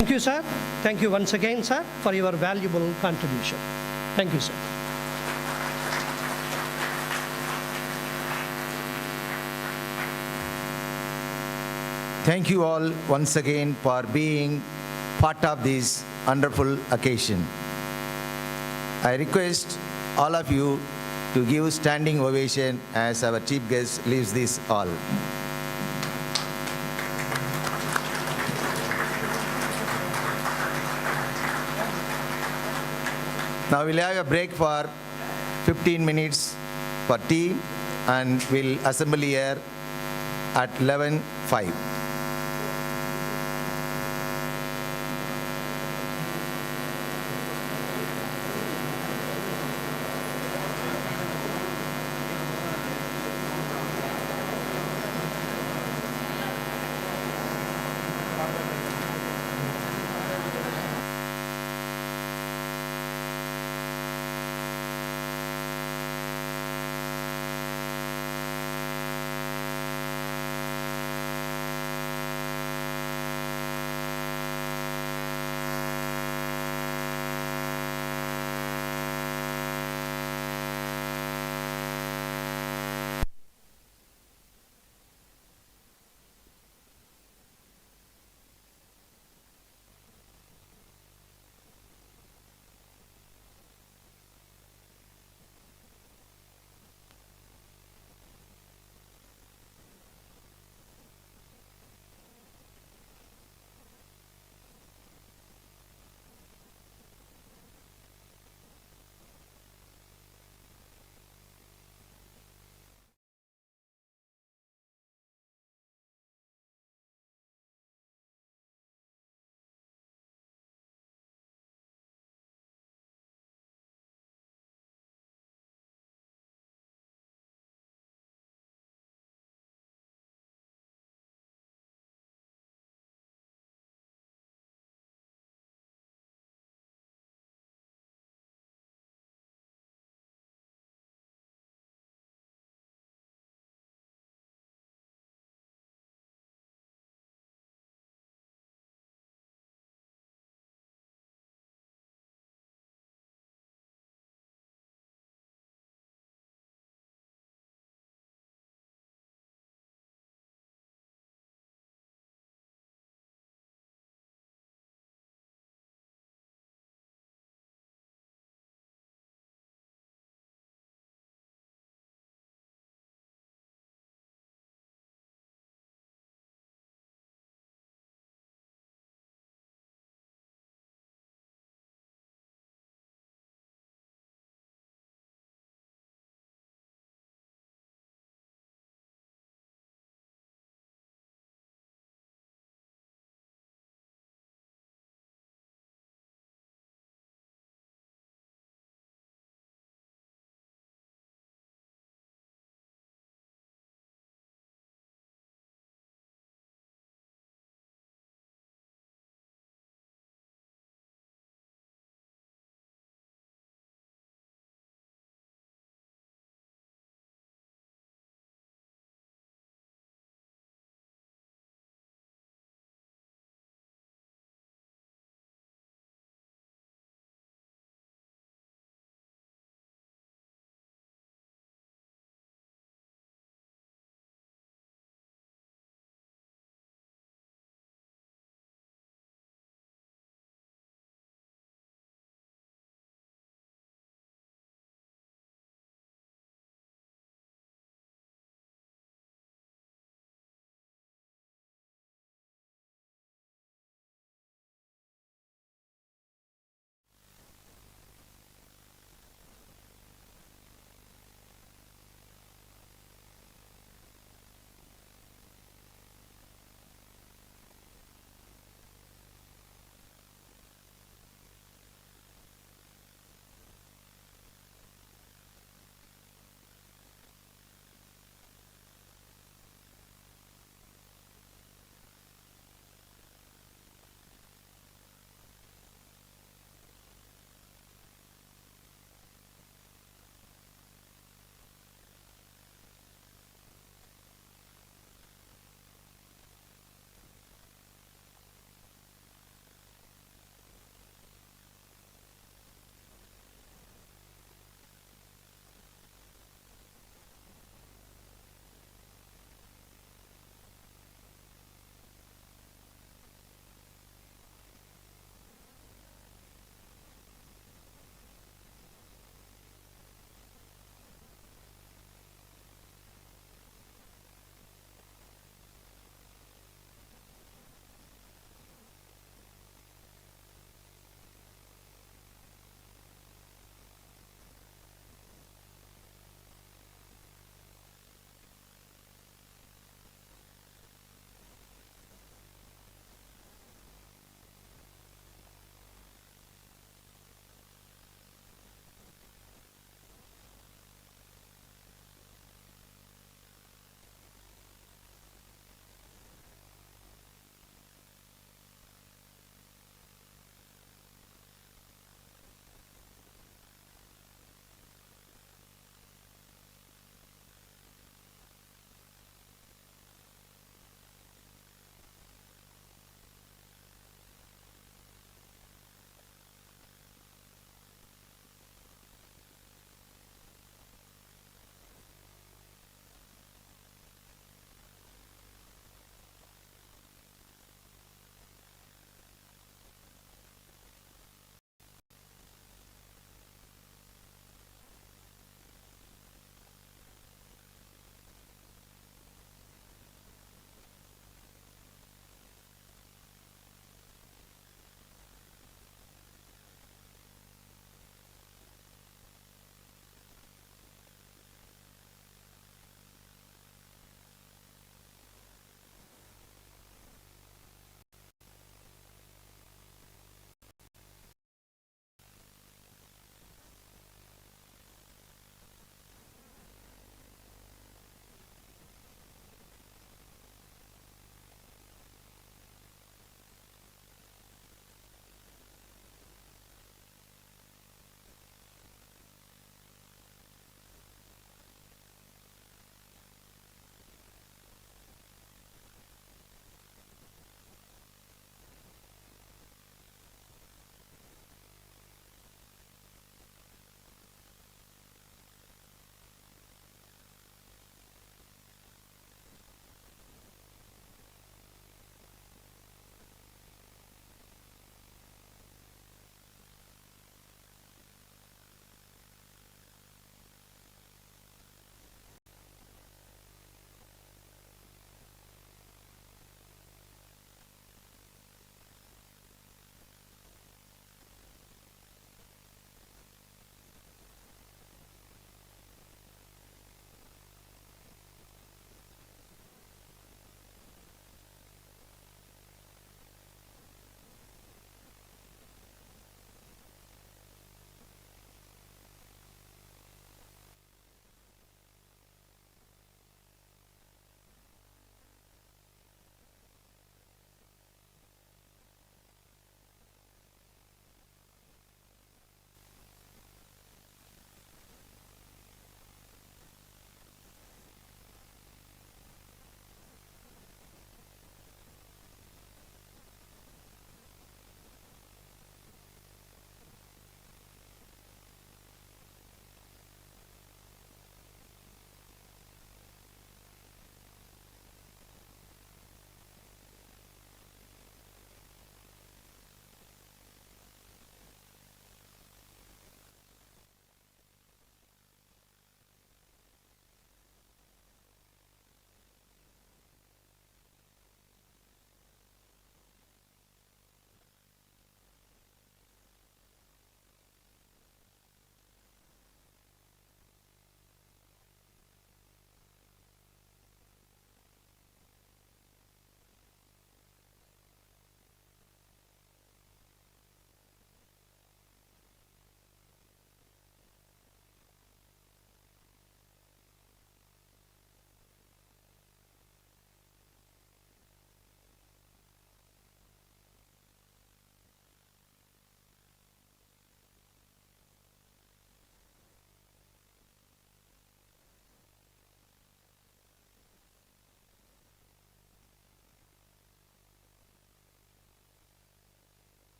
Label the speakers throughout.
Speaker 1: Thank you, sir. Thank you once again, sir, for your valuable contribution. Thank you, sir.
Speaker 2: Thank you all once again for being part of this wonderful occasion. I request all of you to give standing ovation as our chief guest leaves this hall. Now we'll have a break for 15 minutes for tea, and we'll assemble here at 11:05.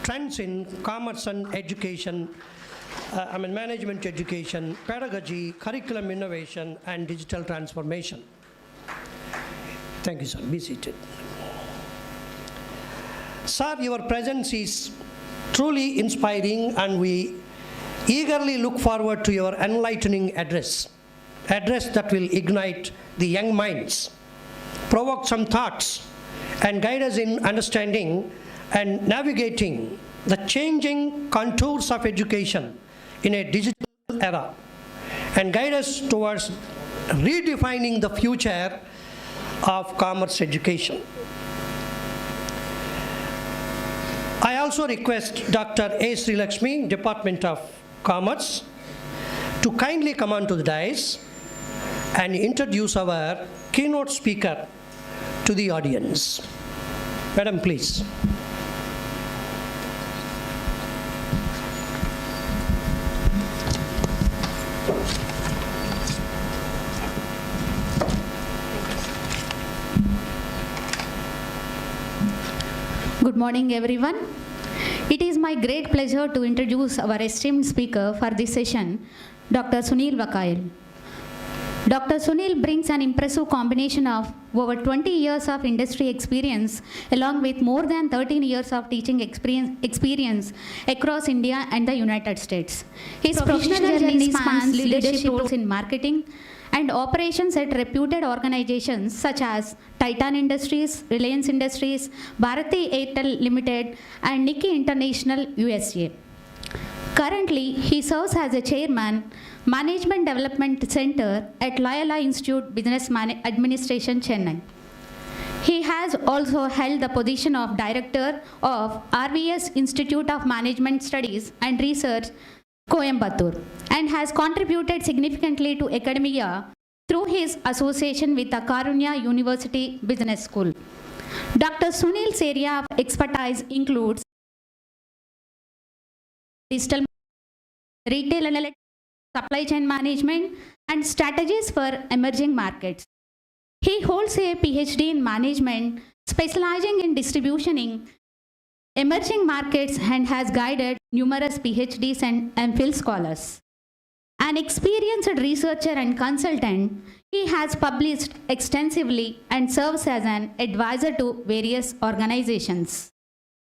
Speaker 1: trends in commerce and education, management education, pedagogy, curriculum innovation, and digital transformation. Thank you, sir. Be seated. Sir, your presence is truly inspiring, and we eagerly look forward to your enlightening address that will ignite the young minds, provoke some thoughts, and guide us in understanding and navigating the changing contours of education in a digital era, and guide us towards redefining the future of commerce education. I also request Dr. A. Sri Lakshmi, Department of Commerce, to kindly come onto the dais and introduce our keynote speaker to the audience. Madam, please.
Speaker 3: Good morning, everyone. It is my great pleasure to introduce our esteemed speaker for this session, Dr. Sunil Vakayal. Dr. Sunil brings an impressive combination of over 20 years of industry experience, along with more than 13 years of teaching experience across India and the United States. His professional journey spans leadership roles in marketing and operations at reputed organizations such as Titan Industries, Reliance Industries, Bharati Airtel Limited, and Nikki International USA. Currently, he serves as a chairman, Management Development Center at Loyola Institute Business Administration, Chennai. He has also held the position of Director of RVS Institute of Management Studies and Research, Coimbatore, and has contributed significantly to academia through his association with the Karunya University Business School. Dr. Sunil's area of expertise includes digital, retail analytics, supply chain management, and strategies for emerging markets. He holds a PhD in management, specializing in distribution in emerging markets, and has guided numerous PhDs and MPhil scholars. An experienced researcher and consultant, he has published extensively and serves as an advisor to various organizations.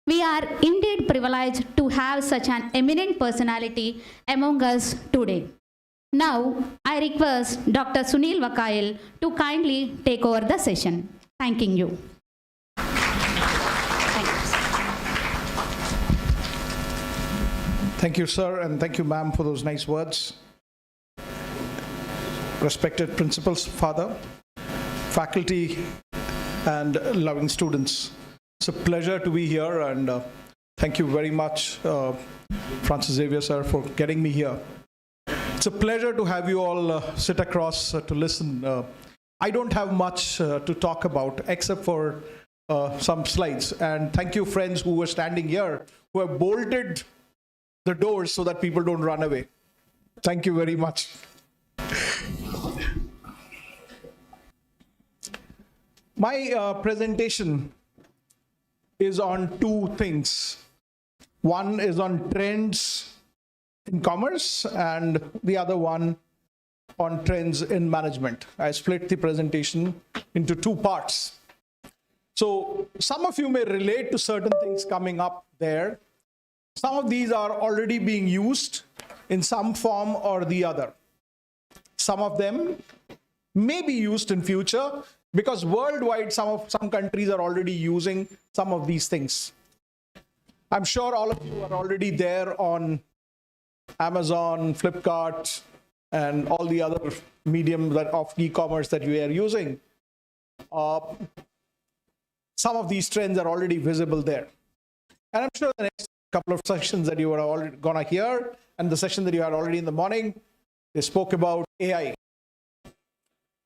Speaker 3: We are indeed privileged to have such an eminent personality among us today. Now, I request Dr. Sunil Vakayal to kindly take over the session. Thanking you.
Speaker 4: Thank you, sir, and thank you, ma'am, for those nice words. Respected principals, father, faculty, and loving students. It's a pleasure to be here, and thank you very much, Francis Xavier, sir, for getting me here. It's a pleasure to have you all sit across to listen. I don't have much to talk about except for some slides. And thank you, friends who were standing here, who have bolted the doors so that people don't run away. Thank you very much. My presentation is on two things. One is on trends in commerce, and the other one on trends in management. I split the presentation into two parts. So some of you may relate to certain things coming up there. Some of these are already being used in some form or the other. Some of them may be used in future because worldwide some countries are already using some of these things. I'm sure all of you are already there on Amazon, Flipkart, and all the other mediums of e-commerce that you are using. Some of these trends are already visible there. And I'm sure the next couple of sessions that you are already gonna hear, and the session that you had already in the morning, they spoke about AI.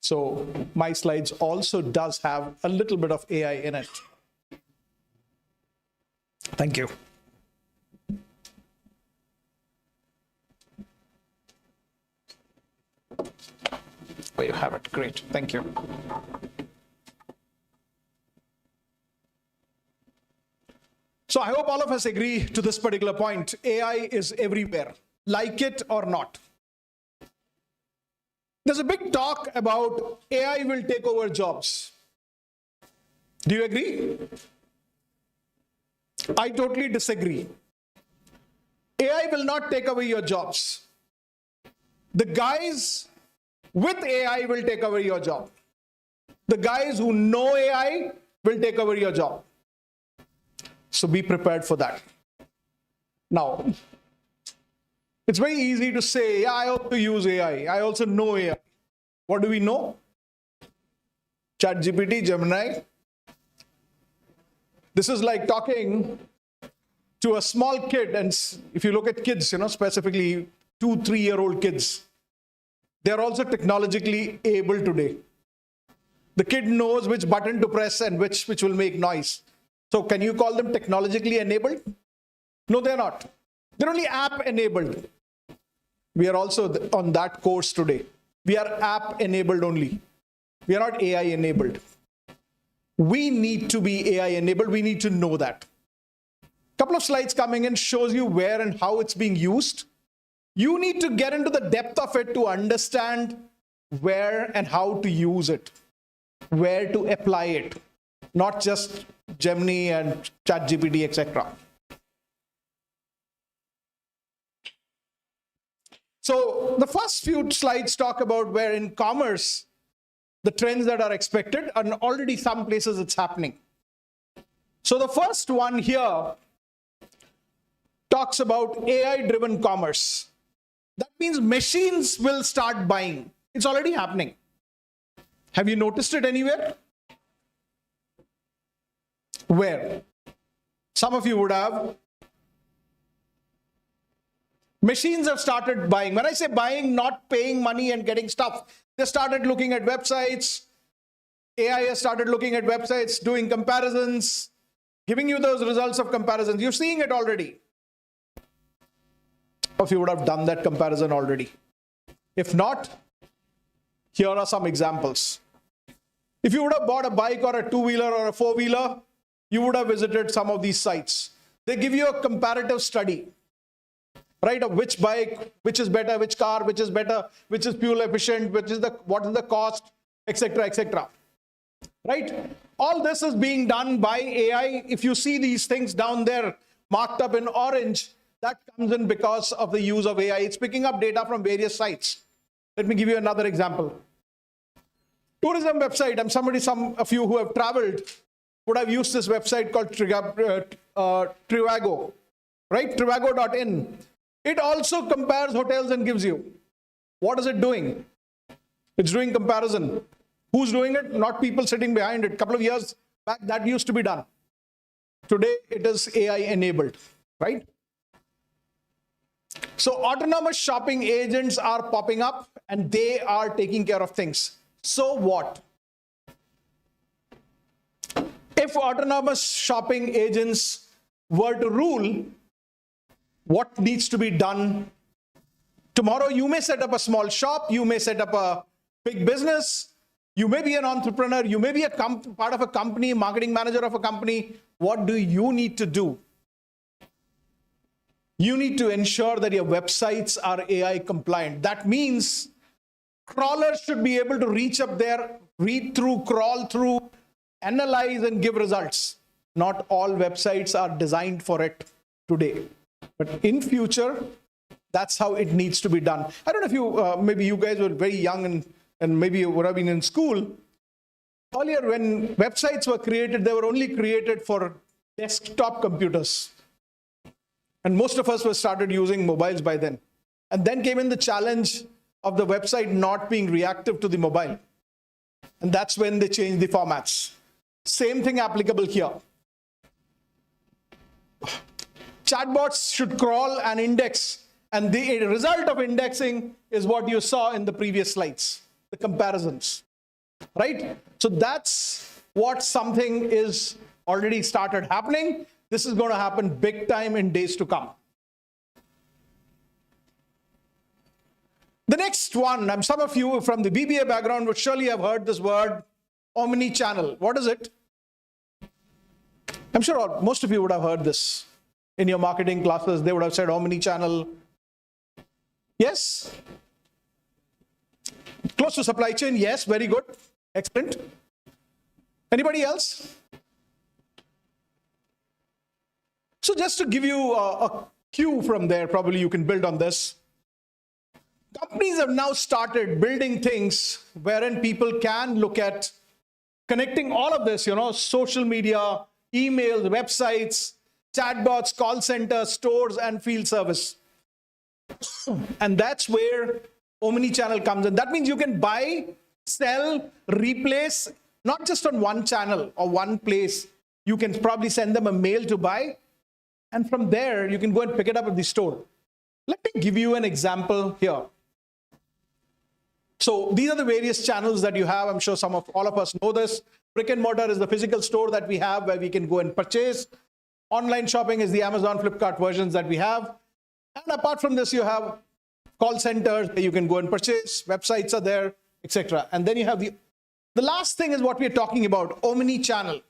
Speaker 4: So my slides also does have a little bit of AI in it. Thank you. Oh, you have it. Great. Thank you. So I hope all of us agree to this particular point. AI is everywhere, like it or not. There's a big talk about AI will take over jobs. Do you agree? I totally disagree. AI will not take away your jobs. The guys with AI will take over your job. The guys who know AI will take over your job. So be prepared for that. Now, it's very easy to say, yeah, I also use AI. I also know AI. What do we know? ChatGPT, Gemini. This is like talking to a small kid. And if you look at kids, specifically 2-3-year-old kids, they're also technologically able today. The kid knows which button to press and which will make noise. So can you call them technologically enabled? No, they're not. They're only app enabled. We are also on that course today. We are app enabled only. We are not AI enabled. We need to be AI enabled. We need to know that. Couple of slides coming in shows you where and how it's being used. You need to get into the depth of it to understand where and how to use it, where to apply it, not just Gemini and ChatGPT, etc. So the first few slides talk about where in commerce, the trends that are expected, and already some places it's happening. So the first one here talks about AI-driven commerce. That means machines will start buying. It's already happening. Have you noticed it anywhere? Where? Some of you would have. Machines have started buying. When I say buying, not paying money and getting stuff. They started looking at websites. AI has started looking at websites, doing comparisons, giving you those results of comparisons. You're seeing it already. Some of you would have done that comparison already. If not, here are some examples. If you would have bought a bike or a two-wheeler or a four-wheeler, you would have visited some of these sites. They give you a comparative study, right, of which bike, which is better, which car, which is better, which is fuel efficient, what is the cost, etc., etc. Right? All this is being done by AI. If you see these things down there marked up in orange, that comes in because of the use of AI. It's picking up data from various sites. Let me give you another example. Tourism website, and some of you who have traveled would have used this website called Trivago, right? Trivago.in. It also compares hotels and gives you. What is it doing? It's doing comparison. Who's doing it? Not people sitting behind it. A couple of years back, that used to be done. Today, it is AI enabled, right? So autonomous shopping agents are popping up and they are taking care of things. So what? If autonomous shopping agents were to rule, what needs to be done? Tomorrow you may set up a small shop, you may set up a big business, you may be an entrepreneur, you may be a part of a company, marketing manager of a company. What do you need to do? You need to ensure that your websites are AI compliant. That means crawlers should be able to reach up there, read through, crawl through, analyze and give results. Not all websites are designed for it today. But in future, that's how it needs to be done. I don't know if you, maybe you guys were very young and maybe you would have been in school. Earlier, when websites were created, they were only created for desktop computers. And most of us were started using mobiles by then. And then came in the challenge of the website not being reactive to the mobile. And that's when they changed the formats. Same thing applicable here. Chatbots should crawl and index. And the result of indexing is what you saw in the previous slides, the comparisons, right? So that's what something is already started happening. This is going to happen big time in days to come. The next one, some of you from the BBA background would surely have heard this word, omni-channel. What is it? I'm sure most of you would have heard this in your marketing classes. They would have said omni-channel. Yes? Close to supply chain? Yes, very good. Excellent. Anybody else? So just to give you a cue from there, probably you can build on this. Companies have now started building things wherein people can look at connecting all of this, social media, emails, websites, chatbots, call centers, stores, and field service. And that's where omni-channel comes in. That means you can buy, sell, replace, not just on one channel or one place. You can probably send them a mail to buy. And from there, you can go and pick it up at the store. Let me give you an example here. So these are the various channels that you have. I'm sure all of us know this. Brick and mortar is the physical store that we have where we can go and purchase. Online shopping is the Amazon, Flipkart versions that we have. And apart from this, you have call centers where you can go and purchase. Websites are there, etc. And then you have the last thing is what we're talking about, omni-channel.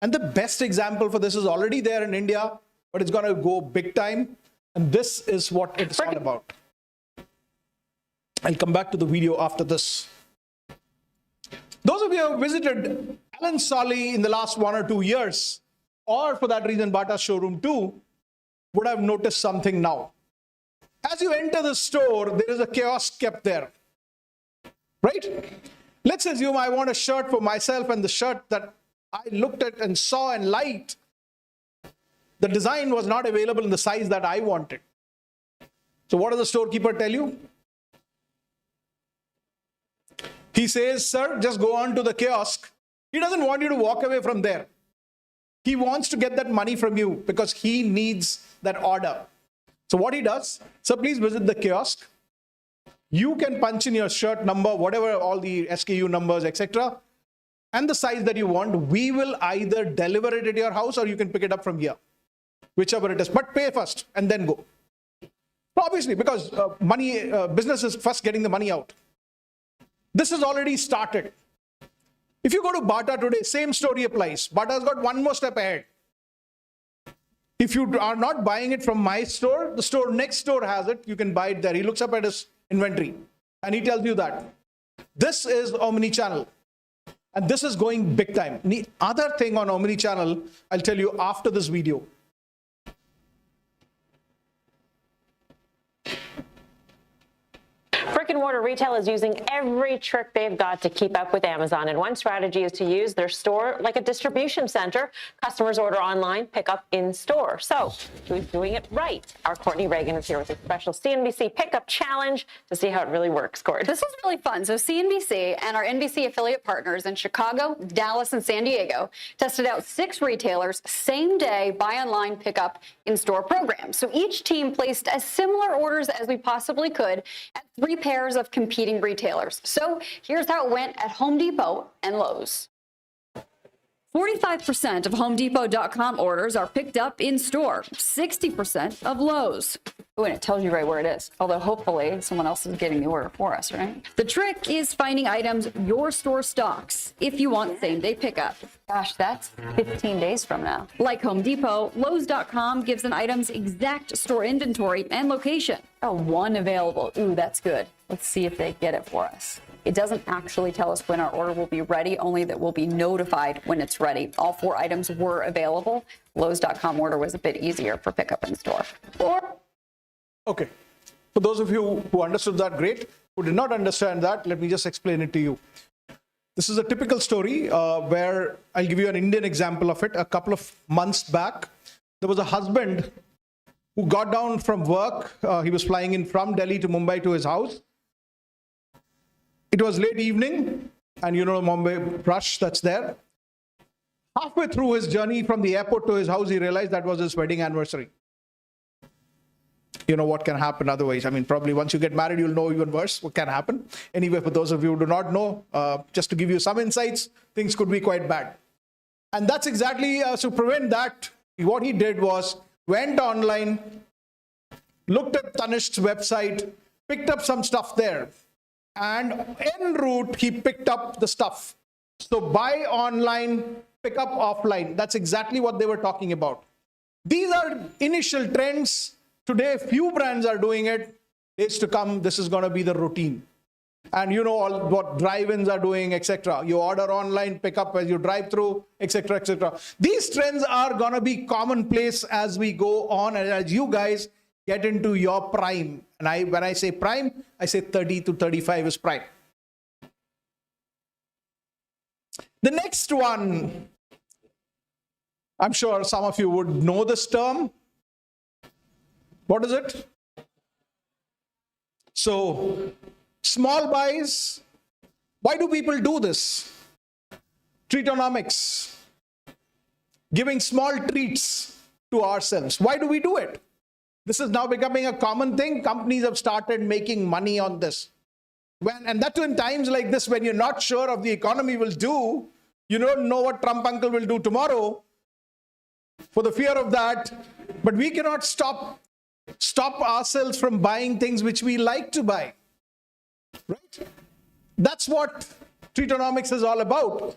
Speaker 4: And the best example for this is already there in India, but it's going to go big time. And this is what it's all about. I'll come back to the video after this. Those of you who have visited Alan Solly in the last 1 or 2 years, or for that reason, Bata's showroom too, would have noticed something now. As you enter the store, there is a kiosk kept there, right? Let's assume I want a shirt for myself, and the shirt that I looked at and saw and liked, the design was not available in the size that I wanted. So what does the storekeeper tell you? He says, sir, just go on to the kiosk. He doesn't want you to walk away from there. He wants to get that money from you because he needs that order. So what he does, sir, please visit the kiosk. You can punch in your shirt number, whatever, all the SKU numbers, etc. and the size that you want. We will either deliver it at your house or you can pick it up from here, whichever it is. But pay first and then go. Obviously, because business is first getting the money out. This has already started. If you go to Bata today, same story applies. Bata has got one more step ahead. If you are not buying it from my store, the store next door has it. You can buy it there. He looks up at his inventory and he tells you that. This is omni-channel. And this is going big time. The other thing on omni-channel, I'll tell you after this video.
Speaker 5: Brick and mortar retail is using every trick they've got to keep up with Amazon. And one strategy is to use their store like a distribution center. Customers order online, pick up in store. So who's doing it right? Our Courtney Reagan is here with a special CNBC pickup challenge to see how it really works, Courtney.
Speaker 6: This is really fun. So CNBC and our NBC affiliate partners in Chicago, Dallas, and San Diego tested out 6 retailers' same-day buy online, pick up in-store programs. So each team placed as similar orders as we possibly could at 3 pairs of competing retailers. So here's how it went at Home Depot and Lowe's. 45% of HomeDepot.com orders are picked up in store, 60% of Lowe's. Oh, and it tells you right where it is. Although hopefully someone else is getting the order for us, right? The trick is finding items your store stocks if you want same-day pickup. Gosh, that's 15 days from now. Like Home Depot, Lowe's.com gives an item's exact store inventory and location. Oh, 1 available. Ooh, that's good. Let's see if they get it for us. It doesn't actually tell us when our order will be ready, only that we'll be notified when it's ready. All 4 items were available. Lowe's.com order was a bit easier for pickup in store.
Speaker 4: Okay. For those of you who understood that, great. Who did not understand that, let me just explain it to you. This is a typical story where I'll give you an Indian example of it. A couple of months back, there was a husband who got down from work. He was flying in from Delhi to Mumbai to his house. It was late evening, and you know Mumbai rush that's there. Halfway through his journey from the airport to his house, he realized that was his wedding anniversary. You know what can happen otherwise. I mean, probably once you get married, you'll know even worse what can happen. Anyway, for those of you who do not know, just to give you some insights, things could be quite bad. And that's exactly to prevent that, what he did was went online, looked at Tanish's website, picked up some stuff there. And en route, he picked up the stuff. So buy online, pick up offline. That's exactly what they were talking about. These are initial trends. Today, few brands are doing it. Days to come, this is going to be the routine. And you know all what drive-ins are doing, etc. You order online, pick up as you drive through, etc., etc. These trends are going to be commonplace as we go on and as you guys get into your prime. And when I say prime, I say 30 to 35 is prime. The next one, I'm sure some of you would know this term. What is it? So, small buys. Why do people do this? Treatonomics. Giving small treats to ourselves. Why do we do it? This is now becoming a common thing. Companies have started making money on this. And that too in times like this, when you're not sure of the economy will do, you don't know what Trump uncle will do tomorrow, for the fear of that. But we cannot stop ourselves from buying things which we like to buy. Right? That's what Treatonomics is all about.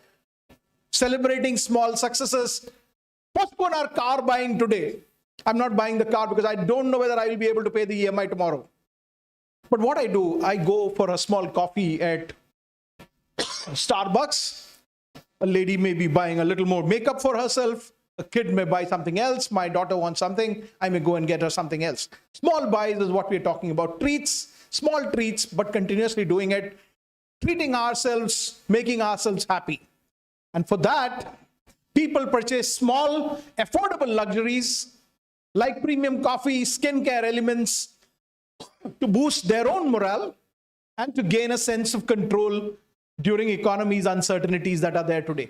Speaker 4: Celebrating small successes. Postpone our car buying today. I'm not buying the car because I don't know whether I will be able to pay the EMI tomorrow. But what I do, I go for a small coffee at Starbucks. A lady may be buying a little more makeup for herself. A kid may buy something else. My daughter wants something. I may go and get her something else. Small buys is what we're talking about. Treats, small treats, but continuously doing it. Treating ourselves, making ourselves happy. And for that, people purchase small, affordable luxuries like premium coffee, skincare elements to boost their own morale and to gain a sense of control during economy's uncertainties that are there today.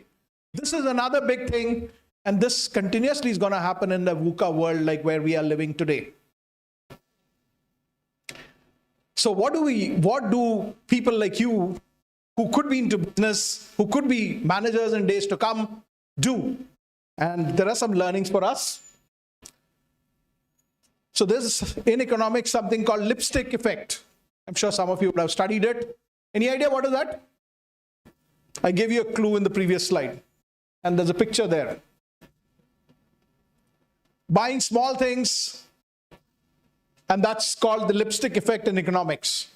Speaker 4: This is another big thing, and this continuously is going to happen in the VUCA world like where we are living today. So what do people like you who could be into business, who could be managers in days to come, do? And there are some learnings for us. So there's in economics something called lipstick effect. I'm sure some of you would have studied it. Any idea what is that? I gave you a clue in the previous slide. And there's a picture there. Buying small things, and that's called the lipstick effect in economics.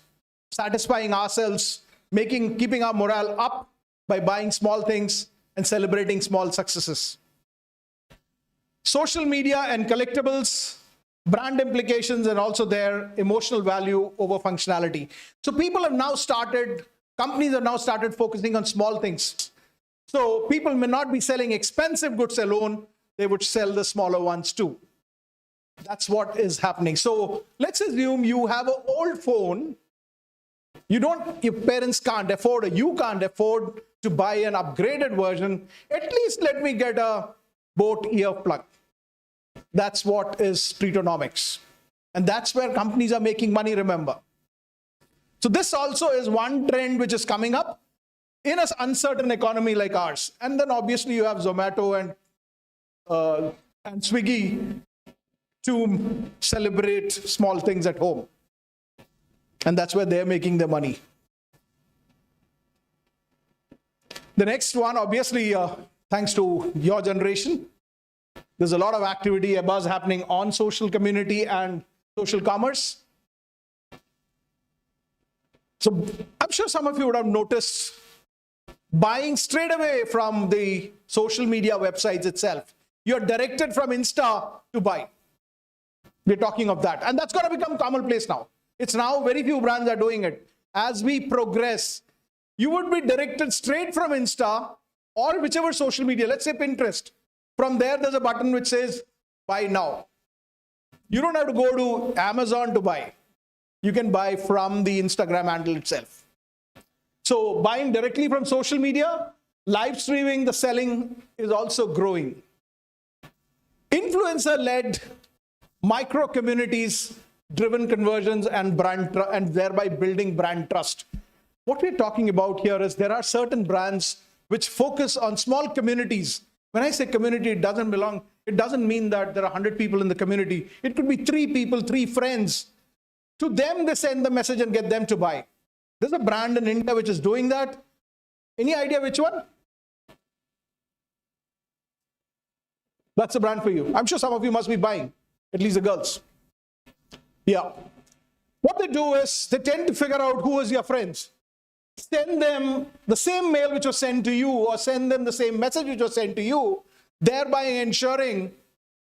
Speaker 4: Satisfying ourselves, keeping our morale up by buying small things and celebrating small successes. Social media and collectibles, brand implications, and also their emotional value over functionality. So companies have now started focusing on small things. So people may not be selling expensive goods alone, they would sell the smaller ones too. That's what is happening. So let's assume you have an old phone. Your parents can't afford it. You can't afford to buy an upgraded version. At least let me get a Boat earplug. That's what is Treatonomics. And that's where companies are making money, remember. So this also is one trend which is coming up in an uncertain economy like ours. And then obviously you have Zomato and Swiggy to celebrate small things at home. And that's where they're making their money. The next one, obviously, thanks to your generation, there's a lot of activity, a buzz happening on social community and social commerce. So I'm sure some of you would have noticed buying straight away from the social media websites itself. You're directed from Insta to buy. We're talking of that. And that's going to become commonplace now. It's now very few brands are doing it. As we progress, you would be directed straight from Insta or whichever social media, let's say Pinterest. From there, there's a button which says buy now. You don't have to go to Amazon to buy. You can buy from the Instagram handle itself. So buying directly from social media, live streaming, the selling is also growing. Influencer-led micro communities, driven conversions and and thereby building brand trust. What we're talking about here is there are certain brands which focus on small communities. When I say community, it doesn't mean that there are 100 people in the community. It could be 3 people, 3 friends. To them, they send the message and get them to buy. There's a brand in India which is doing that. Any idea which one? That's a brand for you. I'm sure some of you must be buying, at least the girls. Yeah. What they do is they tend to figure out who is your friends. Send them the same mail which was sent to you, or send them the same message which was sent to you, thereby ensuring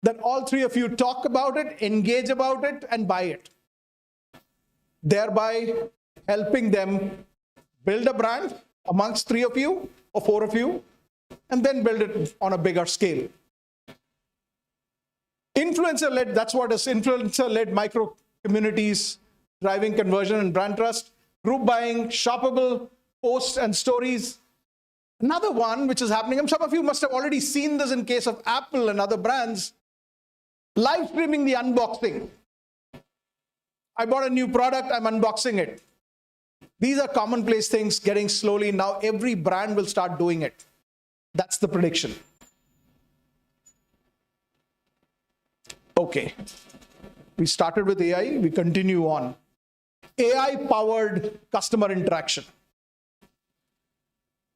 Speaker 4: that all three of you talk about it, engage about it, and buy it. Thereby helping them build a brand amongst three of you or four of you, and then build it on a bigger scale. Influencer-led, that's what is influencer-led micro communities, driving conversion and brand trust. Group buying, shoppable posts and stories. Another one which is happening, and some of you must have already seen this in case of Apple and other brands, live streaming the unboxing. I bought a new product, I'm unboxing it. These are commonplace things getting slowly. Now every brand will start doing it. That's the prediction. Okay. We started with AI, we continue on. AI-powered customer interaction.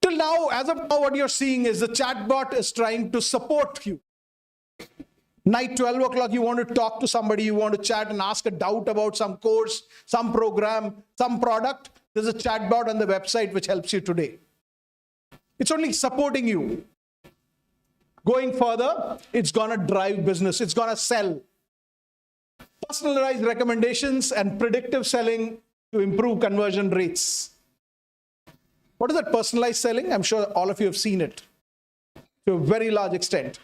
Speaker 4: Till now, as of now, what you're seeing is the chatbot is trying to support you. Night 12 o'clock, you want to talk to somebody, you want to chat and ask a doubt about some course, some program, some product. There's a chatbot on the website which helps you today. It's only supporting you. Going further, it's going to drive business. It's going to sell. Personalized recommendations and predictive selling to improve conversion rates. What is that personalized selling? I'm sure all of you have seen it to a very large extent.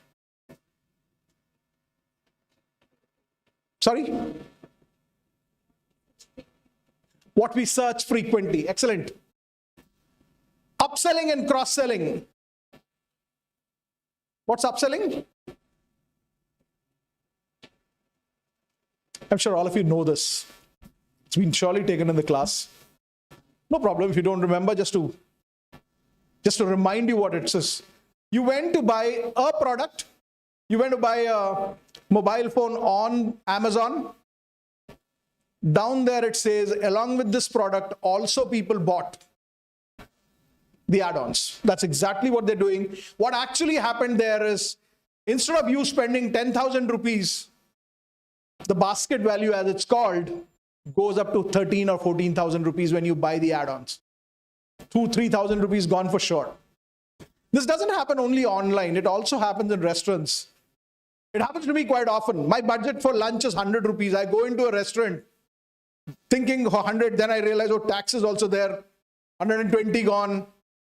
Speaker 4: Sorry? What we search frequently. Excellent. Upselling and cross-selling. What's upselling? I'm sure all of you know this. It's been surely taken in the class. No problem if you don't remember, just to remind you what it says. You went to buy a product. You went to buy a mobile phone on Amazon. Down there it says, along with this product, also people bought the add-ons. That's exactly what they're doing. What actually happened there is, instead of you spending 10,000 rupees, the basket value, as it's called, goes up to 13 or 14,000 rupees when you buy the add-ons. 2,000-3,000 rupees gone for sure. This doesn't happen only online. It also happens in restaurants. It happens to me quite often. My budget for lunch is 100 rupees. I go into a restaurant thinking 100, then I realize, oh, tax is also there, 120 gone.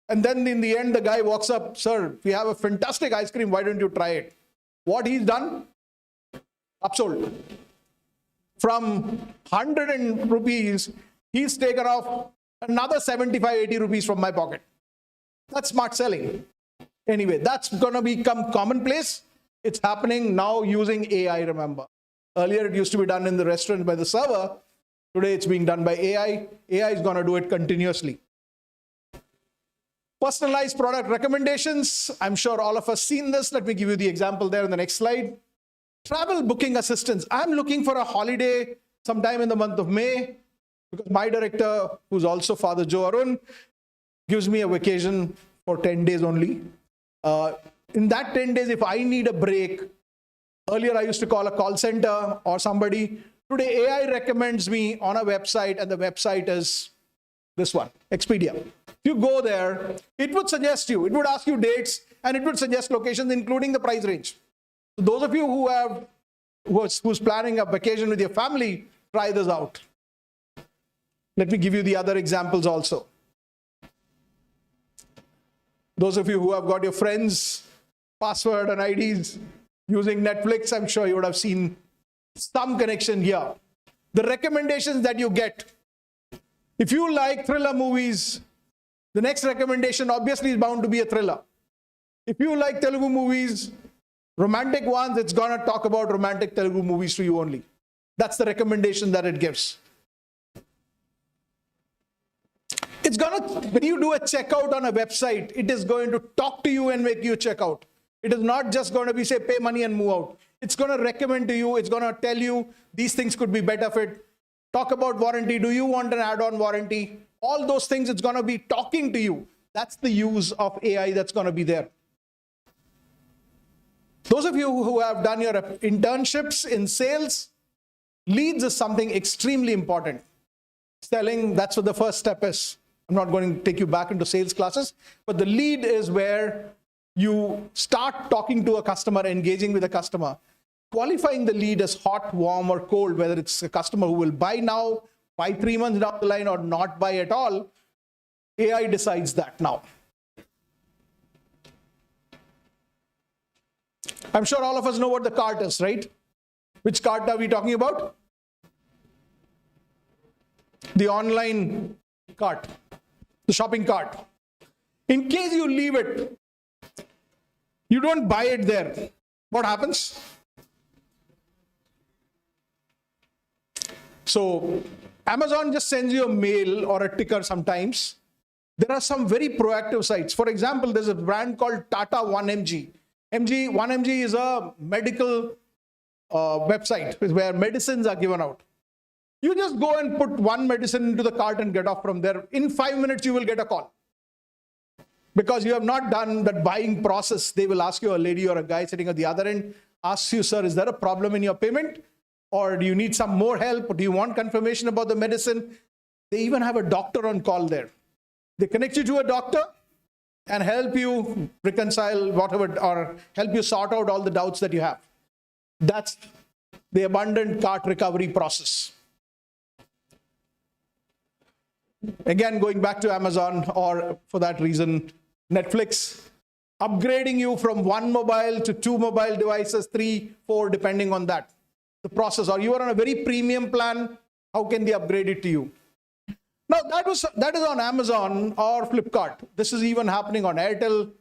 Speaker 4: And then in the end, the guy walks up, sir, we have a fantastic ice cream. Why don't you try it? What he's done? Upsold. From 100 rupees, he's taken off another 75, 80 rupees from my pocket. That's smart selling. Anyway, that's going to become commonplace. It's happening now using AI, remember. Earlier, it used to be done in the restaurant by the server. Today, it's being done by AI. AI is going to do it continuously. Personalized product recommendations. I'm sure all of us seen this. Let me give you the example there in the next slide. Travel booking assistance. I'm looking for a holiday sometime in the month of May, because my director, who's also Father Joe Arun, gives me a vacation for 10 days only. In that 10 days, if I need a break, earlier I used to call a call center or somebody. Today, AI recommends me on a website, and the website is this one, Expedia. If you go there, it would suggest you, it would ask you dates, and it would suggest locations, including the price range. So those of you who's planning a vacation with your family, try this out. Let me give you the other examples also. Those of you who have got your friends' password and IDs using Netflix, I'm sure you would have seen some connection here. The recommendations that you get. If you like thriller movies, the next recommendation obviously is bound to be a thriller. If you like Telugu movies, romantic ones, it's going to talk about romantic Telugu movies to you only. That's the recommendation that it gives. It's going to, when you do a checkout on a website, it is going to talk to you and make you check out. It is not just going to be, say, pay money and move out. It's going to recommend to you. It's going to tell you these things could be better fit. Talk about warranty. Do you want an add-on warranty? All those things, it's going to be talking to you. That's the use of AI that's going to be there. Those of you who have done your internships in sales, leads is something extremely important. Selling, that's what the first step is. I'm not going to take you back into sales classes, but the lead is where you start talking to a customer, engaging with a customer, qualifying the lead as hot, warm, or cold, whether it's a customer who will buy now, buy 3 months down the line, or not buy at all. AI decides that now. I'm sure all of us know what the cart is, right? Which cart are we talking about? The online cart, the shopping cart. In case you leave it, you don't buy it there, what happens? So Amazon just sends you a mail or a ticker sometimes. There are some very proactive sites. For example, there's a brand called Tata 1mg. 1mg is a medical website where medicines are given out. You just go and put one medicine into the cart and get off from there. In 5 minutes, you will get a call. Because you have not done that buying process. They will ask you, a lady or a guy sitting at the other end, asks you, sir, is there a problem in your payment? Or do you need some more help? Or do you want confirmation about the medicine? They even have a doctor on call there. They connect you to a doctor and help you reconcile whatever, or help you sort out all the doubts that you have. That's the abundant cart recovery process. Again, going back to Amazon, or for that reason, Netflix, upgrading you from 1 mobile to 2 mobile devices, 3, 4, depending on that. The process, or you are on a very premium plan, how can they upgrade it to you? Now, that is on Amazon or Flipkart. This is even happening on Airtel.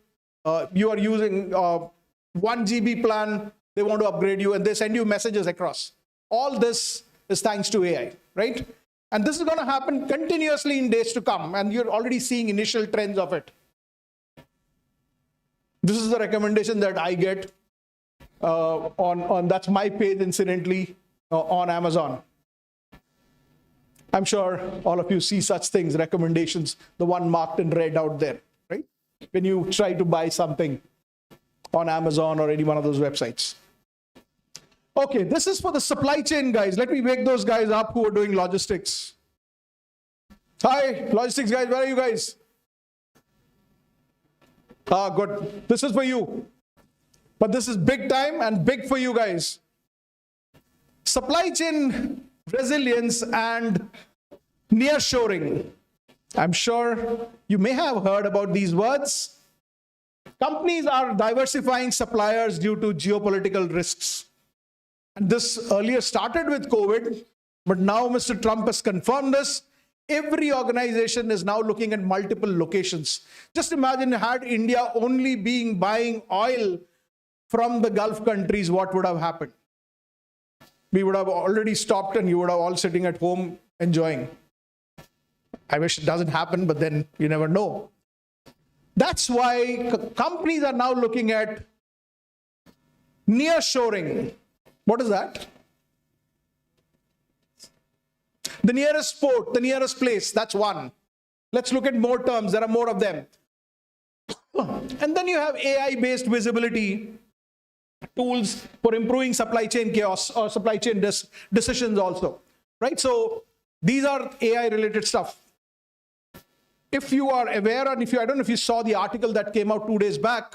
Speaker 4: You are using 1 GB plan, they want to upgrade you, and they send you messages across. All this is thanks to AI, right? And this is going to happen continuously in days to come, and you're already seeing initial trends of it. This is the recommendation that I get on that's my page, incidentally, on Amazon. I'm sure all of you see such things, recommendations, the one marked in red out there, right? When you try to buy something on Amazon or any one of those websites. Okay, this is for the supply chain guys. Let me wake those guys up who are doing logistics. Hi, logistics guys, where are you guys? Good. This is for you. But this is big time and big for you guys. Supply chain resilience and nearshoring. I'm sure you may have heard about these words. Companies are diversifying suppliers due to geopolitical risks. And this earlier started with COVID, but now Mr. Trump has confirmed this. Every organization is now looking at multiple locations. Just imagine, had India only buying oil from the Gulf countries, what would have happened? We would have already stopped and you would have all sitting at home enjoying. I wish it doesn't happen, but then you never know. That's why companies are now looking at nearshoring. What is that? The nearest port, the nearest place, that's one. Let's look at more terms. There are more of them. And then you have AI-based visibility tools for improving supply chain chaos or supply chain decisions also, right? So these are AI-related stuff. If you are aware, and I don't know if you saw the article that came out 2 days back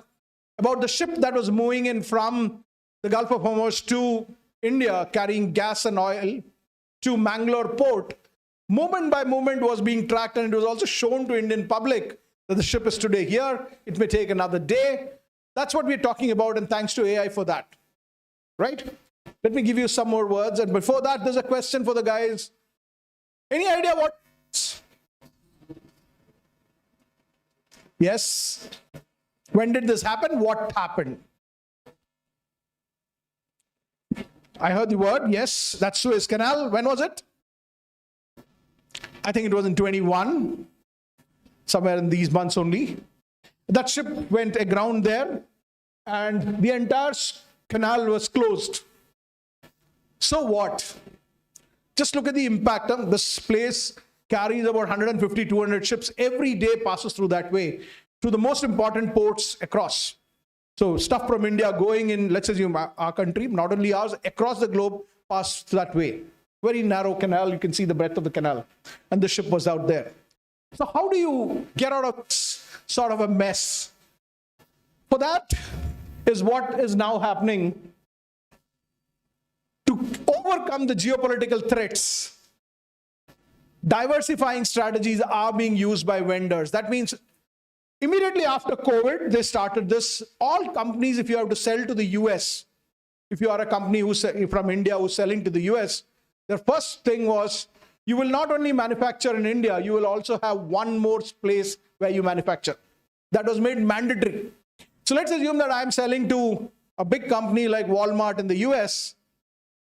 Speaker 4: about the ship that was moving in from the Gulf of Hormuz to India, carrying gas and oil to Mangalore port, moment by moment was being tracked, and it was also shown to Indian public that the ship is today here. It may take another day. That's what we're talking about, and thanks to AI for that, right? Let me give you some more words. And before that, there's a question for the guys. Any idea what? Yes. When did this happen? What happened? I heard the word. Yes, that's Suez Canal. When was it? I think it was in 21, somewhere in these months only. That ship went aground there, and the entire canal was closed. So what? Just look at the impact. This place carries about 150, 200 ships every day, passes through that way, to the most important ports across. So stuff from India going in, let's assume our country, not only ours, across the globe, passed that way. Very narrow canal, you can see the breadth of the canal. And the ship was out there. So how do you get out of sort of a mess? For that is what is now happening to overcome the geopolitical threats. Diversifying strategies are being used by vendors. That means immediately after COVID, they started this. All companies, if you have to sell to the US, if you are a company from India who's selling to the US, their first thing was, you will not only manufacture in India, you will also have one more place where you manufacture. That was made mandatory. So let's assume that I'm selling to a big company like Walmart in the US.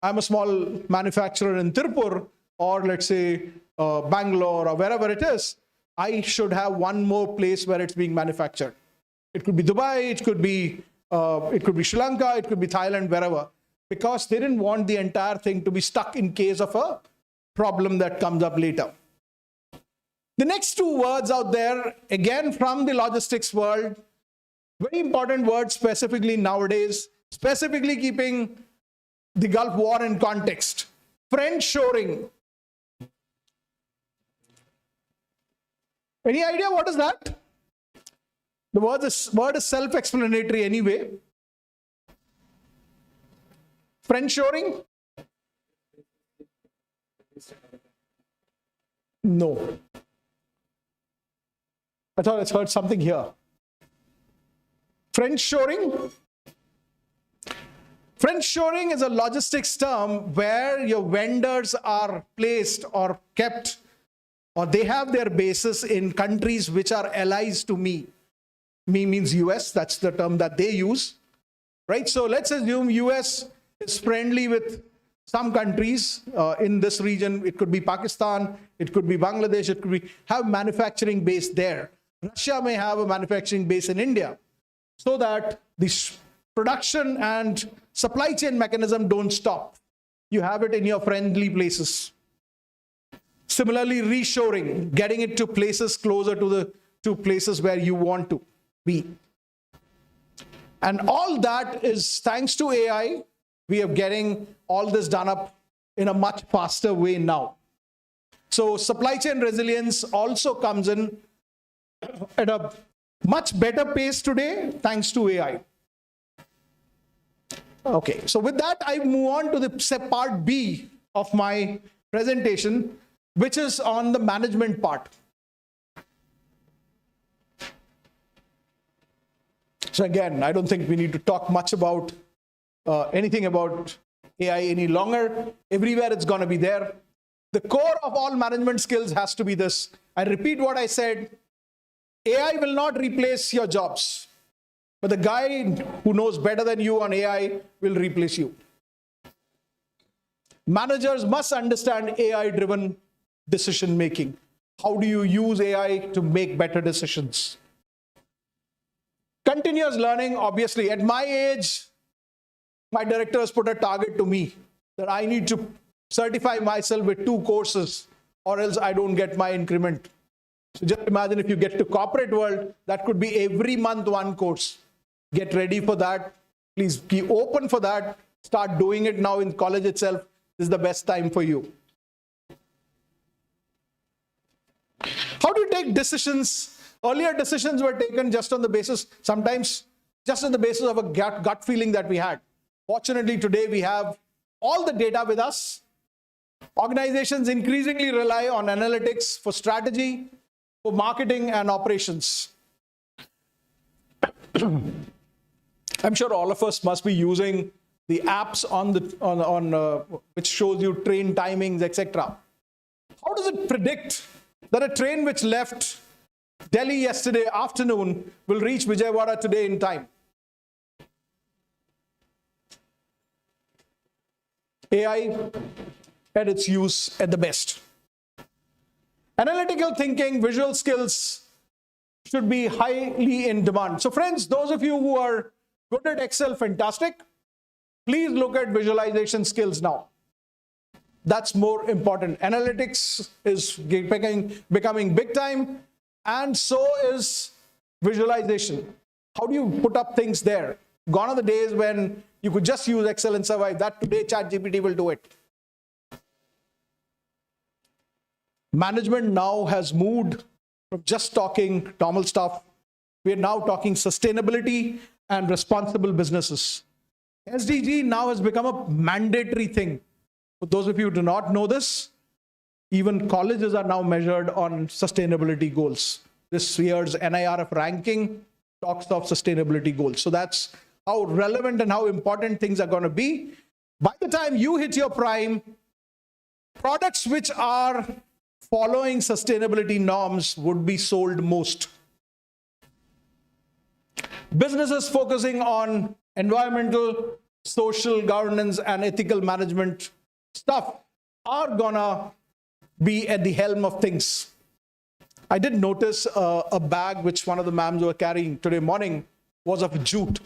Speaker 4: I'm a small manufacturer in Tirupur, or let's say Bangalore or wherever it is. I should have one more place where it's being manufactured. It could be Dubai, it could be Sri Lanka, it could be Thailand, wherever, because they didn't want the entire thing to be stuck in case of a problem that comes up later. The next two words out there, again from the logistics world, very important words specifically nowadays, specifically keeping the Gulf War in context. Friendshoring. Any idea what is that? The word is self-explanatory anyway. Friendshoring? No. I thought I heard something here. Friendshoring? Friendshoring is a logistics term where your vendors are placed or kept, or they have their bases in countries which are allies to me. Me means US, that's the term that they use, right? So let's assume US is friendly with some countries in this region. It could be Pakistan, it could be Bangladesh, it could have manufacturing base there. Russia may have a manufacturing base in India, so that the production and supply chain mechanism don't stop. You have it in your friendly places. Similarly, reshoring, getting it to places closer to places where you want to be. And all that is thanks to AI. We are getting all this done up in a much faster way now. So supply chain resilience also comes in at a much better pace today, thanks to AI. Okay, so with that, I move on to the part B of my presentation, which is on the management part. So again, I don't think we need to talk much about anything about AI any longer. Everywhere it's going to be there. The core of all management skills has to be this. I repeat what I said. AI will not replace your jobs, but the guy who knows better than you on AI will replace you. Managers must understand AI-driven decision making. How do you use AI to make better decisions? Continuous learning, obviously. At my age, my directors put a target to me that I need to certify myself with 2 courses or else I don't get my increment. So just imagine if you get to corporate world, that could be every month 1 course. Get ready for that. Please be open for that. Start doing it now in college itself. This is the best time for you. How do you take decisions? Earlier decisions were taken just on the basis, sometimes just on the basis of a gut feeling that we had. Fortunately, today we have all the data with us. Organizations increasingly rely on analytics for strategy, for marketing and operations. I'm sure all of us must be using the apps which shows you train timings, etc. How does it predict that a train which left Delhi yesterday afternoon will reach Vijayawada today in time? AI at its use at the best. Analytical thinking, visual skills should be highly in demand. So friends, those of you who are good at Excel, fantastic. Please look at visualization skills now. That's more important. Analytics is becoming big time, and so is visualization. How do you put up things there? Gone are the days when you could just use Excel and survive. That today ChatGPT will do it. Management now has moved from just talking normal stuff. We are now talking sustainability and responsible businesses. SDG now has become a mandatory thing. For those of you who do not know this, even colleges are now measured on sustainability goals. This year's NIRF ranking talks of sustainability goals. So that's how relevant and how important things are going to be. By the time you hit your prime, products which are following sustainability norms would be sold most. Businesses focusing on environmental, social governance, and ethical management stuff are gonna be at the helm of things. I did notice a bag which one of the ma'ams were carrying today morning was of jute.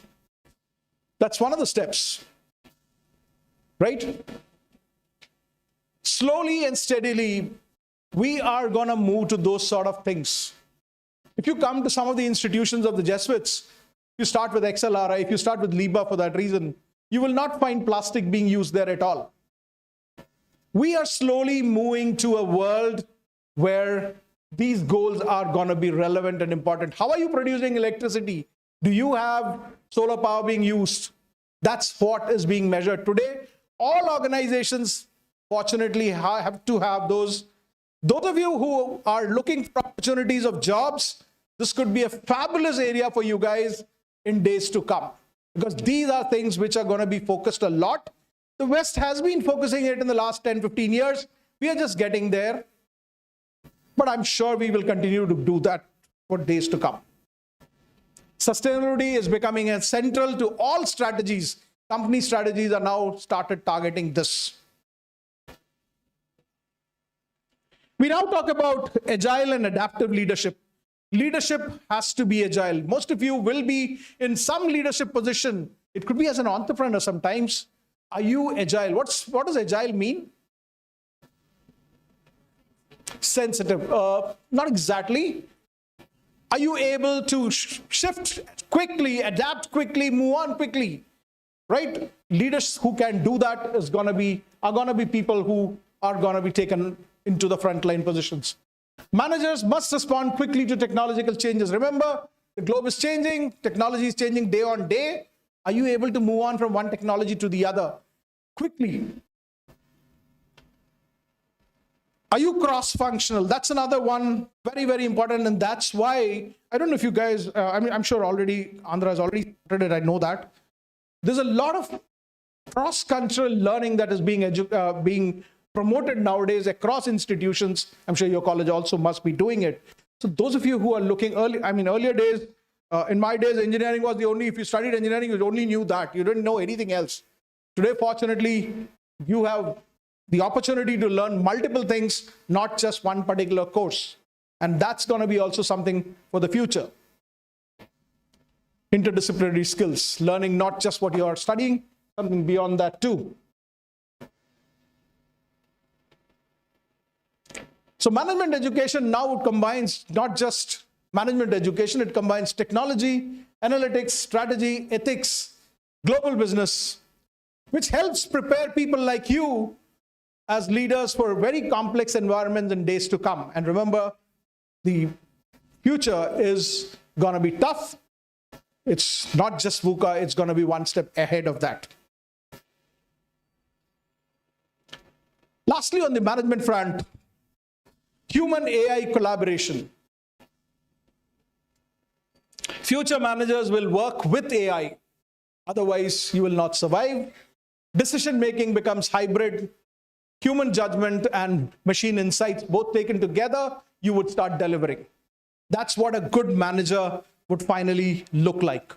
Speaker 4: That's one of the steps, right? Slowly and steadily, we are going to move to those sort of things. If you come to some of the institutions of the Jesuits, you start with XLRI, if you start with LIBA for that reason, you will not find plastic being used there at all. We are slowly moving to a world where these goals are going to be relevant and important. How are you producing electricity? Do you have solar power being used? That's what is being measured today. All organizations, fortunately, have to have those. Those of you who are looking for opportunities of jobs, this could be a fabulous area for you guys in days to come, because these are things which are going to be focused a lot. The West has been focusing it in the last 10, 15 years. We are just getting there. But I'm sure we will continue to do that for days to come. Sustainability is becoming central to all strategies. Company strategies are now started targeting this. We now talk about agile and adaptive leadership. Leadership has to be agile. Most of you will be in some leadership position. It could be as an entrepreneur sometimes. Are you agile? What does agile mean? Sensitive. Not exactly. Are you able to shift quickly, adapt quickly, move on quickly? Right? Leaders who can do that are going to be people who are going to be taken into the frontline positions. Managers must respond quickly to technological changes. Remember, the globe is changing, technology is changing day on day. Are you able to move on from one technology to the other quickly? Are you cross-functional? That's another one, very, very important. And that's why, I don't know if you guys, I'm sure already, Andhra has already started it, I know that. There's a lot of cross-cultural learning that is being promoted nowadays across institutions. I'm sure your college also must be doing it. So those of you who are looking earlier days, in my days, engineering was the only, if you studied engineering, you only knew that. You didn't know anything else. Today, fortunately, you have the opportunity to learn multiple things, not just one particular course. And that's going to be also something for the future. Interdisciplinary skills, learning not just what you are studying, something beyond that too. So management education now combines not just management education, it combines technology, analytics, strategy, ethics, global business, which helps prepare people like you as leaders for very complex environments in days to come. And remember, the future is going to be tough. It's not just VUCA, it's going to be one step ahead of that. Lastly, on the management front, human AI collaboration. Future managers will work with AI, otherwise you will not survive. Decision-making becomes hybrid. Human judgment and machine insights, both taken together, you would start delivering. That's what a good manager would finally look like.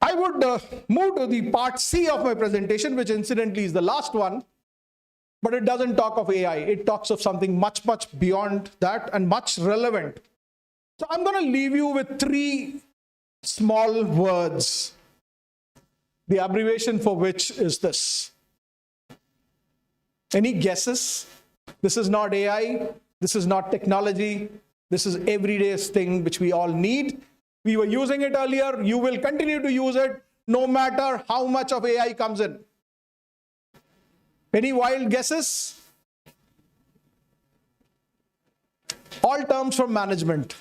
Speaker 4: I would move to the part C of my presentation, which incidentally is the last one, but it doesn't talk of AI. It talks of something much, much beyond that and much relevant. So I'm going to leave you with 3 small words, the abbreviation for which is this. Any guesses? This is not AI. This is not technology. This is everyday thing which we all need. We were using it earlier. You will continue to use it no matter how much of AI comes in. Any wild guesses? All terms from management.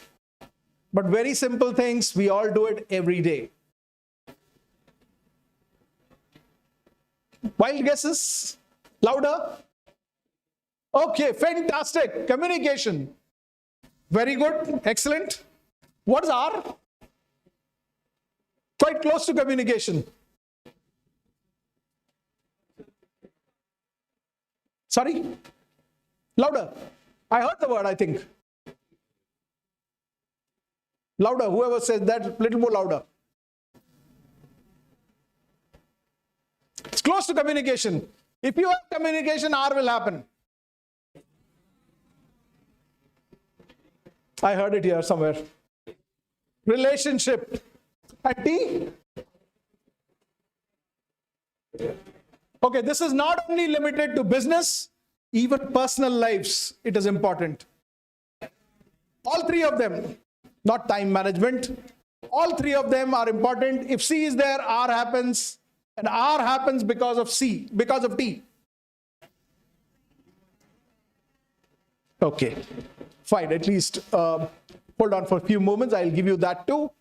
Speaker 4: But very simple things, we all do it every day. Wild guesses? Louder? Okay, fantastic. Communication. Very good. Excellent. What is R? Quite close to communication. Sorry? Louder. I heard the word, I think. Louder. Whoever says that, little more louder. It's close to communication. If you have communication, R will happen. I heard it here somewhere. Relationship. And T? Okay, this is not only limited to business, even personal lives, it is important. All three of them, not time management, all three of them are important. If C is there, R happens, and R happens because of C, because of T. Okay, fine, at least hold on for a few moments, I'll give you that too.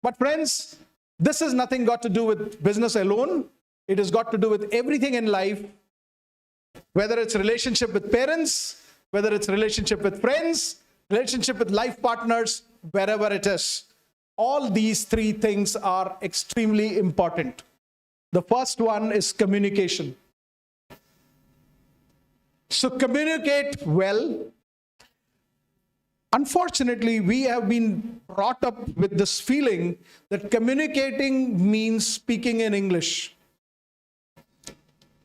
Speaker 4: But friends, this has nothing got to do with business alone. It has got to do with everything in life, whether it's relationship with parents, whether it's relationship with friends, relationship with life partners, wherever it is. All these three things are extremely important. The first one is communication. So communicate well. Unfortunately, we have been brought up with this feeling that communicating means speaking in English.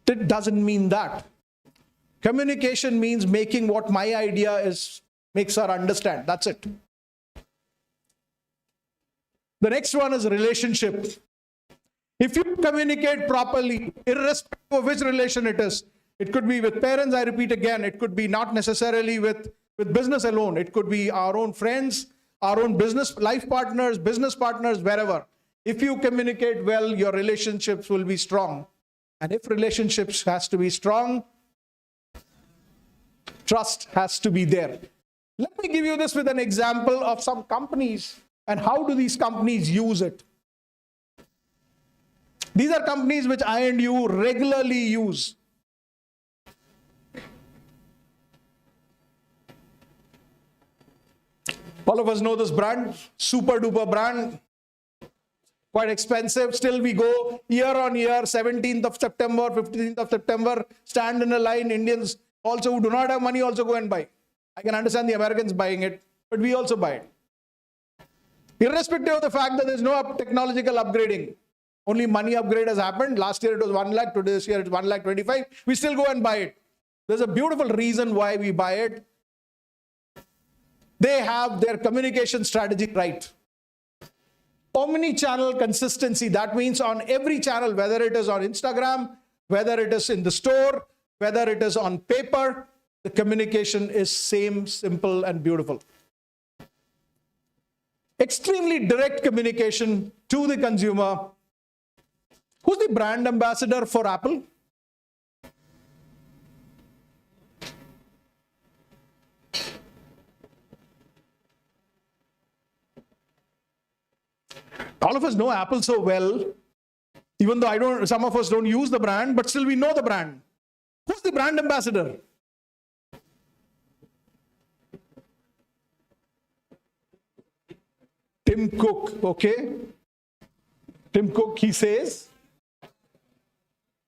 Speaker 4: It doesn't mean that. Communication means making what my idea is, makes her understand. That's it. The next one is relationship. If you communicate properly, irrespective of which relation it is, it could be with parents, I repeat again, it could be not necessarily with business alone. It could be our own friends, our own business, life partners, business partners, wherever. If you communicate well, your relationships will be strong. And if relationships has to be strong, trust has to be there. Let me give you this with an example of some companies and how do these companies use it. These are companies which I and you regularly use. All of us know this brand, super duper brand, quite expensive. Still we go year on year, 17th of September, 15th of September, stand in a line. Indians also who do not have money also go and buy. I can understand the Americans buying it, but we also buy it. Irrespective of the fact that there is no technological upgrading, only money upgrade has happened. Last year it was 1 lakh, today this year it's 1,25,000. We still go and buy it. There's a beautiful reason why we buy it. They have their communication strategy right. Omni-channel consistency, that means on every channel, whether it is on Instagram, whether it is in the store, whether it is on paper, the communication is same, simple, and beautiful. Extremely direct communication to the consumer. Who's the brand ambassador for Apple? All of us know Apple so well, even though some of us don't use the brand, but still we know the brand. Who's the brand ambassador? Tim Cook, okay? Tim Cook, he says.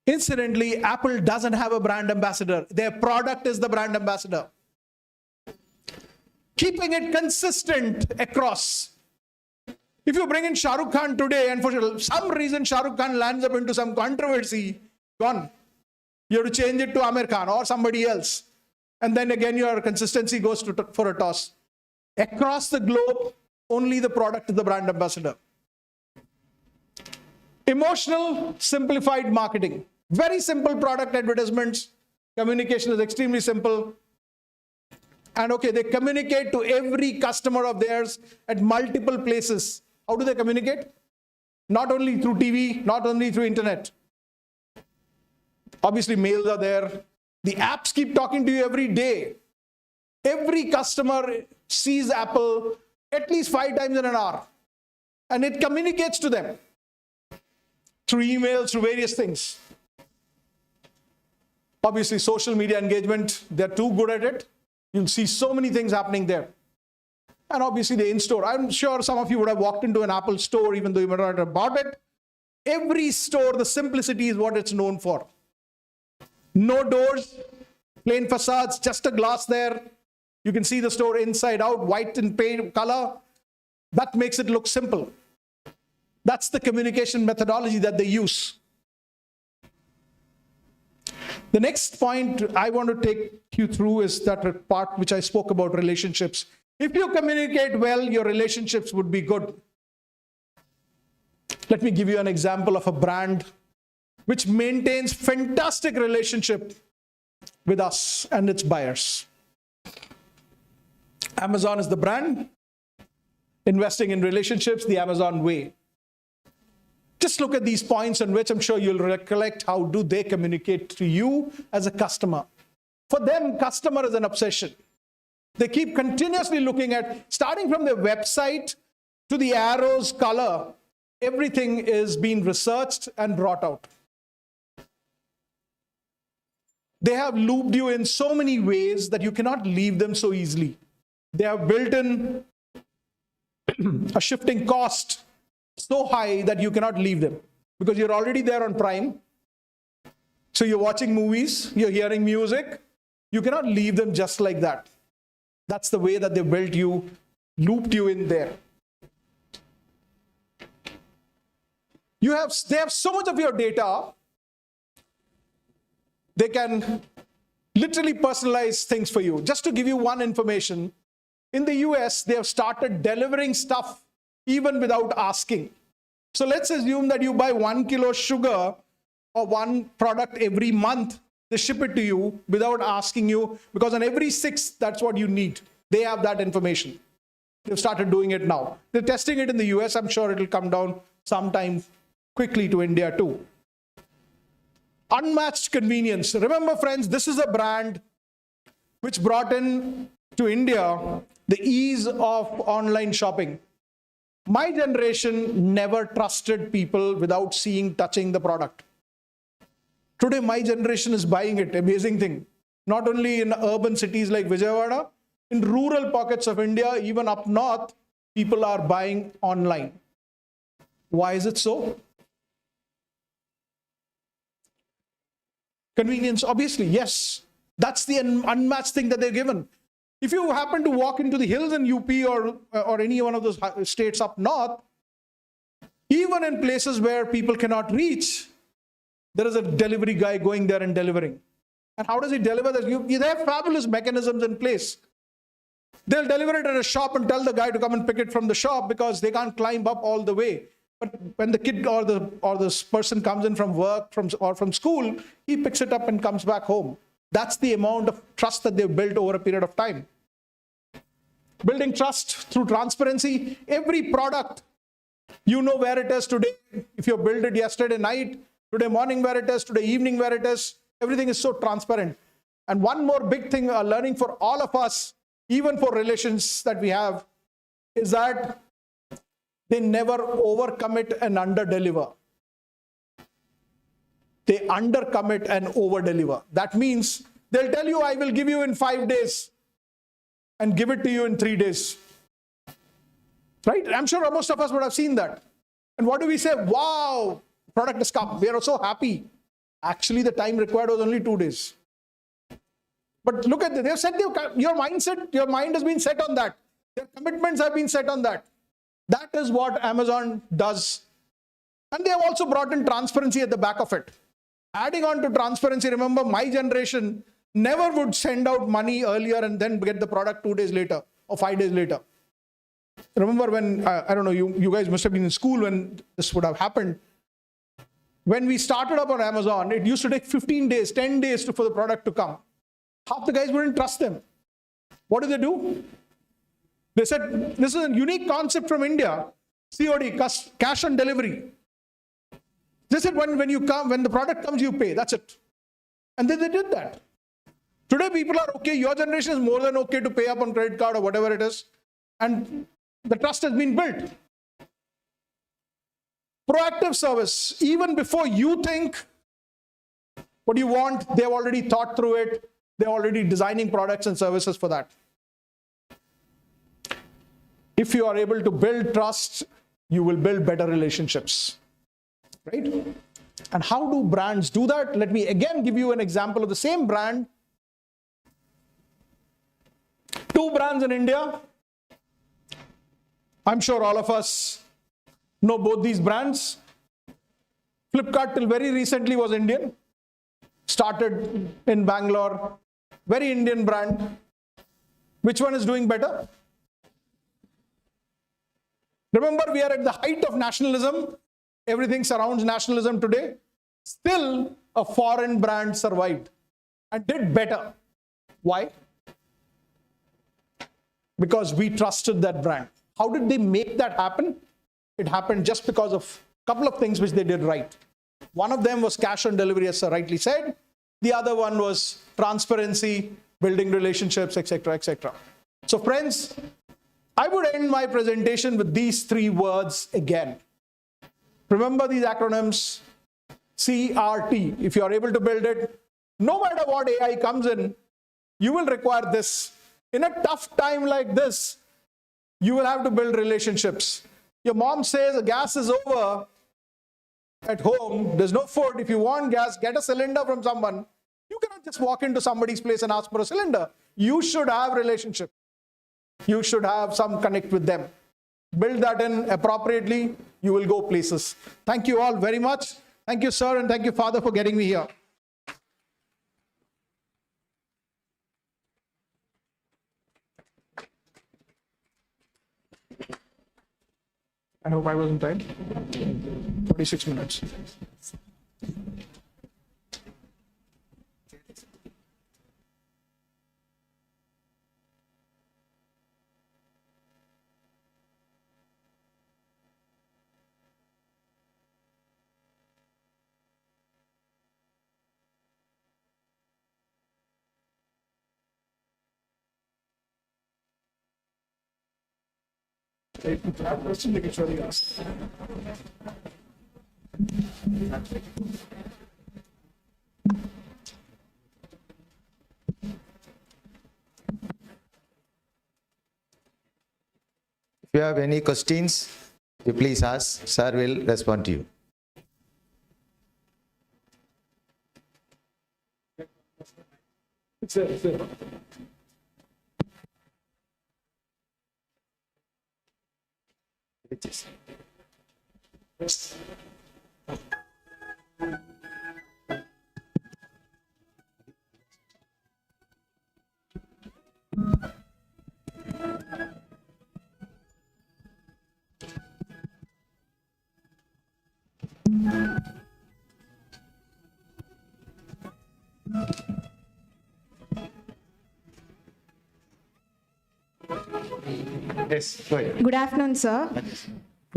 Speaker 4: Incidentally, Apple doesn't have a brand ambassador. Their product is the brand ambassador. Keeping it consistent across. If you bring in Shah Rukh Khan today and for some reason Shah Rukh Khan lands up into some controversy, gone. You have to change it to Amir Khan or somebody else. And then again your consistency goes for a toss. Across the globe, only the product is the brand ambassador. Emotional, simplified marketing. Very simple product advertisements. Communication is extremely simple. And okay, they communicate to every customer of theirs at multiple places. How do they communicate? Not only through TV, not only through internet. Obviously, mails are there. The apps keep talking to you every day. Every customer sees Apple at least 5 times in an hour. And it communicates to them through emails, through various things. Obviously, social media engagement, they're too good at it. You'll see so many things happening there. And obviously the in-store. I'm sure some of you would have walked into an Apple store even though you might not have bought it. Every store, the simplicity is what it's known for. No doors, plain facades, just a glass there. You can see the store inside out, white in paint color. That makes it look simple. That's the communication methodology that they use. The next point I want to take you through is that part which I spoke about, relationships. If you communicate well, your relationships would be good. Let me give you an example of a brand which maintains fantastic relationship with us and its buyers. Amazon is the brand, investing in relationships the Amazon way. Just look at these points on which I'm sure you'll recollect how do they communicate to you as a customer. For them, customer is an obsession. They keep continuously looking at, starting from their website to the arrows color, everything is being researched and brought out. They have looped you in so many ways that you cannot leave them so easily. They have built in a shifting cost so high that you cannot leave them because you're already there on Prime. So you're watching movies, you're hearing music. You cannot leave them just like that. That's the way that they built you, looped you in there. They have so much of your data. They can literally personalize things for you. Just to give you one information, in the US, they have started delivering stuff even without asking. So let's assume that you buy 1 kilo sugar or one product every month. They ship it to you without asking you, because on every 6, that's what you need. They have that information. They've started doing it now. They're testing it in the US. I'm sure it'll come down sometime quickly to India too. Unmatched convenience. Remember, friends, this is a brand which brought in to India the ease of online shopping. My generation never trusted people without seeing, touching the product. Today, my generation is buying it. Amazing thing. Not only in urban cities like Vijayawada, in rural pockets of India, even up north, people are buying online. Why is it so? Convenience, obviously, yes. That's the unmatched thing that they're given. If you happen to walk into the hills in UP or any one of those states up north, even in places where people cannot reach, there is a delivery guy going there and delivering. And how does he deliver this? They have fabulous mechanisms in place. They'll deliver it at a shop and tell the guy to come and pick it from the shop because they can't climb up all the way. But when the kid or this person comes in from work or from school, he picks it up and comes back home. That's the amount of trust that they've built over a period of time. Building trust through transparency. Every product, you know where it is today. If you built it yesterday night, today morning where it is, today evening where it is. Everything is so transparent. And one more big thing, a learning for all of us, even for relations that we have, is that they never overcommit and underdeliver. They undercommit and overdeliver. That means they'll tell you, I will give you in 5 days and give it to you in 3 days. Right? I'm sure most of us would have seen that. And what do we say? Wow, product has come. We are so happy. Actually, the time required was only 2 days. But look at this. They've set your mindset, your mind has been set on that. Their commitments have been set on that. That is what Amazon does. And they have also brought in transparency at the back of it. Adding on to transparency, remember, my generation never would send out money earlier and then get the product 2 days later or 5 days later. Remember when, I don't know, you guys must have been in school when this would have happened. When we started up on Amazon, it used to take 15 days, 10 days for the product to come. Half the guys wouldn't trust them. What do? They said, this is a unique concept from India, COD, cash on delivery. They said, when the product comes, you pay, that's it. And then they did that. Today, people are okay. Your generation is more than okay to pay up on credit card or whatever it is. And the trust has been built. Proactive service. Even before you think what you want, they've already thought through it. They're already designing products and services for that. If you are able to build trust, you will build better relationships. Right? And how do brands do that? Let me again give you an example of the same brand. 2 brands in India. I'm sure all of us know both these brands. Flipkart till very recently was Indian. Started in Bangalore. Very Indian brand. Which one is doing better? Remember, we are at the height of nationalism. Everything surrounds nationalism today. Still, a foreign brand survived and did better. Why? Because we trusted that brand. How did they make that happen? It happened just because of a couple of things which they did right. One of them was cash on delivery, as sir rightly said. The other one was transparency, building relationships, etc., etc. So friends, I would end my presentation with these 3 words again. Remember these acronyms, CRT. If you are able to build it, no matter what AI comes in, you will require this. In a tough time like this, you will have to build relationships. Your mom says the gas is over at home, there's no food. If you want gas, get a cylinder from someone. You cannot just walk into somebody's place and ask for a cylinder. You should have relationship. You should have some connect with them. Build that in appropriately, you will go places. Thank you all very much. Thank you, sir, and thank you, Father, for getting me here. I hope I was in time. 46 minutes. Question they can surely ask.
Speaker 2: If you have any questions, you please ask. Sir will respond to you.
Speaker 4: It's there.
Speaker 2: Yes, go ahead.
Speaker 7: Good afternoon, sir.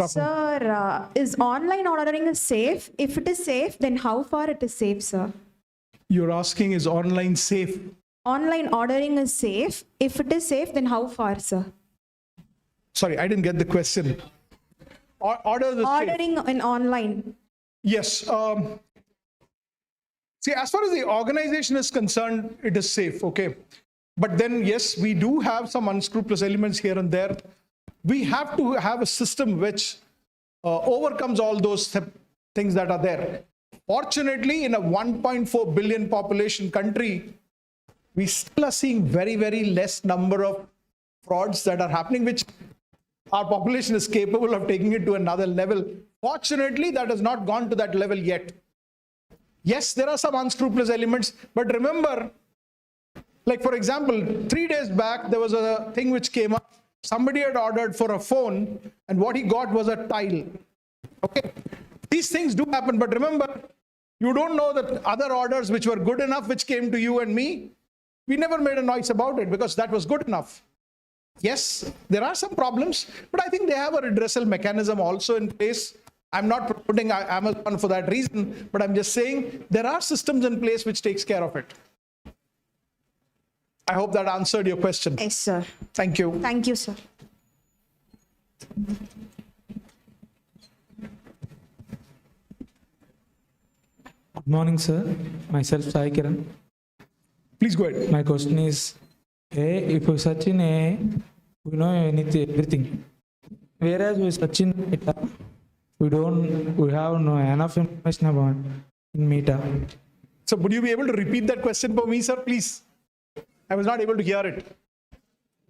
Speaker 7: Sir, is online ordering safe? If it is safe, then how far it is safe, sir?
Speaker 4: You're asking, is online safe?
Speaker 7: Online ordering is safe. If it is safe, then how far, sir?
Speaker 4: Sorry, I didn't get the question.
Speaker 7: Ordering in online.
Speaker 4: Yes. See, as far as the organization is concerned, it is safe, okay? But then, yes, we do have some unscrupulous elements here and there. We have to have a system which overcomes all those things that are there. Fortunately, in a 1.4 billion population country, we still are seeing very, very less number of frauds that are happening, which our population is capable of taking it to another level. Fortunately, that has not gone to that level yet. Yes, there are some unscrupulous elements, but remember, like for example, 3 days back, there was a thing which came up. Somebody had ordered for a phone, and what he got was a tile. Okay, these things do happen, but remember, you don't know that other orders which were good enough, which came to you and me, We never made a noise about it because that was good enough. Yes, there are some problems, but I think they have a redressal mechanism also in place. I'm not promoting Amazon for that reason, but I'm just saying there are systems in place which takes care of it. I hope that answered your question.
Speaker 7: Yes, sir.
Speaker 4: Thank you.
Speaker 7: Thank you, sir.
Speaker 8: Good morning, sir. Myself, Sai Kiran.
Speaker 4: Please go ahead.
Speaker 8: My question is, if we search in A, we know everything. Whereas we search in meta, we have no enough information about in meta.
Speaker 4: So would you be able to repeat that question for me, sir, please? I was not able to hear it.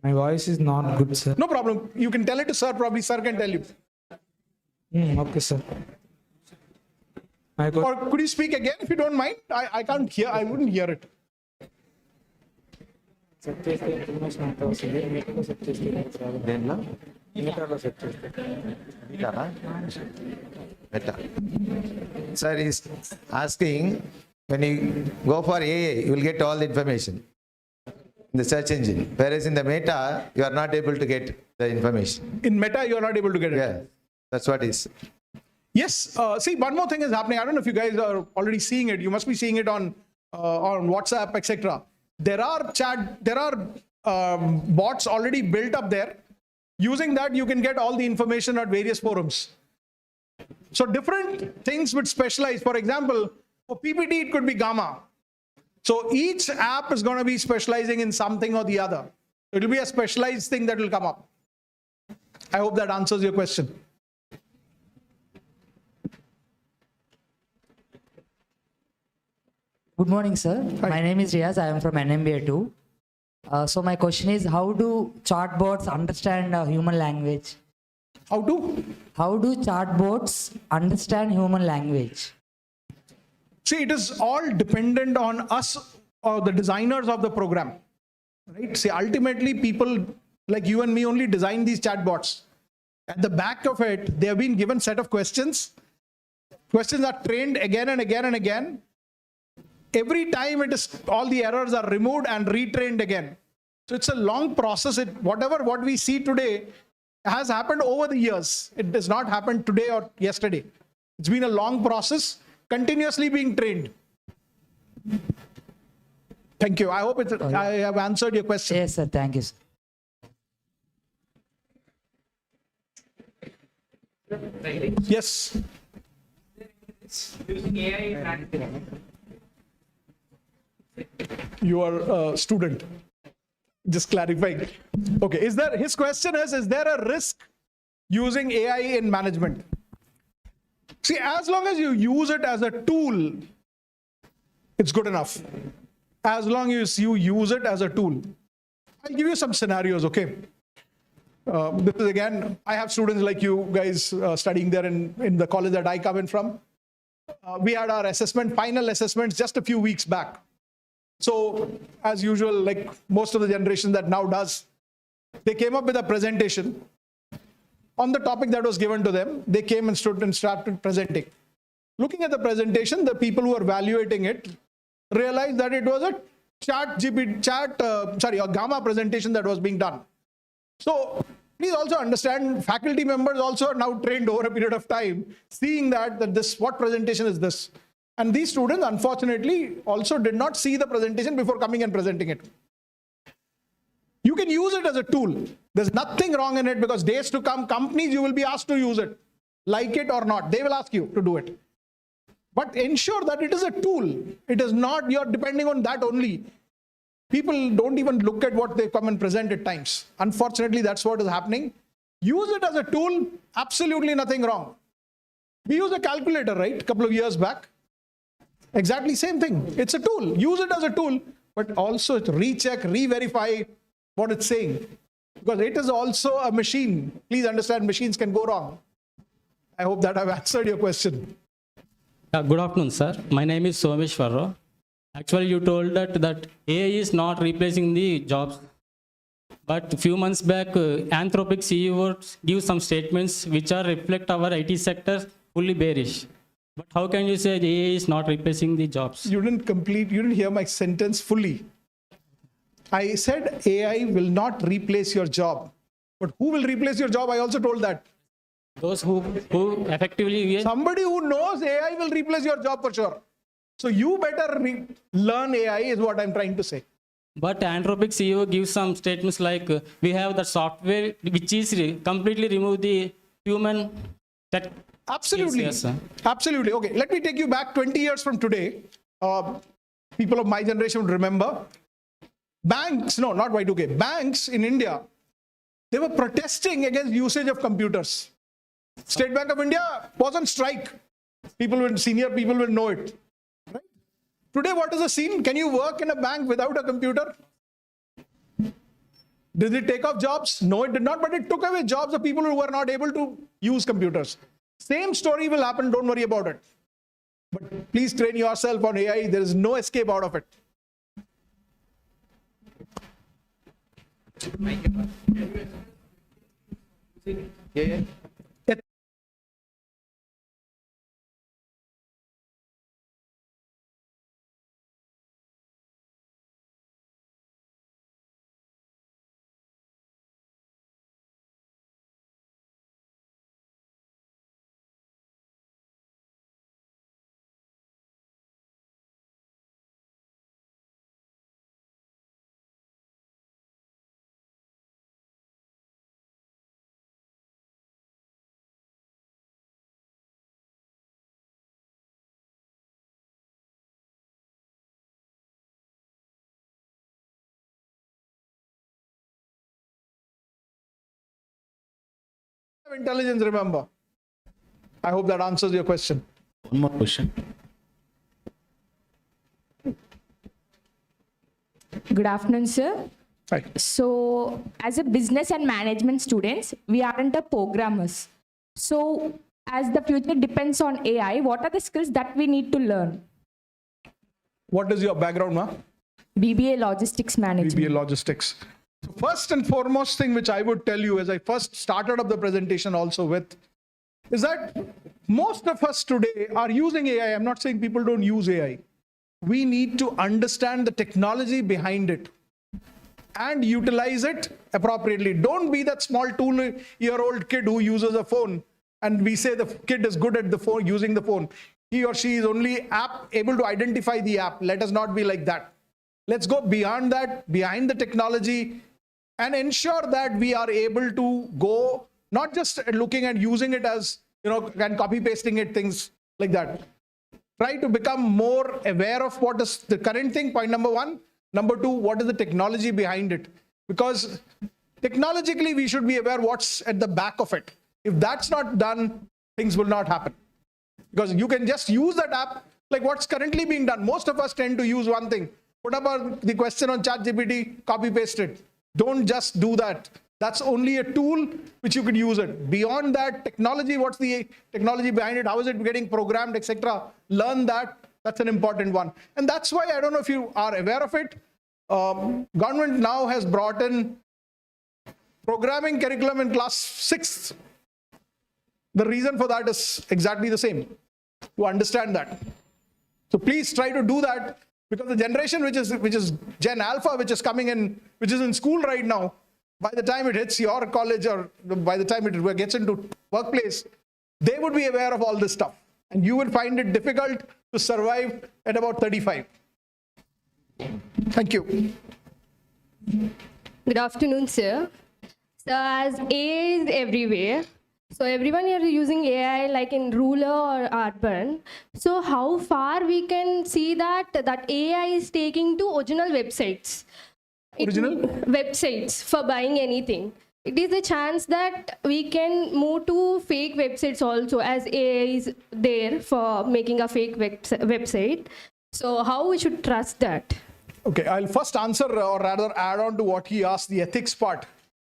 Speaker 8: My voice is not good, sir.
Speaker 4: No problem. You can tell it to sir. Probably sir can tell you.
Speaker 8: Okay, sir.
Speaker 4: Or could you speak again if you don't mind? I can't hear. I wouldn't hear it.
Speaker 2: Sir is asking, when you go for AA, you will get all the information in the search engine. Whereas in the Meta, you are not able to get the information.
Speaker 4: In Meta, you are not able to get it.
Speaker 2: Yeah, that's what is.
Speaker 4: Yes. See, one more thing is happening. I don't know if you guys are already seeing it. You must be seeing it on WhatsApp, etc. There are bots already built up there. Using that, you can get all the information at various forums. So different things would specialize. For example, for PPT, it could be Gamma. So each app is going to be specializing in something or the other. It will be a specialized thing that will come up. I hope that answers your question.
Speaker 9: Good morning, sir.
Speaker 4: Hi.
Speaker 9: My name is Riaz. I am from NMBA 2. So my question is, how do chatbots understand human language?
Speaker 4: How to?
Speaker 9: How do chatbots understand human language?
Speaker 4: See, it is all dependent on us or the designers of the program. Right? See, ultimately, people like you and me only design these chatbots. At the back of it, they have been given set of questions. Questions are trained again and again and again. Every time all the errors are removed and retrained again. So it's a long process. What we see today has happened over the years. It does not happen today or yesterday. It's been a long process, continuously being trained. Thank you. I hope I have answered your question.
Speaker 9: Yes, sir. Thank you, sir.
Speaker 4: Yes. You are a student. Just clarifying. Okay. His question is there a risk using AI in management? See, as long as you use it as a tool, it's good enough. As long as you use it as a tool. I'll give you some scenarios, okay? This is again, I have students like you guys studying there in the college that I come in from. We had our final assessments just a few weeks back. So as usual, like most of the generation that now does, they came up with a presentation on the topic that was given to them. They came and stood and started presenting. Looking at the presentation, the people who were evaluating it realized that it was a Gamma presentation that was being done. So please also understand, faculty members also are now trained over a period of time, seeing that what presentation is this? And these students, unfortunately, also did not see the presentation before coming and presenting it. You can use it as a tool. There's nothing wrong in it, because days to come, companies, you will be asked to use it. Like it or not, they will ask you to do it. But ensure that it is a tool. It is not you're depending on that only. People don't even look at what they come and present at times. Unfortunately, that's what is happening. Use it as a tool, absolutely nothing wrong. We use a calculator, right? A couple of years back. Exactly same thing. It's a tool. Use it as a tool, but also recheck, re-verify what it's saying. Because it is also a machine. Please understand, machines can go wrong. I hope that I've answered your question.
Speaker 10: Good afternoon, sir. My name is Someshwarra. Actually, you told that AI is not replacing the jobs. But a few months back, Anthropic CEO give some statements which are reflect our IT sector fully bearish. But how can you say the AI is not replacing the jobs?
Speaker 4: You didn't hear my sentence fully. I said AI will not replace your job. But who will replace your job? I also told that.
Speaker 10: Those who effectively
Speaker 4: Somebody who knows AI will replace your job for sure. So you better learn AI is what I'm trying to say.
Speaker 10: But Anthropic CEO gives some statements like we have the software which is completely remove the human tech.
Speaker 4: Absolutely.
Speaker 10: Yes, sir.
Speaker 4: Absolutely. Okay, let me take you back 20 years from today. People of my generation would remember. Banks, no, not Y2K, banks in India, they were protesting against usage of computers. State Bank of India was on strike. Senior people will know it. Right? Today, what is the scene? Can you work in a bank without a computer? Did it take off jobs? No, it did not, but it took away jobs of people who were not able to use computers. Same story will happen, don't worry about it. But please train yourself on AI. There is no escape out of it. Yeah. Intelligence, remember. I hope that answers your question.
Speaker 11: One more question.
Speaker 12: Good afternoon, sir.
Speaker 4: Right.
Speaker 12: So, as a business and management students, we aren't a programmers. So, as the future depends on AI, what are the skills that we need to learn?
Speaker 4: What is your background, ma?
Speaker 12: BBA Logistics Management.
Speaker 4: BBA Logistics. So first and foremost thing which I would tell you as I first started up the presentation also with is that most of us today are using AI. I'm not saying people don't use AI. We need to understand the technology behind it and utilize it appropriately. Don't be that small 2-year-old kid who uses a phone and we say the kid is good at the phone, using the phone. He or she is only able to identify the app. Let us not be like that. Let's go beyond that, behind the technology, and ensure that we are able to go not just looking at using it as, and copy pasting it, things like that. Try to become more aware of what is the current thing, point number one. Number two, what is the technology behind it? Because technologically, we should be aware what's at the back of it. If that's not done, things will not happen. Because you can just use that app like what's currently being done. Most of us tend to use one thing. Put up the question on ChatGPT, copy paste it. Don't just do that. That's only a tool which you could use it. Beyond that, technology, what's the technology behind it? How is it getting programmed, etc.? Learn that. That's an important one. And that's why, I don't know if you are aware of it, government now has brought in programming curriculum in class 6. The reason for that is exactly the same, to understand that. So please try to do that. Because the generation which is Gen Alpha, which is coming in, which is in school right now, by the time it hits your college or by the time it gets into workplace, they would be aware of all this stuff. And you will find it difficult to survive at about 35. Thank you.
Speaker 13: Good afternoon, sir. So as AI is everywhere, so everyone here is using AI like in rural or urban. So how far we can see that AI is taking to original websites?
Speaker 4: Original?
Speaker 13: Websites for buying anything. It is a chance that we can move to fake websites also, as AI is there for making a fake website. So how we should trust that?
Speaker 4: Okay, I'll first answer or rather add on to what he asked, the ethics part.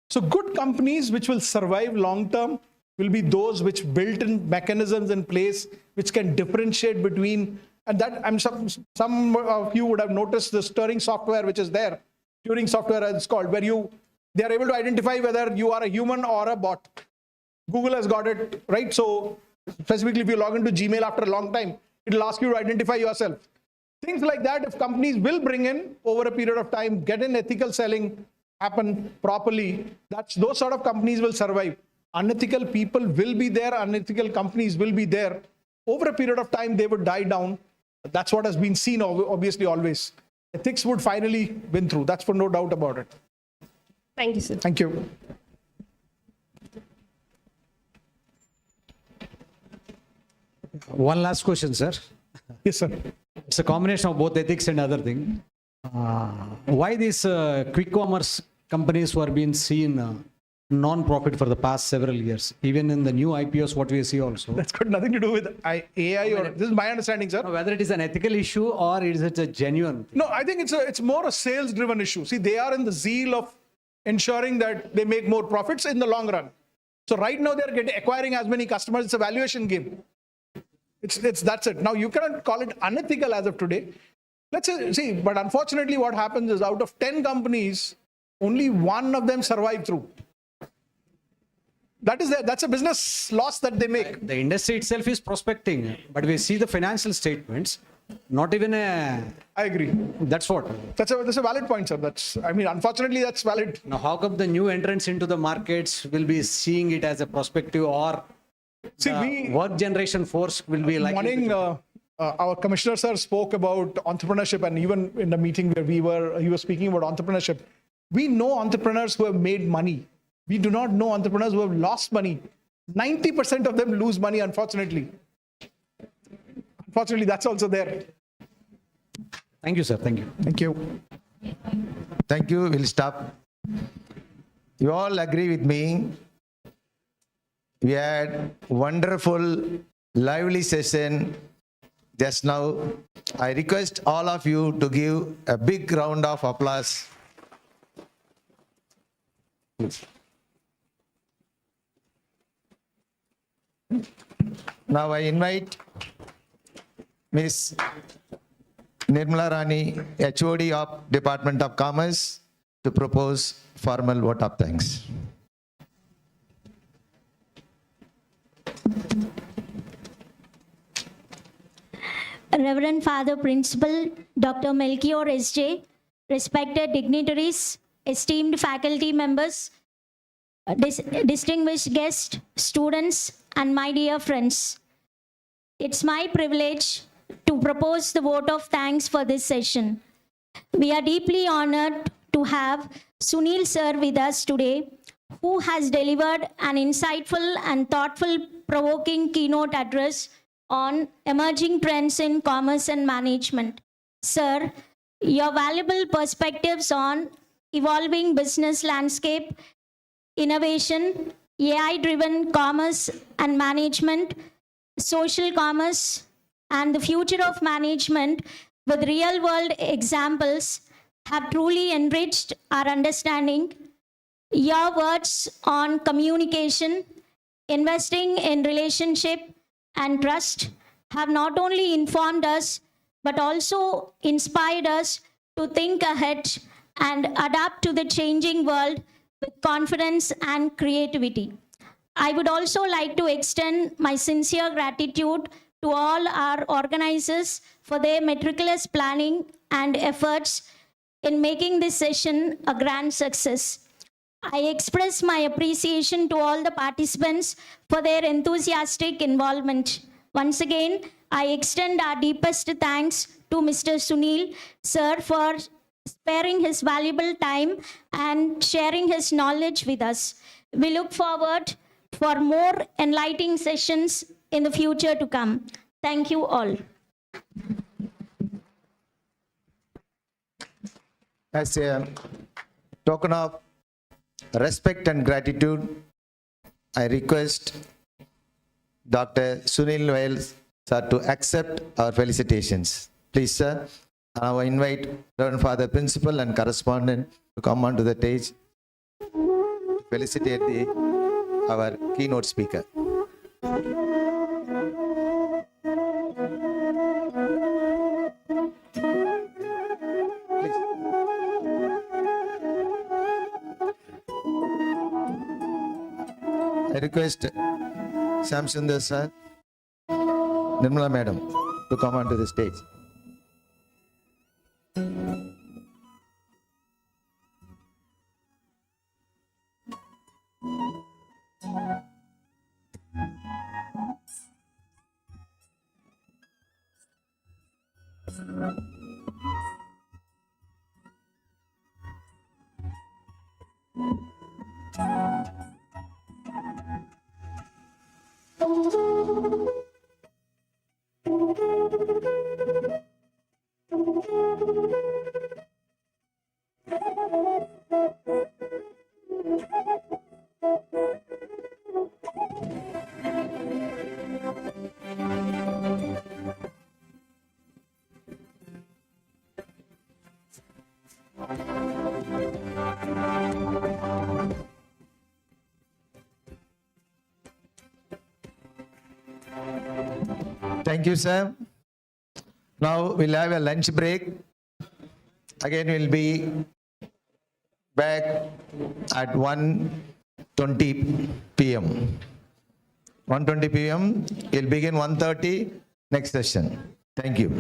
Speaker 4: So good companies which will survive long term will be those which built in mechanisms in place which can differentiate between, and that some of you would have noticed the Turing software which is there. Turing software as it's called, where they are able to identify whether you are a human or a bot. Google has got it, right? So specifically if you log into Gmail after a long time, it'll ask you to identify yourself. Things like that, if companies will bring in over a period of time, get in ethical selling happen properly, those sort of companies will survive. Unethical people will be there, unethical companies will be there. Over a period of time, they would die down. That's what has been seen, obviously, always. Ethics would finally win through. That's for no doubt about it.
Speaker 13: Thank you, sir.
Speaker 4: Thank you.
Speaker 11: One last question, sir.
Speaker 4: Yes, sir.
Speaker 11: It's a combination of both ethics and other thing. Why these quick commerce companies were being seen non-profit for the past several years? Even in the new IPOs, what we see also.
Speaker 4: That's got nothing to do with AI or this is my understanding, sir.
Speaker 11: Whether it is an ethical issue or is it a genuine thing?
Speaker 4: No, I think it's more a sales-driven issue. See, they are in the zeal of ensuring that they make more profits in the long run. So right now they're acquiring as many customers. It's a valuation game. That's it. Now you cannot call it unethical as of today. Let's see, but unfortunately what happens is out of 10 companies, only one of them survive through. That's a business loss that they make.
Speaker 11: The industry itself is prospecting, but we see the financial statements, not even a...
Speaker 4: I agree.
Speaker 11: That's what.
Speaker 4: That's a valid point, sir. Unfortunately, that's valid.
Speaker 11: Now, how come the new entrants into the markets will be seeing it as a prospective, or work generation force will be like...
Speaker 4: Morning, our commissioner, sir, spoke about entrepreneurship, and even in the meeting where he was speaking about entrepreneurship. We know entrepreneurs who have made money. We do not know entrepreneurs who have lost money. 90% of them lose money, unfortunately. Unfortunately, that's also there.
Speaker 11: Thank you, sir. Thank you.
Speaker 4: Thank you.
Speaker 2: Thank you. We'll stop. You all agree with me. We had wonderful, lively session just now. I request all of you to give a big round of applause. Now I invite Ms. Nirmala Rani, HOD of Department of Commerce, to propose formal vote of thanks.
Speaker 14: Reverend Father Principal Dr. Melchior S.J., respected dignitaries, esteemed faculty members, distinguished guests, students, and my dear friends. It's my privilege to propose the vote of thanks for this session. We are deeply honored to have Sunil sir with us today, who has delivered an insightful and thoughtful, provoking keynote address on emerging trends in commerce and management. Sir, your valuable perspectives on evolving business landscape, innovation, AI-driven commerce and management, social commerce, and the future of management with real-world examples have truly enriched our understanding. Your words on communication, investing in relationship, and trust have not only informed us, but also inspired us to think ahead and adapt to the changing world with confidence and creativity. I would also like to extend my sincere gratitude to all our organizers for their meticulous planning and efforts in making this session a grand success. I express my appreciation to all the participants for their enthusiastic involvement. Once again, I extend our deepest thanks to Mr. Sunil, sir, for sparing his valuable time and sharing his knowledge with us. We look forward for more enlightening sessions in the future to come. Thank you all.
Speaker 2: As a token of respect and gratitude, I request Dr. Sunil Loyola sir to accept our felicitations. Please, sir. Now I invite Reverend Father Principal and Correspondent to come onto the stage to felicitate our keynote speaker. I request Sam Sundar sir, Nirmala madam to come onto the stage. Thank you, sir. Now we'll have a lunch break. Again, we'll be back at 1:20 p.m. 1:20 p.m. We'll begin 1:30 next session. Thank you.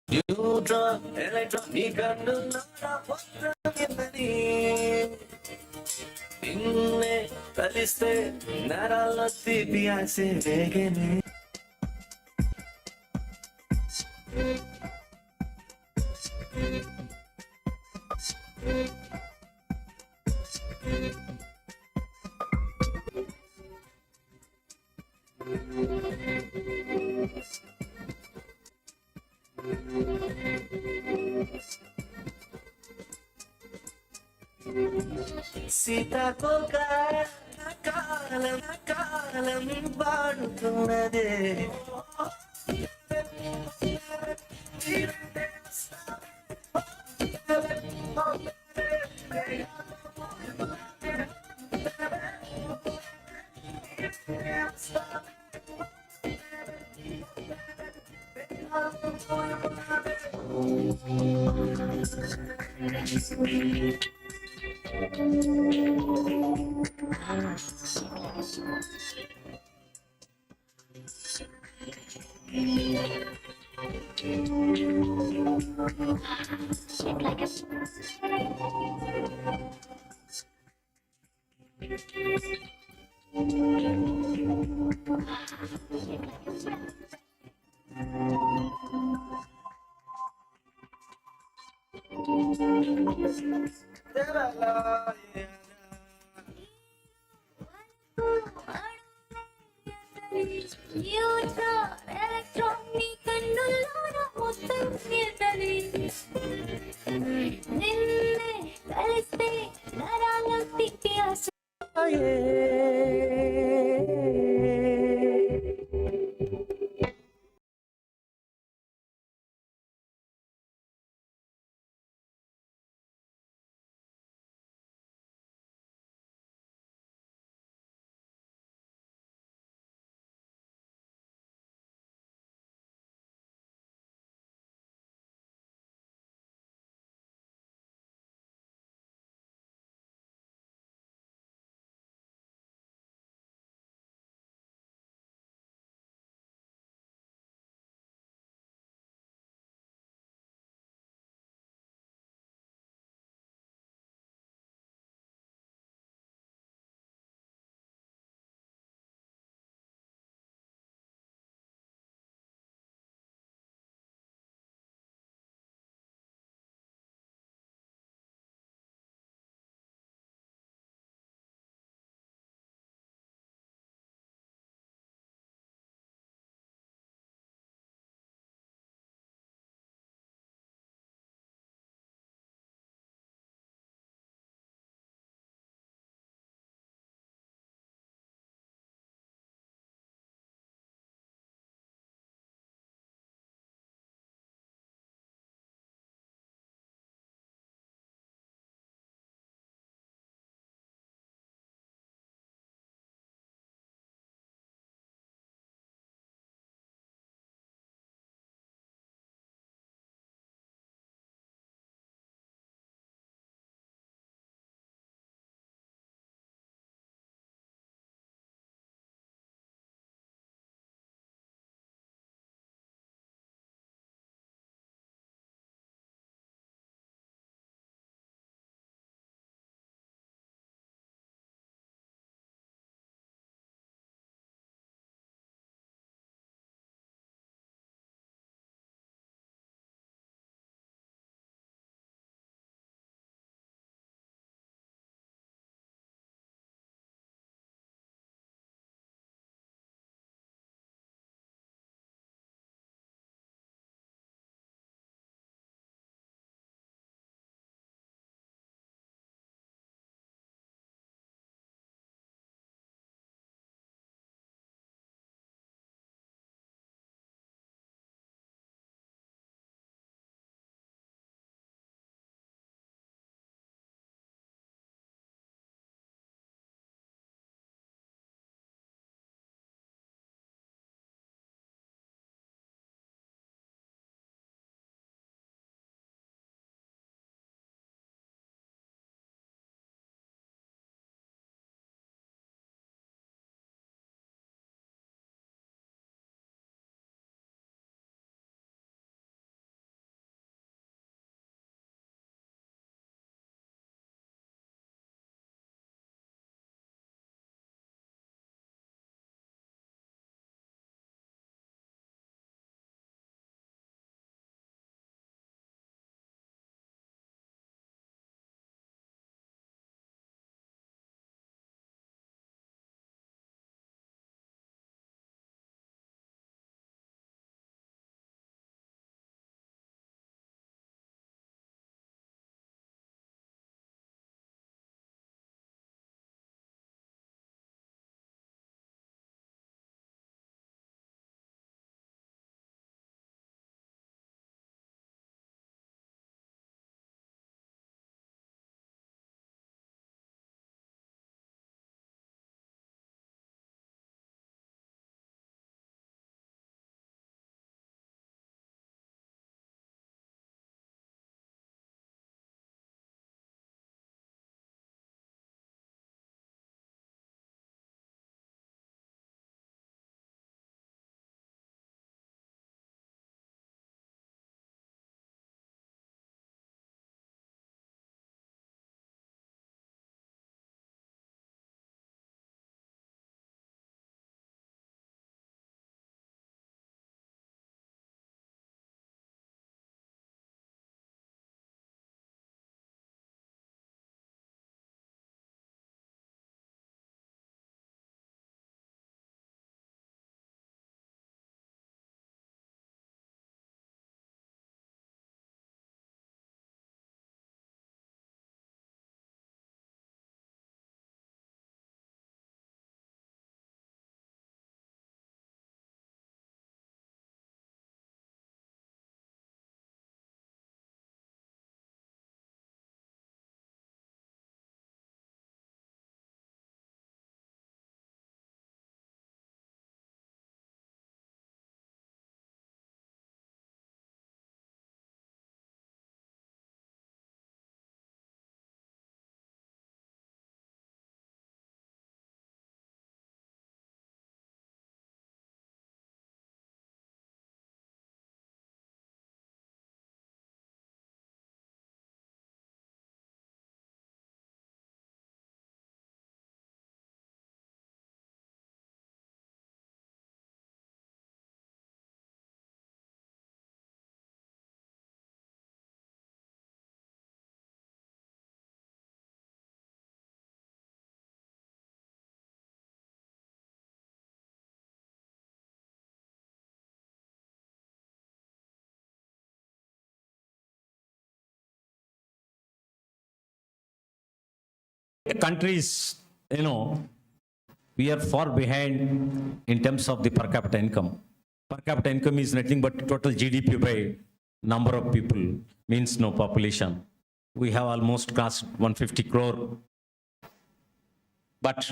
Speaker 15: Neutron electron నీ కన్నుల్లో నా పత్రమని నిన్నే కలిస్తే నరాల్లో తీపి ఆసే వేగనే సీతాకోక కాలం కాలం పాడుతున్నదే
Speaker 16: countries, we are far behind in terms of the per capita income. Per capita income is nothing but total GDP by number of people, means no population. We have almost crossed 150 crore. But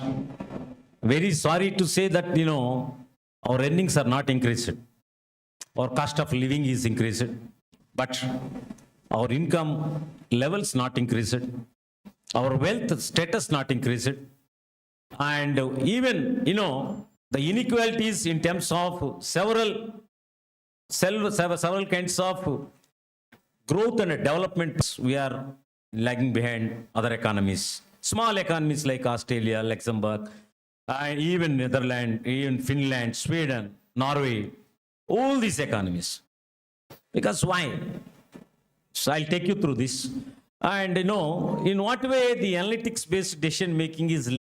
Speaker 16: very sorry to say that, our earnings are not increased. Our cost of living is increased, but our income levels not increased. Our wealth status not increased. And even, the inequalities in terms of several kinds of growth and development, we are lagging behind other economies. Small economies like Australia, Luxembourg, even Netherlands, even Finland, Sweden, Norway, all these economies. Because why? So I'll take you through this. And in what way the analytics-based decision making is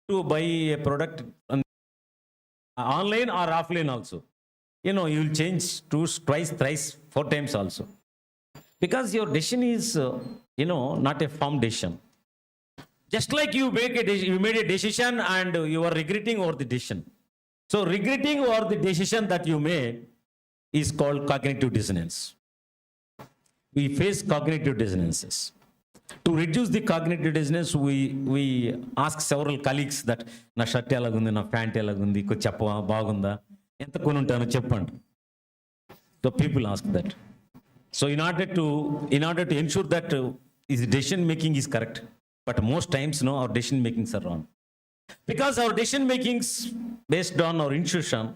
Speaker 16: to buy a product online or offline also. You will change twice, thrice, 4 times also. Because your decision is, not a firm decision. Just like you made a decision and you are regretting over the decision. So regretting over the decision that you made is called cognitive dissonance. We face cognitive dissonances. To reduce the cognitive dissonance, we ask several colleagues that na shirt elagundi, na pant elagundi, ko cheppava bagunda, enta konuntanu cheppandi. So people ask that. So in order to ensure that his decision making is correct, but most times our decision makings are wrong. Because our decision makings based on our intuition,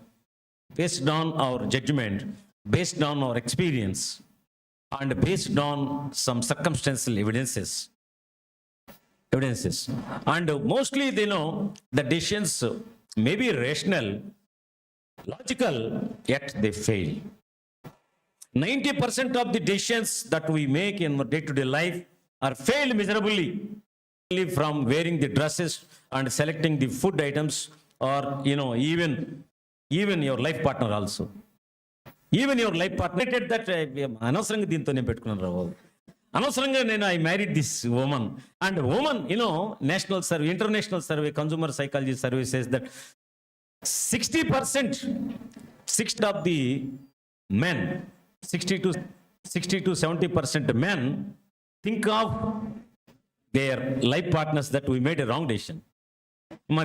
Speaker 16: based on our judgment, based on our experience, and based on some circumstantial evidences. And mostly the decisions may be rational, logical, yet they fail. 90% of the decisions that we make in our day-to-day life are failed miserably. From wearing the dresses and selecting the food items, or even your life partner also. Even your life partner that అనవసరంగా దీంతో నేను పెట్టుకున్నాను రావు. అనవసరంగా I married this woman. And woman, national survey, international survey, consumer psychology survey says that 60% of the men, 60 to 70% men think of their life partners that we made a wrong decision.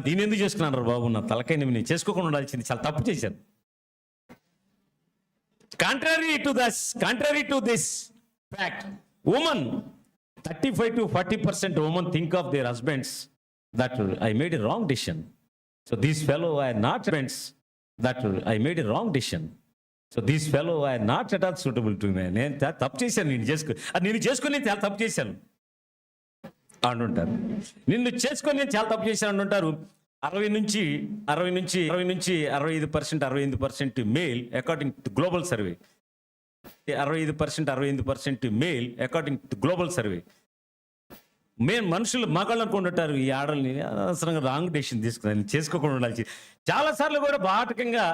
Speaker 16: దీని ఎందుకు చేసుకున్నాను బాబు, నా తలకాయ నేను చేసుకోకుండా ఉండాల్సింది, చాలా తప్పు చేశాను. Contrary to this fact, women, 35 to 40% women think of their husbands that I made a wrong decision. So these fellow are not husbands that I made a wrong decision. So these fellow are not at all suitable to me. నేను తప్పు చేశాను, నేను చేసుకుని చాలా తప్పు చేశాను అంటుంటారు. నిన్ను చేసుకొని నేను చాలా తప్పు చేశాను అంటుంటారు. 65% male according to global survey. 65% male according to global survey. మనుషులు మగాళ్ళు అనుకుంటుంటారు, ఈ ఆడల్ని అనవసరంగా రాంగ్ డెసిషన్ తీసుకున్నాను, చేసుకోకుండా ఉండాల్సి. చాలాసార్లు కూడా బాటకంగా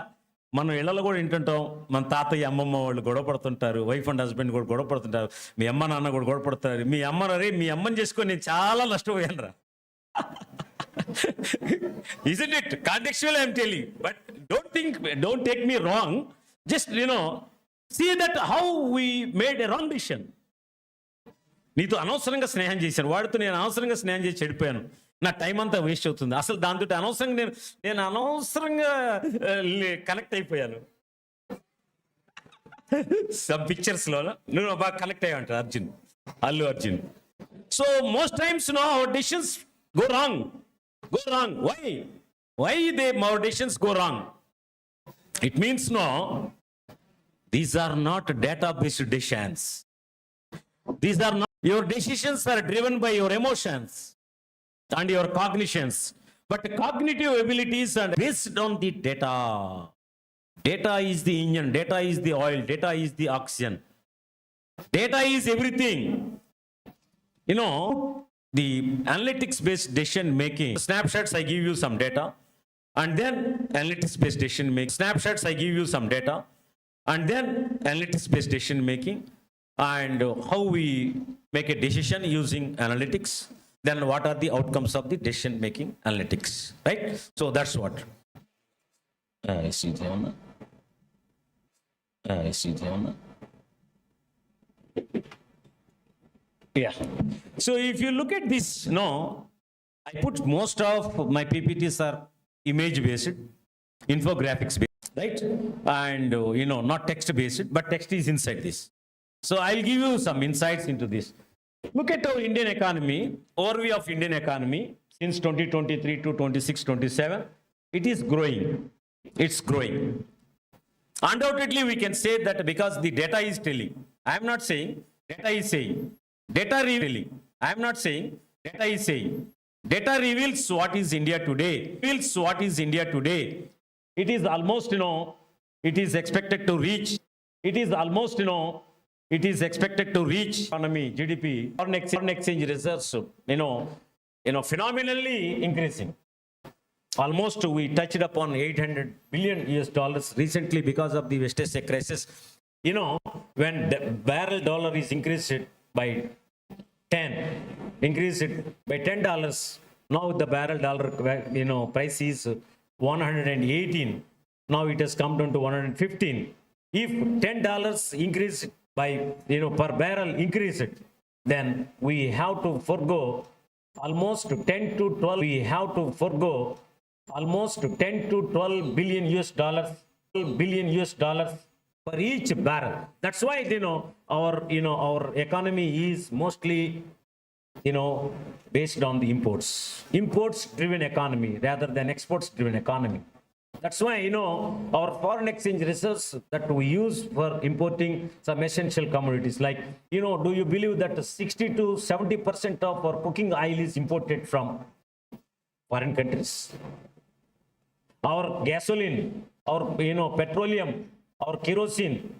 Speaker 16: మనం ఇళ్లలో కూడా వింటుంటాం, మన తాతయ్య అమ్మమ్మ వాళ్ళు గొడవ పడుతుంటారు, వైఫ్ అండ్ హస్బెండ్ కూడా గొడవ పడుతుంటారు, మీ అమ్మ నాన్న కూడా గొడవ పడుతున్నారు. మీ అమ్మని చేసుకొని నేను చాలా నష్టపోయాను రా. Isn't it? Contextually I'm telling. But don't take me wrong. Just, see that how we made a wrong decision. నీతో అనవసరంగా స్నేహం చేశాను, వాడితో నేను అనవసరంగా స్నేహం చేసి చెడిపోయాను, నా టైం అంతా వేస్ట్ అవుతుంది. అసలు దాంతో అనవసరంగా నేను అనవసరంగా కనెక్ట్ అయిపోయాను. సమ్ పిక్చర్స్లో నువ్వు బాగా కనెక్ట్ అయ్యా అంటారు Allu Arjun. So most times hour decisions go wrong. Why our decisions go wrong? It means these are not data-based decisions. These are not, your decisions are driven by your emotions and your cognitions, but cognitive abilities are based on the data. Data is the engine, data is the oil, data is the oxygen, data is everything. The analytics-based decision making, snapshots, I give you some data, and then analytics-based decision making. Snapshots, I give you some data, and then analytics-based decision making, and how we make a decision using analytics. Then what are the outcomes of the decision making analytics, right? So that's what. Yeah. So if you look at this, I put most of my PPTs are image based, infographics based, right? And, not text based, but text is inside this. So I'll give you some insights into this. Look at our Indian economy, overview of Indian economy since 2023 to 26-27. It is growing. It's growing. Undoubtedly, we can say that because the data is telling. I am not saying, data is saying. Data revealing. I am not saying, data is saying. Data reveals what is India today. Reveals what is India today. It is almost, it is expected to reach. It is almost, it is expected to reach economy, GDP, foreign exchange reserves, phenomenally increasing. Almost we touched upon $800 billion recently because of the West Asia crisis. When the barrel dollar is increased by 10, increased by $10. Now the barrel dollar, price is 118. Now it has come down to 115. If $10 increase by, per barrel increase it, then we have to forego almost 10 to 12. We have to forego almost 10 to 12 billion US dollars for each barrel. That's why, our economy is mostly, based on the imports-driven economy rather than exports-driven economy. That's why, our foreign exchange reserves that we use for importing some essential commodities, like, do you believe that 60 to 70% of our cooking oil is imported from foreign countries? Our gasoline, our, petroleum, our kerosene,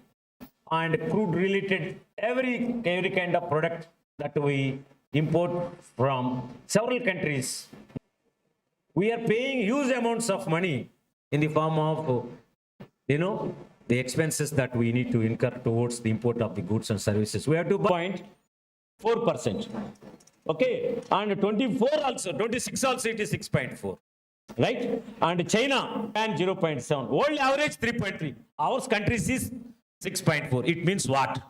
Speaker 16: and crude-related every kind of product that we import from several countries. We are paying huge amounts of money in the form of, the expenses that we need to incur towards the import of the goods and services. We have 2.4%. Okay, and 24 also, 26 also it is 6.4. Right? And China and 0.7. World average 3.3. Our countries is 6.4. It means what?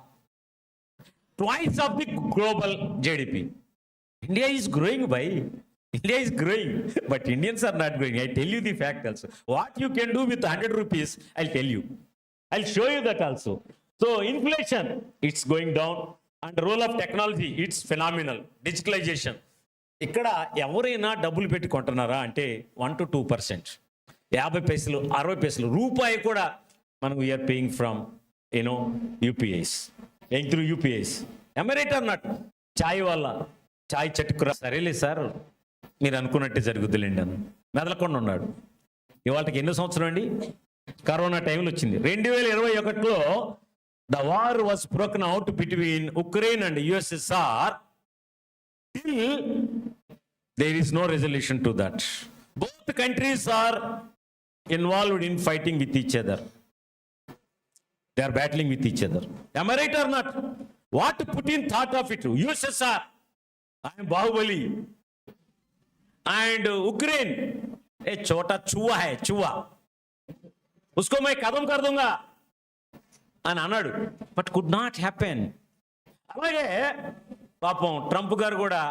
Speaker 16: Twice of the global GDP. India is growing by. India is growing, but Indians are not growing. I tell you the fact also. What you can do with 100 rupees, I'll tell you. I'll show you that also. So inflation, it's going down. And the role of technology, it's phenomenal. Digitalization. ఇక్కడ ఎవరైనా డబ్బులు పెట్టి కొంటున్నారా అంటే 1 to 2%. 50 పైసలు 60 పైసలు రూపాయి కూడా మనం we are paying from UPIs through UPIs. ఎమరేటర్ నాట్ చాయ్ వల్ల చాయ్ చట్టుకురా సరేలే సార్ మీరు అనుకున్నట్టే జరుగుతులేండి అని మెదలకుండా ఉన్నాడు. ఇవాళకి ఎన్నో సంవత్సరం అండి? కరోనా టైంలో వచ్చింది 2021లో. The war was broken out between Ukraine and USSR. There is no resolution to that. Both countries are involved in fighting with each other. They are battling with each other. Am I right or not? What Putin thought of it? USSR, I am Bahubali. And Ukraine, a chota chua hai, chua. Usko main kadam kar dunga. And anadu. But could not happen. Alage, papam, Trump garu kuda,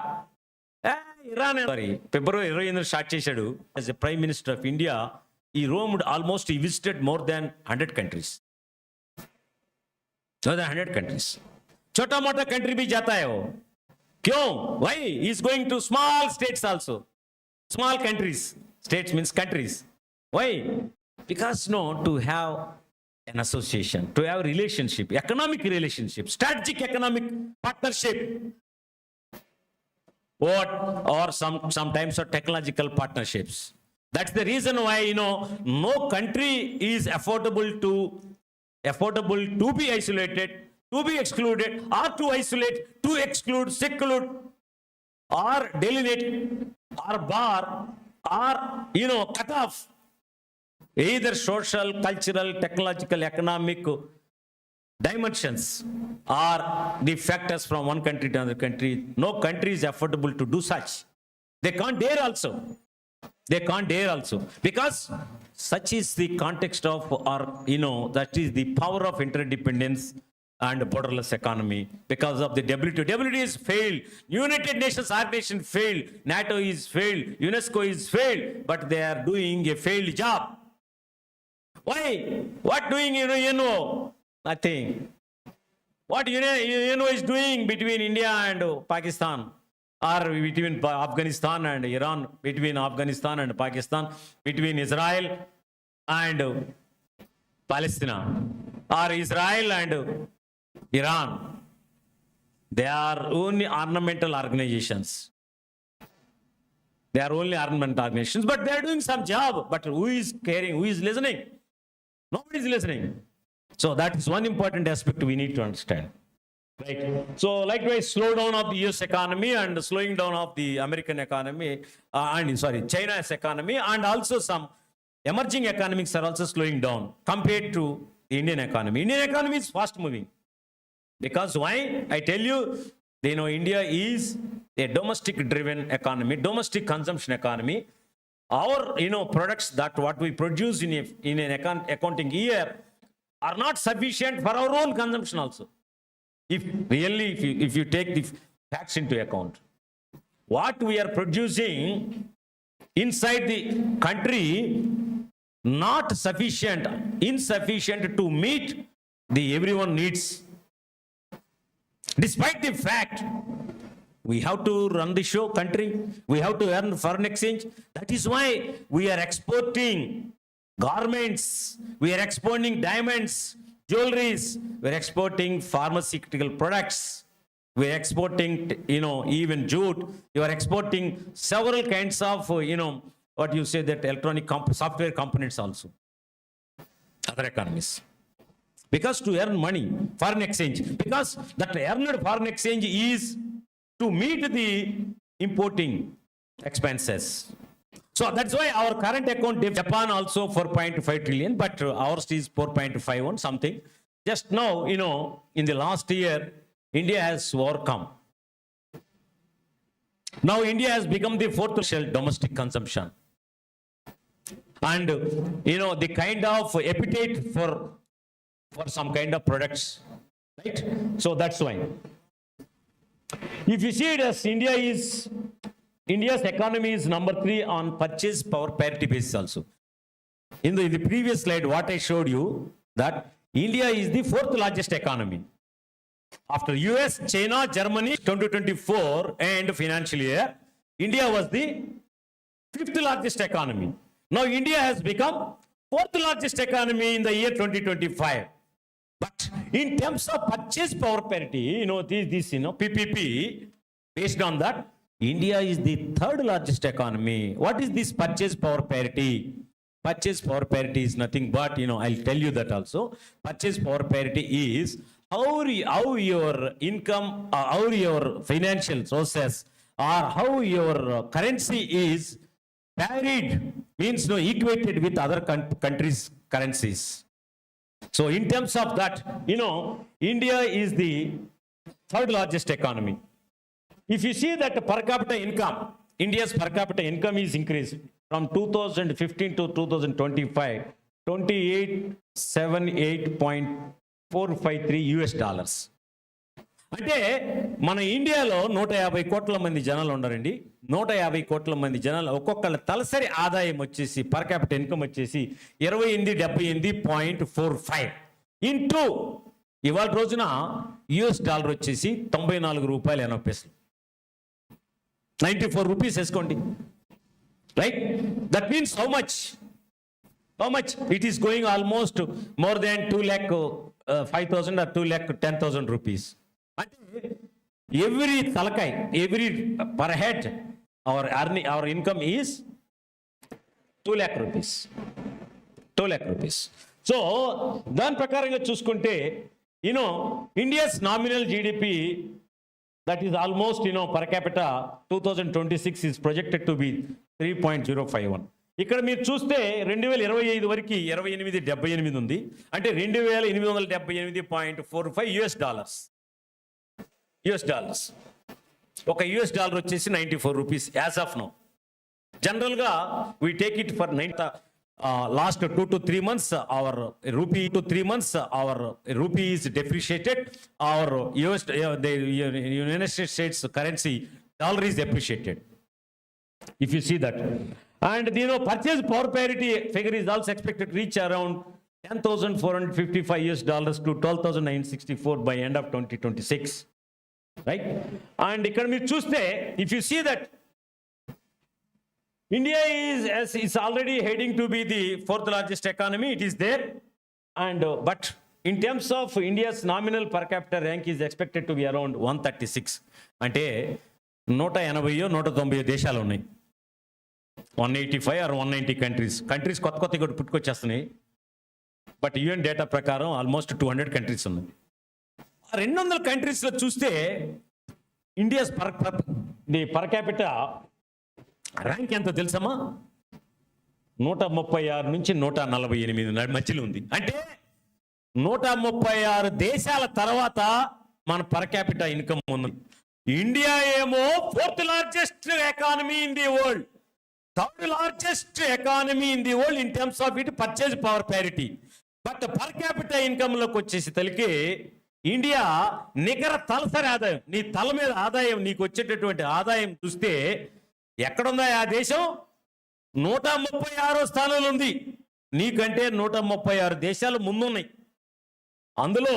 Speaker 16: Iran, February 28 start చేశాడు. As a Prime Minister of India, he roamed almost, he visited more than 100 countries. More than 100 countries. Chota mota country bhi jata hai wo. Kyun? Why? He is going to small states also. Small countries. States means countries. Why? Because to have an association, to have relationship, economic relationship, strategic economic partnership. Or sometimes are technological partnerships. That's the reason why, no country is affordable to be isolated, to be excluded, or to isolate, to exclude, seclude. or delineate or bar or, cut off either social, cultural, technological, economic dimensions or the factors from one country to another country. No country is affordable to do such. They can't dare also. They can't dare also. Because such is the context of, that is the power of interdependence and borderless economy. Because of the WTO. WTO is failed. United Nations organization failed. NATO is failed. UNESCO is failed. But they are doing a failed job. Why? What doing UNO? Nothing. What UNO is doing between India and Pakistan, or between Afghanistan and Iran, between Afghanistan and Pakistan, between Israel and Palestine, or Israel and Iran. They are only ornamental organizations. They are only ornamental organizations, but they are doing some job. But who is caring? Who is listening? Nobody is listening. So that is one important aspect we need to understand. Right. So likewise, slowdown of the US economy and slowing down of the American economy, China's economy, and also some emerging economics are also slowing down compared to the Indian economy. Indian economy is fast moving. Because why? I tell you, India is a domestic driven economy, domestic consumption economy. Our, products that what we produce in an accounting year are not sufficient for our own consumption also. If you take the facts into account, what we are producing inside the country not sufficient, insufficient to meet the everyone needs. Despite the fact we have to run the show country, we have to earn foreign exchange. That is why we are exporting garments, we are exporting diamonds, jewelries, we are exporting pharmaceutical products, we are exporting, even jute, you are exporting several kinds of, what you say, that electronic software components also, other economies. Because to earn money, foreign exchange, because that earned foreign exchange is to meet the importing expenses. So that's why our current account, Japan also 4.5 trillion, but ours is 4.51 something. Just now, in the last year, India has overcome. Now India has become the fourth domestic consumption. And, the kind of appetite for some kind of products, right? So that's why. If you see it as India's economy is number 3 on purchase power parity basis also. In the previous slide, what I showed you, that India is the 4th largest economy. After US, China, Germany, 2024 and financial year, India was the 5th largest economy. Now India has become 4th largest economy in the year 2025. But in terms of purchase power parity, PPP, based on that, India is the 3rd largest economy. What is this purchase power parity? Purchase power parity is nothing but, I'll tell you that also. Purchase power parity is how your income, how your financial sources, or how your currency is parried, means equated with other countries' currencies. So in terms of that, India is the 3rd largest economy. If you see that per capita income, India's per capita income is increased from 2015 to 2025, 2878.453 US dollars. అంటే మన ఇండియాలో 150 కోట్ల మంది జనాలు ఉన్నారండి. 150 కోట్ల మంది జనాలు ఒక్కొక్కళ్ళ తలసరి ఆదాయం వచ్చేసి పర్ క్యాపిటల్ ఇన్కమ్ వచ్చేసి 2878.45 ఇంటూ ఇవాళ రోజున US డాలర్ వచ్చేసి 94 రూపాయలు 80 పైసలు, 94 రూపీస్ వేసుకోండి, right? That means how much it is going almost more than 2,05,000 or 2,10,000 rupees. Every talakai, every per head, our income is 2 lakh rupees. 2 lakh rupees. So, దాని ప్రకారంగా చూసుకుంటే, India's nominal GDP That is almost, per capita 2026 is projected to be 3.051. ఇక్కడ మీరు చూస్తే 2025 వరకు 2878 ఉంది. అంటే 2878.45 US dollars. ఒక US డాలర్ వచ్చేసి 94 రూపీస్ యాజ్ ఆఫ్ నౌ. జనరల్గా we take it for last 2 to 3 months our rupee is depreciated. Our the United States currency dollar is appreciated, if you see that. And purchase power parity figure is also expected to reach around $10,455 to $12,964 by end of 2026, right? And ikkada meer chuste, if you see that India is already heading to be the fourth largest economy. It is there, and but in terms of India's nominal per capita rank is expected to be around 136. అంటే 180-190 దేశాలు ఉన్నాయి. 185 or 190 countries కొత్త పుట్టుకొచ్చేస్తున్నాయి. But UN data ప్రకారం almost 200 countries ఉన్నాయి. 200 కంట్రీస్లో చూస్తే India's per capita rank ఎంత తెలుసమ్మా? 136 నుంచి 148 మధ్యలో ఉంది. అంటే 136 దేశాల తర్వాత మన పర్ క్యాపిటల్ ఇన్కమ్ ఉంది. ఇండియా ఏమో 4th largest economy in the world, 3rd largest economy in the world in terms of it purchase power parity. But per capital income లోకి వచ్చేసి తలకి ఇండియా నికర తలసరి ఆదాయం, నీ తల మీద ఆదాయం, నీకు వచ్చేటటువంటి ఆదాయం చూస్తే ఎక్కడుందా ఆ దేశం? 136వ స్థానంలో ఉంది. నీకంటే 136 దేశాలు ముందున్నాయి. అందులో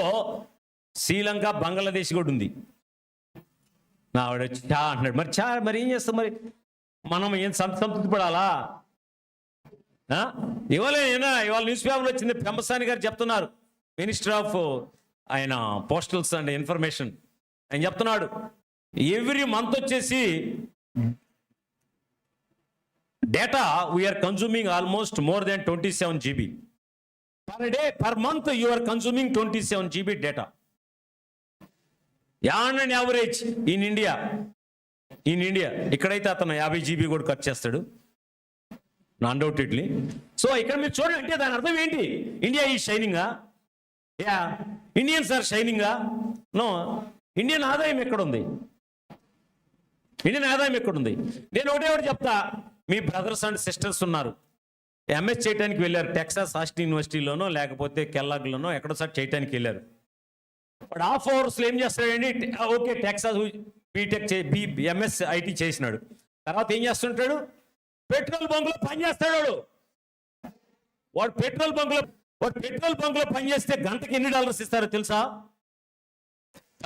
Speaker 16: శ్రీలంక, బంగ్లాదేశ్ కూడా ఉంది. నా ఆవిడ చా అంటున్నాడు. మరి ఏం చేస్తాం? మరి మనం ఏం సంతృప్తి పడాలా? ఇవాళ న్యూస్ పేపర్లో వచ్చింది, పెంబసాని గారు చెప్తున్నారు, మినిస్టర్ ఆఫ్ ఆయన పోస్టల్స్ అండ్ ఇన్ఫర్మేషన్. ఆయన చెప్తున్నాడు ఎవ్రీ మంత్ వచ్చేసి data we are consuming almost more than 27 GB per day. Per month you are consuming 27 GB data on an average in India. ఇక్కడైతే అతను 50 GB కూడా ఖర్చు చేస్తాడు అన్డౌటెడ్లీ. సో ఇక్కడ మీరు చూడండి, అంటే దాని అర్థం ఏంటి? ఇండియా ఈ షైనింగా? ఇండియన్స్ ఆర్ షైనింగా? నో. ఇండియన్ ఆదాయం ఎక్కడుంది? నేను ఒకటి చెప్తా. మీ బ్రదర్స్ అండ్ సిస్టర్స్ ఉన్నారు, ఎంఎస్ చేయడానికి వెళ్ళారు, టెక్సాస్ ఆస్టిన్ యూనివర్సిటీలోనో లేకపోతే కెల్లాగ్లోనో ఎక్కడో సార్ చేయడానికి వెళ్ళారు. వాడు హాఫ్ అవర్స్లో ఏం చేస్తాడండి? Okay, Texas BTech MS IT చేసినాడు. తర్వాత ఏం చేస్తుంటాడు? పెట్రోల్ బంకులో పనిచేస్తాడు. వాడు పెట్రోల్ బంకులో పనిచేస్తే గంటకి ఎన్ని డాలర్స్ ఇస్తారో తెలుసా?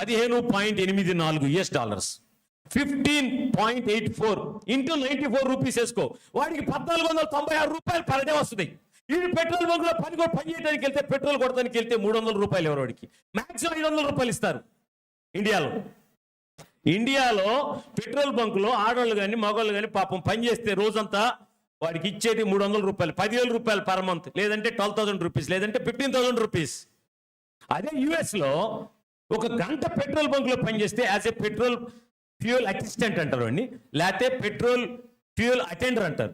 Speaker 16: 15.84 US డాలర్స్. 15.84 ఇంటూ 94 రూపీస్ వేసుకో, వాడికి 1496 రూపాయలు పర్ డే వస్తుంది. ఈ పెట్రోల్ బంకులో పని చేయడానికి వెళ్తే, పెట్రోల్ కొడటానికి వెళ్తే 300 రూపాయలు ఎవరు వాడికి? మ్యాక్సిమం 500 రూపాయలు ఇస్తారు ఇండియాలో పెట్రోల్ బంకులో ఆడవాళ్ళు కానీ మగవాళ్ళు కానీ పాపం పని చేస్తే రోజంతా వాడికి ఇచ్చేది 300 రూపాయలు, 10,000 రూపాయలు పర్ మంత్, లేదంటే 12,000 రూపీస్, లేదంటే 15,000 రూపీస్. అదే యుఎస్లో ఒక గంట పెట్రోల్ బంకులో పనిచేస్తే as a petrol fuel assistant అంటారు అండి, లేకపోతే పెట్రోల్ ఫ్యూయల్ అటెండర్ అంటారు.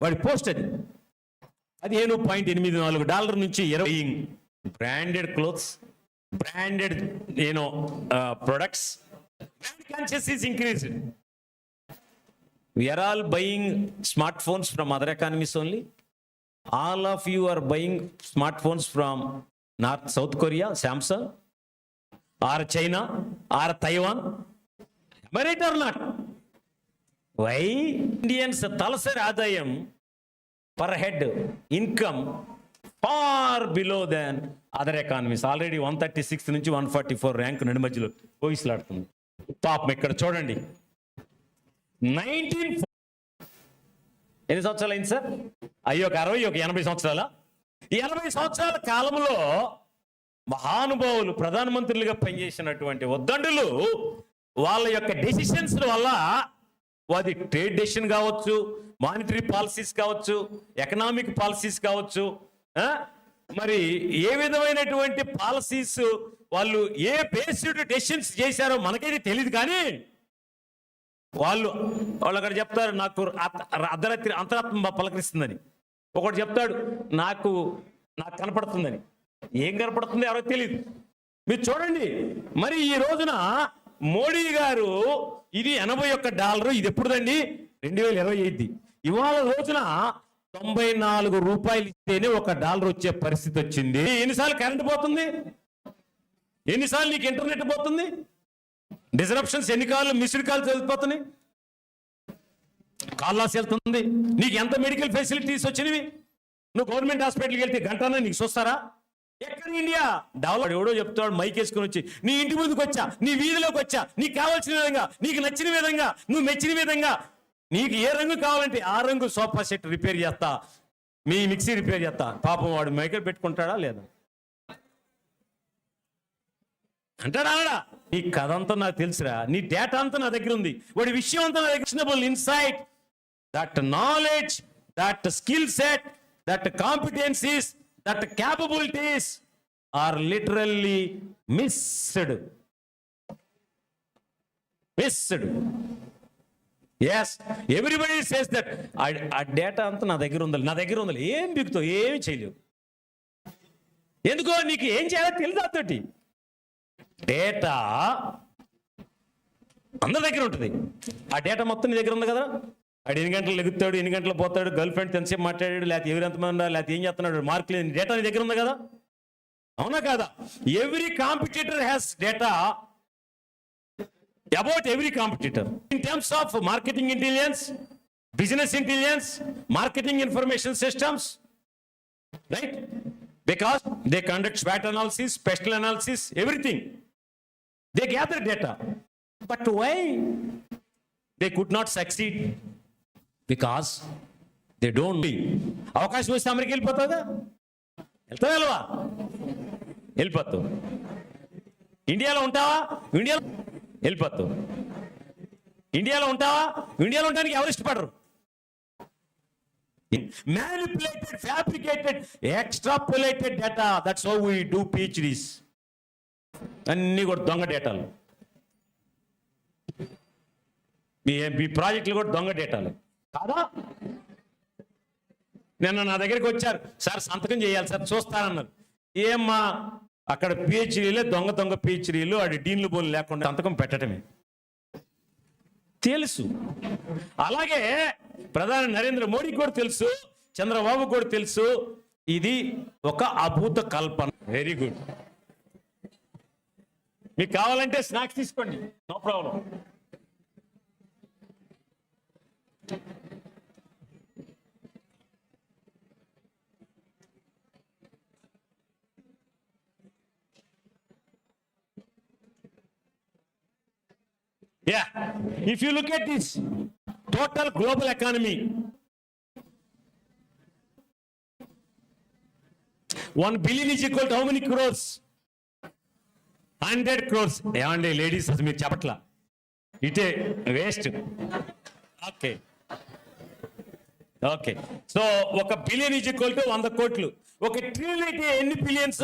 Speaker 16: వాడి పోస్ట్ అది. 15.84 డాలర్ నుంచి 20. Branded clothes, branded products, brand conscious is increased. We are all buying smartphones from other economies only. All of you are buying smartphones from South Korea, Samsung, or China, or Taiwan. Am I right or not? Why? Indians talasari adayam per head income far below than other economies. Already 136 నుంచి 144 rank నడి మధ్యలో పోయిslaడుతుంది. పాపం ఇక్కడ చూడండి, 19 ఎన్ని సంవత్సరాలు అయింది sir? అయ్యో 60, 80 సంవత్సరాల 80 సంవత్సరాల కాలంలో మహానుభావులు ప్రధానమంత్రులుగా పనిచేసినటువంటి ఉద్దండులు వాళ్ళ యొక్క డెసిషన్స్ వల్ల, అది ట్రేడ్ డెసిషన్ కావచ్చు, మానిటరీ పాలసీస్ కావచ్చు, ఎకనామిక్ పాలసీస్ కావచ్చు, మరి ఏ విధమైనటువంటి పాలసీస్ వాళ్ళు ఏ బేస్డ్ డెసిషన్స్ చేశారో మనకైతే తెలియదు, కానీ వాళ్ళు అక్కడ చెప్తారు నాకు అర్ధరాత్రి అంతరాత్మ పలకరిస్తుందని, ఒకటి చెప్తాడు నాకు కనపడుతుందని. ఏం కనపడుతుంది ఎవరో తెలియదు. మీరు చూడండి, మరి ఈ రోజున మోడీ గారు ఇది $81, ఇది ఎప్పుడుదండి 2025. ఇవాళ రోజున $94 ఇస్తేనే $1 వచ్చే పరిస్థితి వచ్చింది. ఎన్నిసార్లు కరెంట్ పోతుంది, ఎన్నిసార్లు నీకు ఇంటర్నెట్ పోతుంది, డిస్రప్షన్స్ ఎన్ని కాళ్ళు మిస్డ్ కాల్స్ వెళ్ళిపోతున్నాయి, కాల్లాస్ వెళ్తుంది. నీకు ఎంత మెడికల్ ఫెసిలిటీస్ వచ్చినవి, నువ్వు గవర్నమెంట్ హాస్పిటల్కి వెళ్తే గంటనే నీకు చూస్తారా? ఎక్కడ ఇండియా డెవలప్? ఎవడో చెప్తాడు మైక్ వేసుకుని వచ్చి, నీ ఇంటి ముందుకు వచ్చా, నీ వీధిలోకి వచ్చా, నీకు కావాల్సిన విధంగా, నీకు నచ్చిన విధంగా, నువ్వు మెచ్చిన విధంగా, నీకు ఏ రంగు కావాలంటే ఆ రంగు సోఫా సెట్ రిపేర్ చేస్తా, మీ మిక్సీ రిపేర్ చేస్తా. పాపం వాడు మైకర్ పెట్టుకుంటాడా లేదా అంటాడా? నీ కథ అంతా నాకు తెలుసురా, నీ డేటా అంతా నా దగ్గర ఉంది, వాడి విషయం అంతా నా దగ్గర. Insight, that knowledge, that skill set, that competencies, that capabilities are literally missed. Yes, everybody says that ఆ డేటా అంతా నా దగ్గర ఉంది, ఏం బిగుతావు, ఏమి చేయలేవు. ఎందుకో నీకు ఏం చేయాలో తెలియదు. అతోటి డేటా అందరి దగ్గర ఉంటుంది. ఆ డేటా మొత్తం నీ దగ్గర ఉంది కదా. వాడు ఎన్ని గంటలు లెగుతాడు, ఎన్ని గంటలు పోతాడు, గర్ల్ ఫ్రెండ్ ఎంతసేపు మాట్లాడాడు, లేకపోతే ఎవరు ఎంతమంది, లేకపోతే ఏం చేస్తున్నాడు, మార్కులు డేటా నీ దగ్గర ఉంది కదా, అవునా కాదా? Every competitor has data about every competitor in terms of marketing intelligence, business intelligence, marketing information systems, right? Because they conduct SWOT analysis, special analysis, everything. They gather data. But why they could not succeed? Because they don't know. అవకాశం వస్తే America వెళ్ళిపోతుందా? వెళ్తావా? వెళ్ళిపోతావు. ఇండియాలో ఉంటావా? ఇండియాలో వెళ్ళిపోతావు. ఇండియాలో ఉంటావా? ఇండియాలో ఉండడానికి ఎవరు ఇష్టపడరు. Manipulated, fabricated, extrapolated data. That's how we do PhDs. అన్నీ కూడా దొంగ డేటాలు. మీ ప్రాజెక్టులు కూడా దొంగ డేటాలు కాదా? నిన్న నా దగ్గరికి వచ్చారు, సార్ సంతకం చేయాలి సార్, చూస్తానన్నారు. ఏమ్మా అక్కడ పిహెచ్డీలే దొంగ పిహెచ్డీలు, అది డీన్లు బోలు లేకుండా సంతకం పెట్టడమే తెలుసు. అలాగే ప్రధాని నరేంద్ర మోడీకి కూడా తెలుసు, చంద్రబాబు కూడా తెలుసు, ఇది ఒక అభూత కల్పన. Very good. మీకు కావాలంటే స్నాక్స్ తీసుకోండి, no problem. Yeah, if you look at this total global economy, 1 billion is equal to how many crores? 100 crores. ఏమండి లేడీస్ మీరు చెప్పట్లా, ఇటే waste. Okay, so 1 billion is equal to 100 కోట్లు. 1 ట్రిలియన్ అయితే ఎన్ని బిలియన్స్?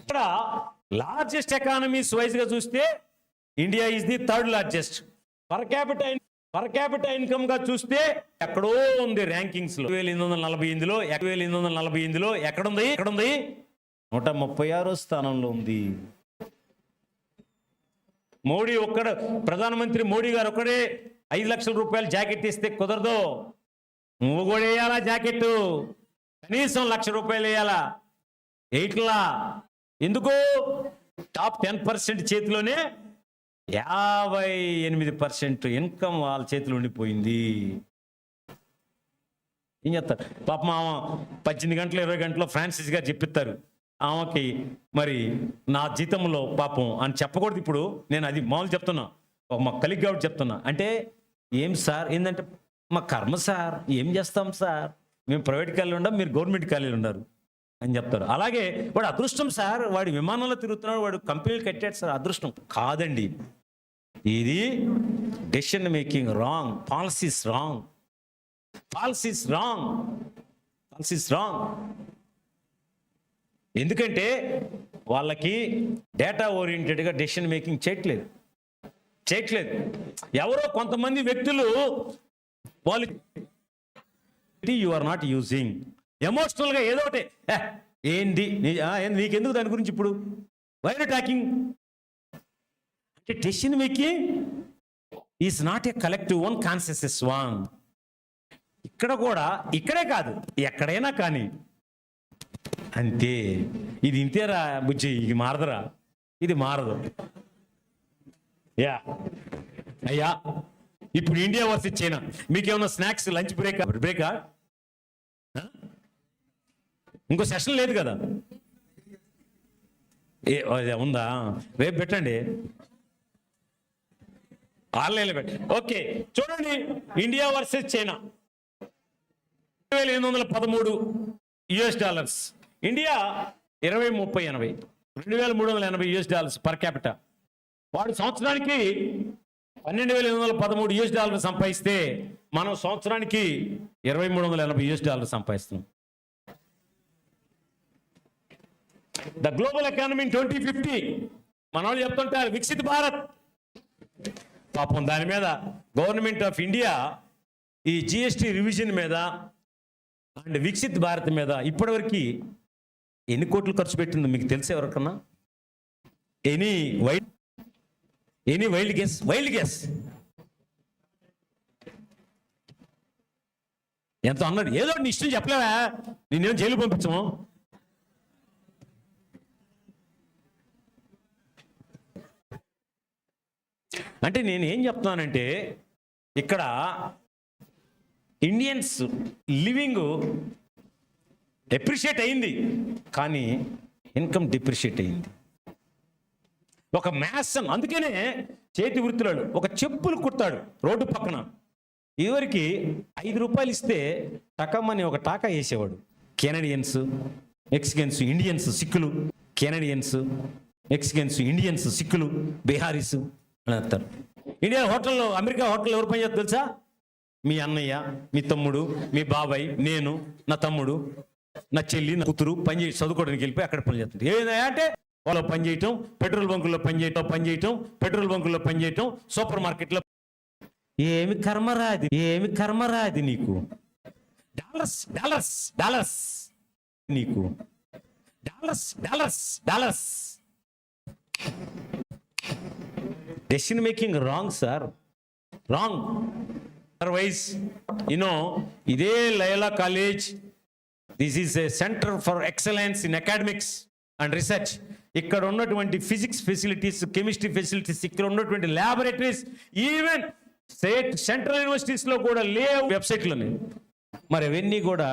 Speaker 16: ఇక్కడ లార్జెస్ట్ ఎకానమీస్ వైజ్గా చూస్తే India is the third largest. Per capital income గా చూస్తే ఎక్కడో ఉంది ర్యాంకింగ్స్ లో. 2848లో ఎక్కడుంది 136వ స్థానంలో ఉంది. ప్రధానమంత్రి మోడీ గారు ఒక్కడే 5 లక్షల రూపాయలు జాకెట్ ఇస్తే కుదరదు. నువ్వు కూడా వేయాలా జాకెట్, కనీసం 1 లక్ష రూపాయలు వేయాలా. 8లా ఎందుకు? టాప్ 10% చేతిలోనే 58% ఇన్కమ్ వాళ్ళ చేతిలో ఉండిపోయింది. ఏం చేస్తారు పాపం? ఆమె 18 గంటలు 20 గంటలు ఫ్రాన్సిస్ గారు చెప్పిస్తారు ఆమెకి. మరి నా జీతంలో పాపం అని చెప్పకూడదు. ఇప్పుడు నేను అది మామూలు చెప్తున్నా, మా కలిగ్ కాబట్టి చెప్తున్నా. అంటే ఏం సార్, ఏంటంటే మా కర్మ సార్, ఏం చేస్తాం సార్, మేము ప్రైవేట్ కాలేజీలు ఉండం, మీరు గవర్నమెంట్ కాలేజీలు ఉన్నారు అని చెప్తారు. అలాగే వాడు అదృష్టం సార్, వాడి విమానంలో తిరుగుతున్నాడు, వాడు కంపెనీలు కట్టాడు సార్, అదృష్టం కాదండి. ఇది decision making wrong, policies wrong. ఎందుకంటే వాళ్ళకి డేటా ఓరియంటెడ్గా డెసిషన్ మేకింగ్ చేయట్లేదు. ఎవరో కొంతమంది వ్యక్తులు వాళ్ళు యు ఆర్ నాట్ యూజింగ్ ఎమోషనల్గా ఏదో ఒకటి ఏంటి నీకెందుకు దాని గురించి ఇప్పుడు వైర్ టాకింగ్ అంటే decision making is not a collective one, consensus one. ఇక్కడ కూడా, ఇక్కడే కాదు ఎక్కడైనా కానీ అంతే. ఇది ఇంతేరా బుజ్జి, ఇది మారదురా, ఇది మారదు. అయ్యా ఇప్పుడు ఇండియా వర్సెస్ చైనా, మీకేమన్నా స్నాక్స్ లంచ్ బ్రేకా? ఇంకో సెషన్ లేదు కదా? ఉందా? రేపు పెట్టండి, ఆన్లైన్లో పెట్టండి. ఓకే చూడండి, India versus China $2813 US. India 20-30-80 $2380 per capital. వాడు సంవత్సరానికి $12,813 సంపాదిస్తే మనం సంవత్సరానికి $2380 సంపాదిస్తున్నాం. ద గ్లోబల్ ఎకానమీ ఇన్ 2050 మన వాళ్ళు చెప్తుంటారు వికసిత్ భారత్. పాపం దాని మీద గవర్నమెంట్ ఆఫ్ ఇండియా ఈ GST రివిజన్ మీద అండ్ వికసిత్ భారత్ మీద ఇప్పటివరకు ఎన్ని కోట్లు ఖర్చు పెట్టిందో మీకు తెలిసే ఎవరికన్నా? ఎనీ వైల్డ్ గెస్ ఎంత అన్నాడు? ఏదో నీ ఇష్టం చెప్పలేవా, నిన్నేం జైలు పంపించము. అంటే నేను ఏం చెప్తున్నానంటే ఇక్కడ ఇండియన్స్ లివింగ్ ఎప్రిషియేట్ అయింది, కానీ ఇన్కమ్ డిప్రిషియేట్ అయింది. ఒక మ్యాసన్, అందుకనే చేతి వృత్తులు ఒక చెప్పులు కుడతాడు రోడ్డు పక్కన, ఇదివరకు ₹5 ఇస్తే టకమ్మని ఒక టాకా వేసేవాడు. కెనడియన్స్, మెక్సికన్స్, ఇండియన్స్, సిక్కులు, కెనడియన్స్, మెక్సికన్స్, ఇండియన్స్, సిక్కులు, బీహారీస్ అని అంటారు. ఇండియా హోటల్లో, అమెరికా హోటల్లో ఎవరు పని చేస్తారు తెలుసా? మీ అన్నయ్య, మీ తమ్ముడు, మీ బాబాయ్, నేను, నా తమ్ముడు, నా చెల్లి, నా కూతురు పని చేసి చదువుకోవడానికి వెళ్ళిపోయి అక్కడ పని చేస్తుంది. ఏదైనా అంటే వాళ్ళు పని చేయటం, పెట్రోల్ బంకుల్లో పని చేయటం, సూపర్ మార్కెట్లో. ఏమి కర్మరాది నీకు. డాలర్స్ నీకు. Dollars. Decision making wrong sir, wrong. Otherwise ఇదే Loyola college, this is a centre for excellence in academics and research. ఇక్కడ ఉన్నటువంటి ఫిజిక్స్ ఫెసిలిటీస్, కెమిస్ట్రీ ఫెసిలిటీస్, ఇక్కడ ఉన్నటువంటి ల్యాబొరేటరీస్, ఈవెన్ సెంట్రల్ యూనివర్సిటీస్లో కూడా లేవు వెబ్సైట్లోనే. మరి అవన్నీ కూడా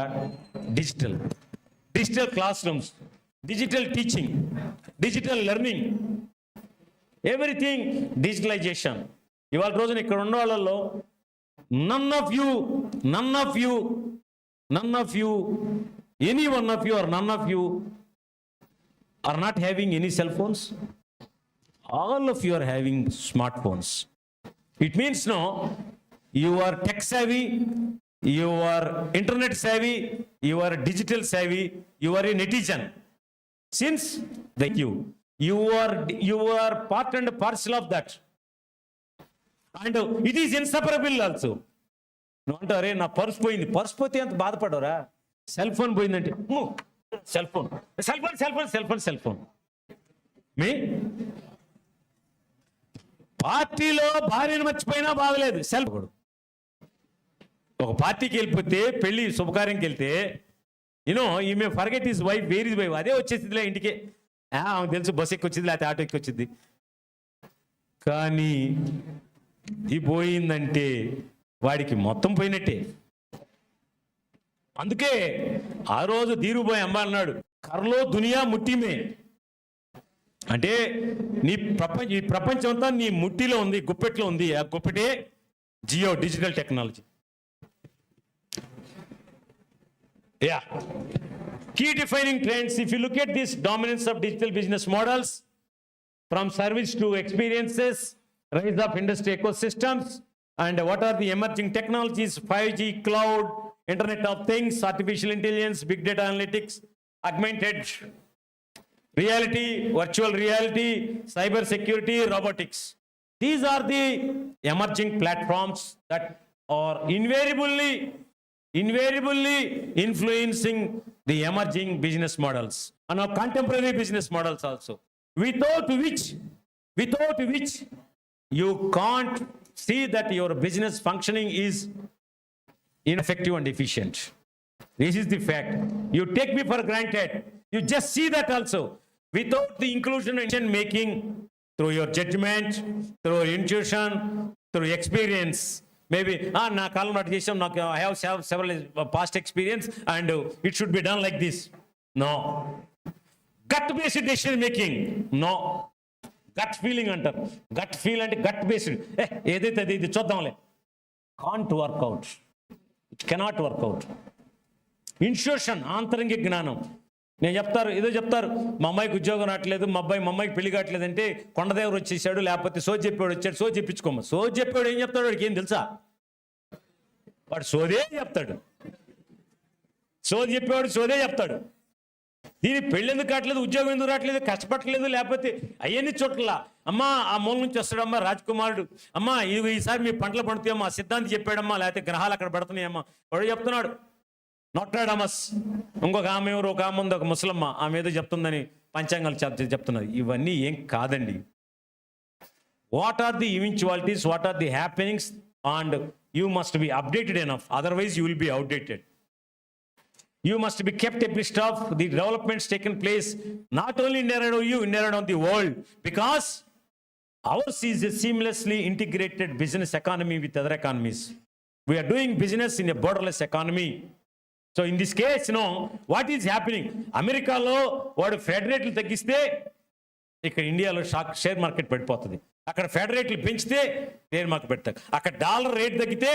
Speaker 16: digital classrooms, digital teaching, digital learning, everything digitalization. ఇవాళ రోజున ఇక్కడ ఉన్న వాళ్ళలో none of you, any one of you or none of you are not having any cell phones. All of you are having smartphones. It means you are tech savvy, you are internet savvy, you are digital savvy, you are a netizen. Since you are part and parcel of that. And it is inseparable also. నువ్వు అంటారే నా purse పోయింది, purse పోతే అంత బాధపడవరా? Cell phone పోయిందంటే cell phone cell phone cell phone cell phone cell phone. మీ పార్టీలో భార్యను మర్చిపోయినా బాగలేదు, సెల్ ఫోన్. ఒక పార్టీకి వెళ్ళిపోతే, పెళ్లి శుభకార్యంకి వెళ్తే, ఈ may forget is wife, where is wife, అదే వచ్చేసిందిలే ఇంటికి, ఆమెకు తెలుసు బస్ ఎక్కి వచ్చింది లేకపోతే ఆటో ఎక్కి వచ్చింది. కానీ ఇది పోయిందంటే వాడికి మొత్తం పోయినట్టే. అందుకే ఆ రోజు ధీరుభాయ్ అమ్మ అన్నాడు, కర్లో దునియా ముట్టిమే. అంటే ఈ ప్రపంచం అంతా నీ ముట్టిలో ఉంది, గుప్పెట్లో ఉంది. ఆ గుప్పెటే Jio digital technology. Yeah. Key defining trends, if you look at this dominance of digital business models, from service to experiences, rise of industry ecosystems, and what are the emerging technologies, 5G, cloud, Internet of Things, artificial intelligence, big data analytics, augmented reality, virtual reality, cyber security, robotics. These are the emerging platforms that are invariably influencing the emerging business models and our contemporary business models also, without which you can't see that your business functioning is ineffective and efficient. This is the fact. You take me for granted, you just see that also. Without the inclusion and decision making through your judgment, through intuition, through experience, maybe na kalam not chesam, I have several past experience and it should be done like this. No. Gut based decision making. No. Gut feeling antaru. Gut feel ante gut based. Edaithe adi idi chuddamle. Can't work out. It cannot work out. Intuition, ఆంతరంగిక జ్ఞానం. నేను చెప్తారు, మా అమ్మాయికి ఉద్యోగం రావట్లేదు, మా అమ్మాయికి పెళ్లి కావట్లేదంటే కొండదేవరు వచ్చేసాడు, లేకపోతే సోది చెప్పాడు వచ్చాడు. సోది చెప్పించుకోమ. సోది చెప్పాడు ఏం చెప్తాడు? వాడికి ఏం తెలుసా? వాడు సోదే చెప్తాడు. సోది చెప్పేవాడు సోదే చెప్తాడు. దీని పెళ్ళి ఎందుకు కావట్లేదు, ఉద్యోగం ఎందుకు రావట్లేదు, కష్టపడట్లేదు, లేకపోతే అవన్నీ చోట్ల అమ్మా ఆ మూల నుంచి వస్తాడమ్మా రాజకుమారుడు, అమ్మా ఈసారి మీ పంటలు పండుతాయమ్మా, సిద్ధాంతి చెప్పాడమ్మా, లేకపోతే గ్రహాలు అక్కడ పడుతున్నాయమ్మా, వాడు చెప్తున్నాడు. నోట్రాడమస్, ఇంకొక ఆమె ఎవరు, ఒక ఆమె ఉంది, ఒక ముసలమ్మ, ఆమె ఏదో చెప్తుందని పంచాంగాలు చెప్తున్నది. ఇవన్నీ ఏం కాదండి. What are the eventualities, what are the happenings, and you must be updated enough, otherwise you will be outdated. You must be kept abreast of the developments taken place, not only in and around you, in and around the world, because ours is a seamlessly integrated business economy with other economies. We are doing business in a borderless economy. So in this case, what is happening? America lo vaadu Fed rate taggiste ikkada India lo share market pedipotundi. Akkada Fed rate penchite share market pedtaru. Akkada dollar rate taggite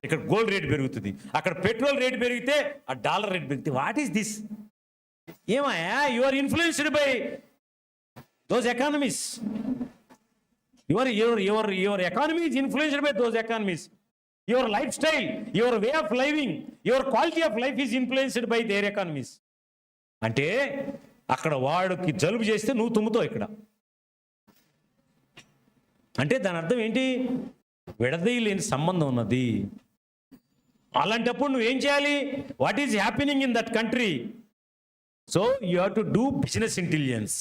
Speaker 16: ఇక్కడ gold rate పెరుగుతుంది, అక్కడ petrol rate పెరిగితే ఆ dollar rate పెరుగుతుంది. Is this దిస్? ఏమయ్యా, you are influenced by those economies. Your economy is influenced by those economies. Your life style, your way of living, your quality of life is influenced by their economies. అంటే అక్కడ వాడికి జలుబు చేస్తే నువ్వు తుమ్ముతావు ఇక్కడ. అంటే దాని అర్థం ఏంటి? విడదీయలేని సంబంధం ఉన్నది. అలాంటప్పుడు నువ్వేం చేయాలి? What is happening in that country? So you have to do business intelligence,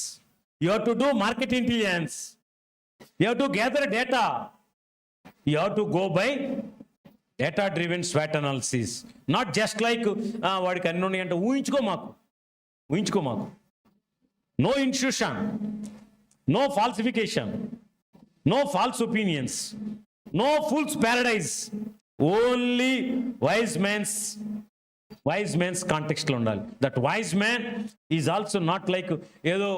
Speaker 16: you have to do market intelligence, you have to gather data, you have to go by data driven స్వాట్ analysis. Not just like వాడికి అన్ని ఉన్నాయి అంటే ఊహించుకో మాకు. No institution, no falsification, no false opinions, no fool's paradise, only wise man's context lo undali. That wise man is also not like ఏదో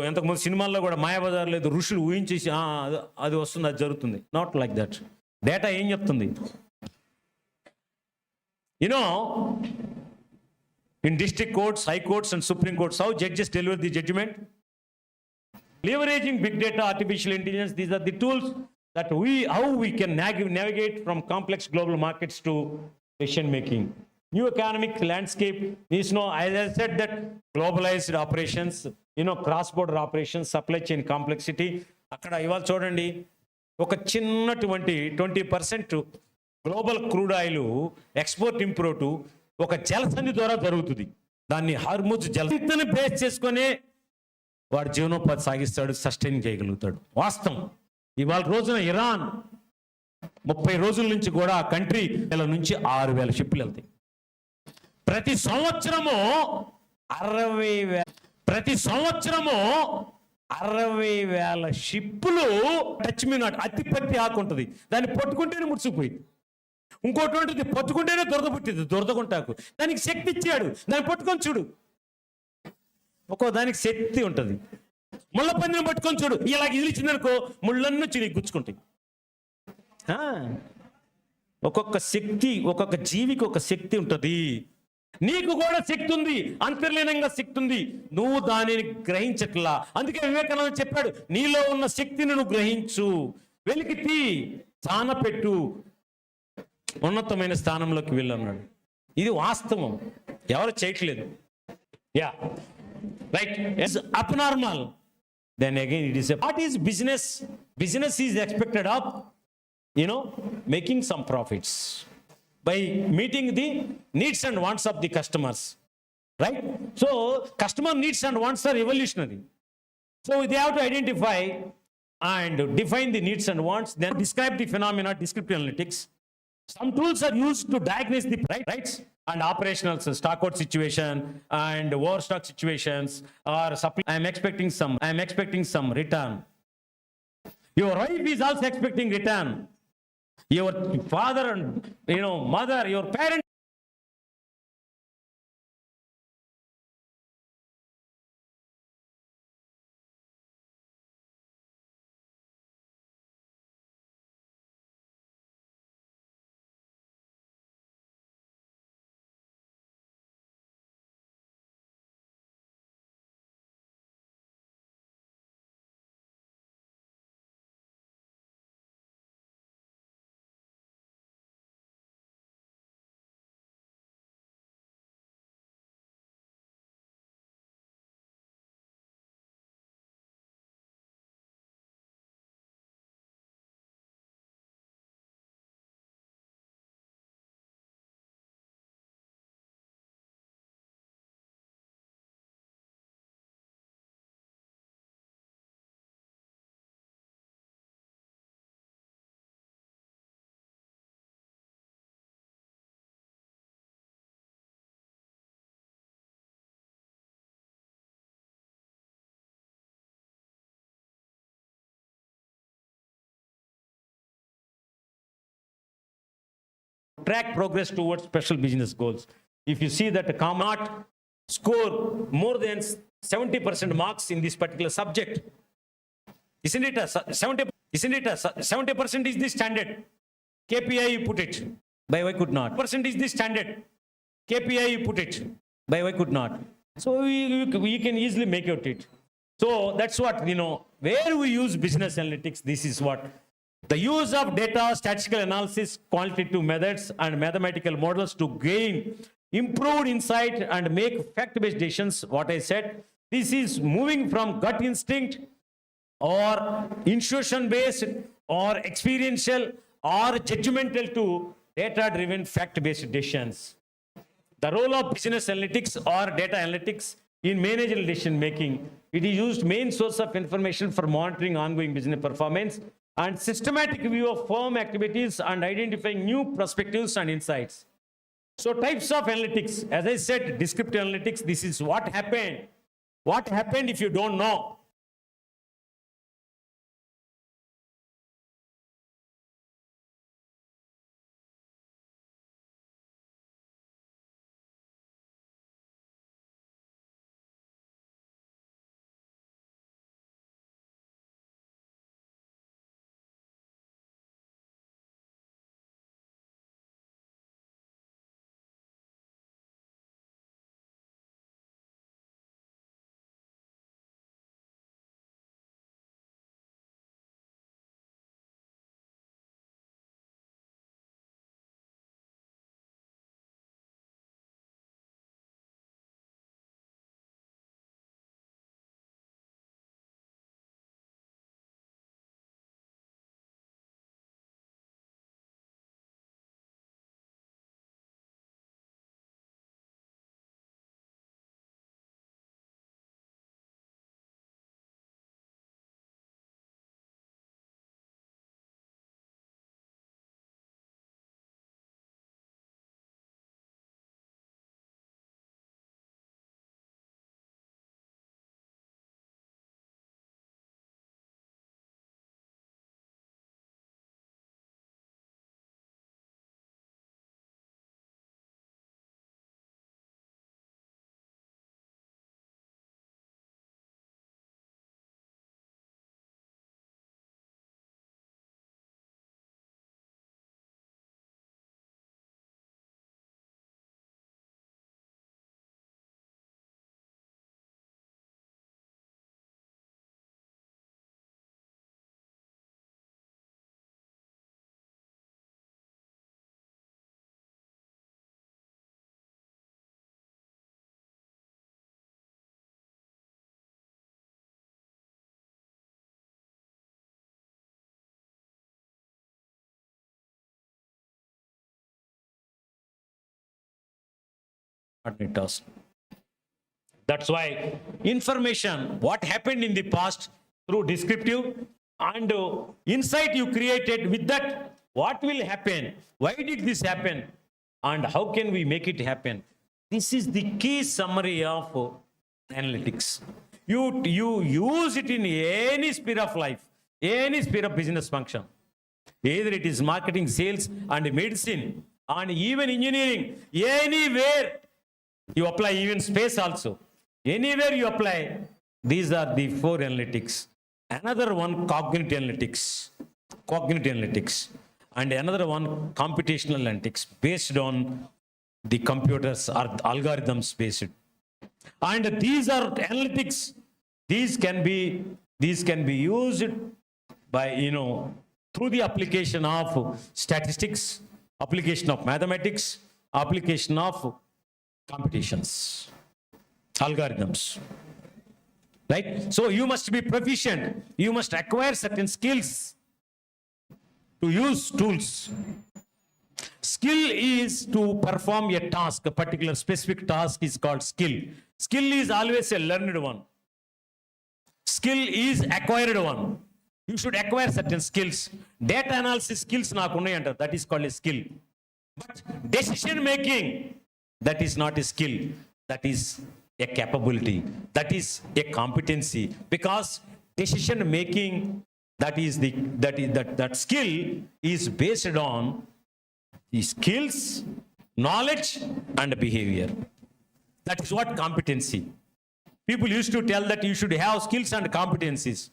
Speaker 16: ఎంతకుముందు సినిమాల్లో కూడా మాయాబజార్లో ఏదో ఋషులు ఊహించేసి అది వస్తుంది, అది జరుగుతుంది. Not like that. డేటా ఏం చెప్తుంది? in district courts, high courts and supreme courts, how judges deliver the judgment? Leveraging big data, artificial intelligence, these are the tools that how we can navigate from complex global markets to decision making. new economic landscape is, as I said, that globalized operations, cross-border operations, supply chain complexity. అక్కడ ఇవాళ చూడండి, ఒక చిన్నటువంటి 20% global crude oil export import ఒక జలసంధి ద్వారా జరుగుతుంది. దాన్ని Hormuz జలసంధిని base చేసుకొని వాడు జీవనోపాధి సాగిస్తాడు, సస్టైన్ చేయగలుగుతాడు. వాస్తవం. ఇవాళ రోజున ఇరాన్ 30 రోజుల నుంచి కూడా ఆ కంట్రీ నుంచి 6,000 షిప్లు వెళ్తాయి. ప్రతి సంవత్సరము 60,000 షిప్పులు టచ్ మీ నాట్ అతి పత్తి ఆకుంటుంది, దాన్ని పట్టుకుంటేనే ముడిచిపోయింది. ఇంకోటి ఉంటుంది, పట్టుకుంటేనే దురద పుట్టింది, దురదగుంటాకు. దానికి శక్తి ఇచ్చాడు, దాన్ని పట్టుకొని చూడు. ఒక్కో దానికి శక్తి ఉంటుంది. ముళ్ళ పందిని పట్టుకొని చూడు, ఇలాగ ఇదిలిచ్చిందనుకో ముళ్ళన్నీ నీకు గుచ్చుకుంటాయి. ఒక్కొక్క శక్తి, ఒక్కొక్క జీవికి ఒక శక్తి ఉంటుంది. నీకు కూడా శక్తి ఉంది, అంతర్లీనంగా శక్తి ఉంది, నువ్వు దానిని గ్రహించట్లా. అందుకే వివేకానంద చెప్పాడు, నీలో ఉన్న శక్తిని నువ్వు గ్రహించు, వెలికి పెట్టు, ఉన్నతమైన స్థానంలోకి వెళ్ళన్నాడు. ఇది వాస్తవం, ఎవరు చేయట్లేదు. Ya right. Abnormal. Then again it is what is business. Business is expected of making some profits by meeting the needs and wants of the customers, right? So customer needs and wants are evolutionary, so they have to identify and define the needs and wants, then describe the phenomena. Descriptive analytics. Some tools are used to diagnose the rights and operational stock out situation and overstock situations, or I am expecting some return. Your wife is also expecting return. Your father and mother, your parents. Track progress towards special business goals. If you see that a cannot score more than 70% marks in this particular subject, isn't it a 70% is the standard KPI you put it, by why could not? Percent is the standard KPI you put it, by why could not? So we can easily make out it. So that's what, where we use business analytics, this is what. The use of data, statistical analysis, quantitative methods, and mathematical models to gain improved insight and make fact-based decisions. What I said, this is moving from gut instinct or intuition-based or experiential or judgmental to data-driven fact-based decisions. The role of business analytics or data analytics in managerial decision making. It is used main source of information for monitoring ongoing business performance and systematic view of firm activities and identifying new perspectives and insights. So types of analytics, as I said, descriptive analytics, this is what happened. What happened if you don't know? ordinary task. That's why information, what happened in the past through descriptive and insight you created with that, what will happen? Why did this happen? And how can we make it happen? This is the key summary of analytics. You use it in any sphere of life, any sphere of business function. Either it is marketing, sales, and medicine, and even engineering. Anywhere you apply, even space also. Anywhere you apply, these are the 4 analytics. Another one, cognitive analytics. And another one, computational analytics, based on the computers or algorithms based. And these are analytics. These can be used by, through the application of statistics, application of mathematics, application of computations, algorithms. Right? So you must be proficient. You must acquire certain skills to use tools. Skill is to perform a task, a particular specific task is called skill. Skill is always a learned one. Skill is acquired one. You should acquire certain skills. Data analysis skills nakunnayanta, that is called a skill. But decision making, that is not a skill. That is a capability. That is a competency. Because decision making, that skill is based on the skills, knowledge, and behavior. That is what competency. People used to tell that you should have skills and competencies.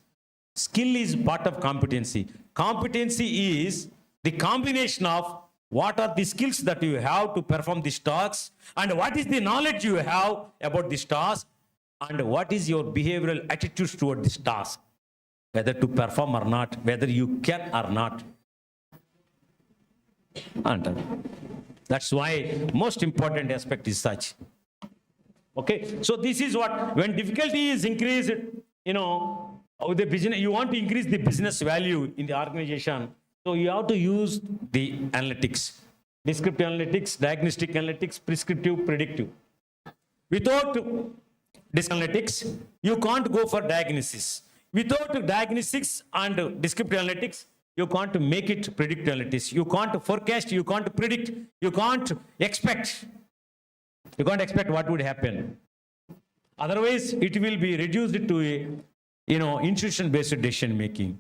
Speaker 16: Skill is part of competency. Competency is the combination of what are the skills that you have to perform these tasks, and what is the knowledge you have about this task, and what is your behavioral attitudes toward this task, whether to perform or not, whether you can or not. And that's why most important aspect is such. Okay, so this is what, when difficulty is increased, the business, you want to increase the business value in the organization, so you have to use the analytics, descriptive analytics, diagnostic analytics, prescriptive, predictive. Without this analytics, you can't go for diagnosis. Without diagnostics and descriptive analytics, you can't make it predictive analytics. You can't forecast, you can't predict, you can't expect. You can't expect what would happen. Otherwise, it will be reduced to a, institution-based decision-making.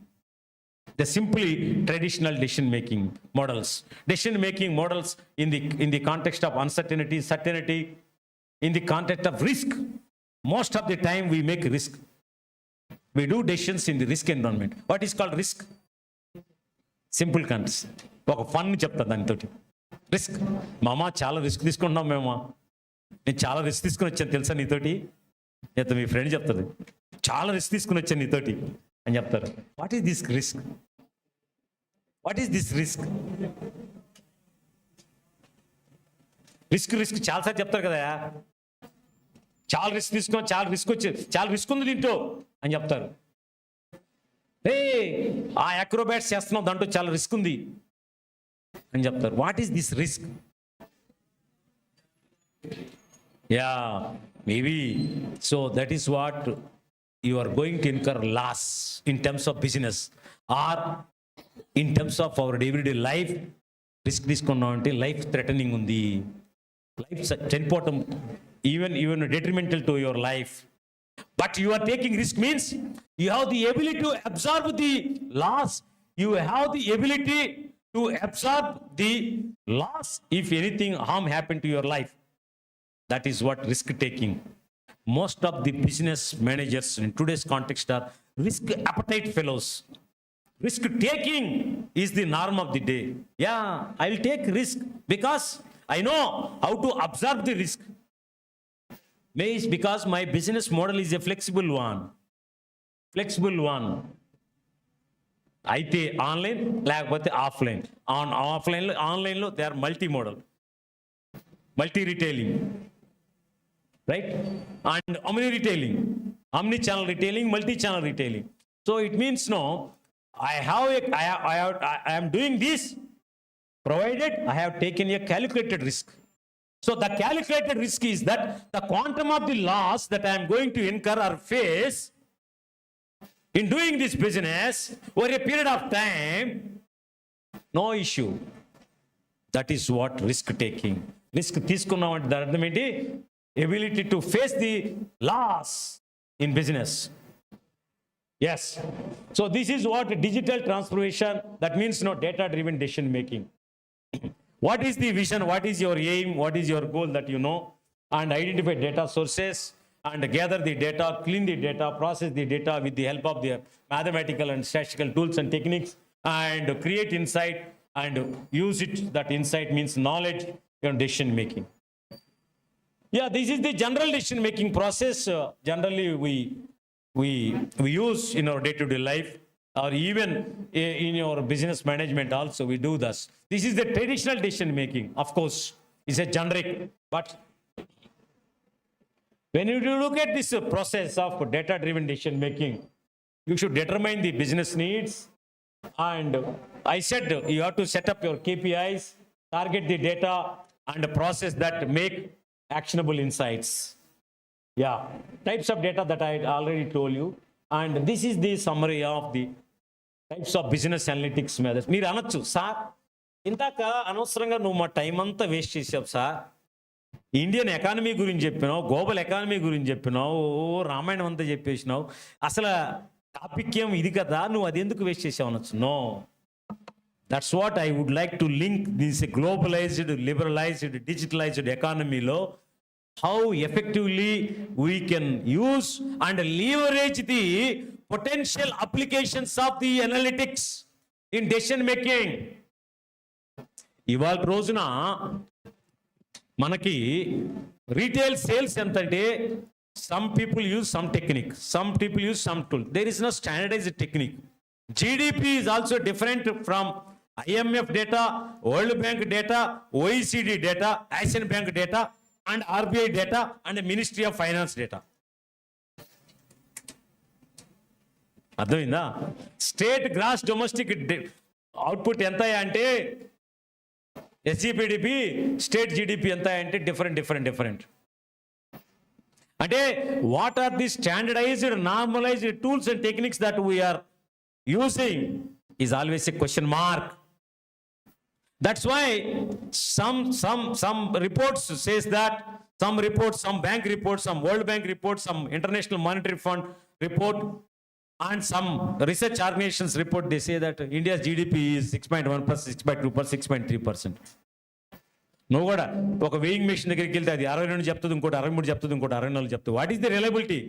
Speaker 16: The simply traditional decision-making models. Decision-making models in the context of uncertainty, certainty, in the context of risk. Most of the time we make risk. We do decisions in the risk environment. What is called risk? Simple concept. ఒక fun చెప్తా దానితో. Risk. మామ చాలా risk తీసుకుంటున్నాం మేము. నేను చాలా risk తీసుకుని వచ్చాను తెలుసా నీతోటి? లేదా మీ ఫ్రెండ్ చెప్తారు, చాలా రిస్క్ తీసుకుని వచ్చాను నీతోటి అని చెప్తారు. What this this risk? What this this risk? Risk చాలాసార్లు చెప్తారు కదా, చాలా రిస్క్ తీసుకున్నాం, చాలా రిస్క్ ఉంది దీంట్లో అని చెప్తారు. ఆ అక్రోబాట్స్ చేస్తున్నాం, దాంట్లో చాలా రిస్క్ ఉంది అని చెప్తారు. What this this risk? Maybe. So that is what you are going to incur loss in terms of business or in terms of our everyday life. Risk తీసుకున్నాం అంటే లైఫ్ థ్రెటనింగ్ ఉంది, life చనిపోవటం, even detrimental to your life. But you are taking risk means you have the ability to absorb the loss. You have the ability to absorb the loss if anything harm happened to your life. That is what risk taking. Most of the business managers in today's context are risk appetite fellows. Risk taking is the norm of the day. I will take risk because I know how to absorb the risk. Maybe it's because my business model is a flexible one. అయితే online లేకపోతే offline. ఆన్లైన్లో they are multi modal, multi retailing, right? And omni-retailing, omni-channel retailing, multi-channel retailing. So it means I am doing this provided I have taken a calculated risk. So the calculated risk is that the quantum of the loss that I am going to incur or face in doing this business over a period of time, no issue. That is what risk taking. Risk తీసుకున్నాం అంటే దాని అర్థం ఏంటి? Ability to face the loss in business. Yes. So this is what digital transformation, that means data driven decision making. What is the vision? What is your aim? What is your goal that you know? And identify data sources and gather the data, clean the data, process the data with the help of the mathematical and statistical tools and techniques, and create insight and use it. That insight means knowledge and decision making. Yeah, this is the general decision making process. Generally, we use in our day-to-day life, or even in your business management also we do this. This is the traditional decision making. Of course, it's a generic, but when you look at this process of data-driven decision making, you should determine the business needs. And I said you have to set up your KPIs, target the data, and process that make actionable insights. Yeah, types of data that I already told you. And this is the summary of the types of business analytics methods. మీరు అనొచ్చు, sir ఇందాక అనవసరంగా నువ్వు మా time అంతా waste చేసావు sir. Indian economy గురించి చెప్పినావు, గ్లోబల్ ఎకానమీ గురించి చెప్పినావు, రామాయణం అంతా చెప్పేసినావు, అసలు టాపిక్ ఏం ఇది కదా, నువ్వు అది ఎందుకు వేస్ట్ చేసావు అనొచ్చు. No, that's what I would like to link this globalised, liberalised, digitalised ఎకానమీలో how effectively we can use and leverage the potential applications of the analytics in decision making. ఇవాళ రోజున మనకి రీటైల్ సేల్స్ ఎంత అంటే, some people use some technique, some people use some tool. There is no standardized technique. GDP is also different from IMF data, World Bank data, OECD data, Asian Bank data, and RBI data, and the Ministry of Finance data. అర్థమైందా? State gross domestic output ఎంత అంటే SGPDP, state GDP ఎంత అంటే different. అంటే what are the standardised, normalised tools and techniques that we are using is always a question mark. That's why some reports says that, some bank reports, some World Bank reports, some International Monetary Fund report, and some research organizations report, they say that India's GDP is 6.1%, 6.2%, 6.3%. నువ్వు కూడా ఒక weighing machine దగ్గరికి వెళ్తే అది 62 చెప్తుంది, ఇంకోటి 63 చెప్తుంది, ఇంకోటి 64 చెప్తుంది. What is the reliability?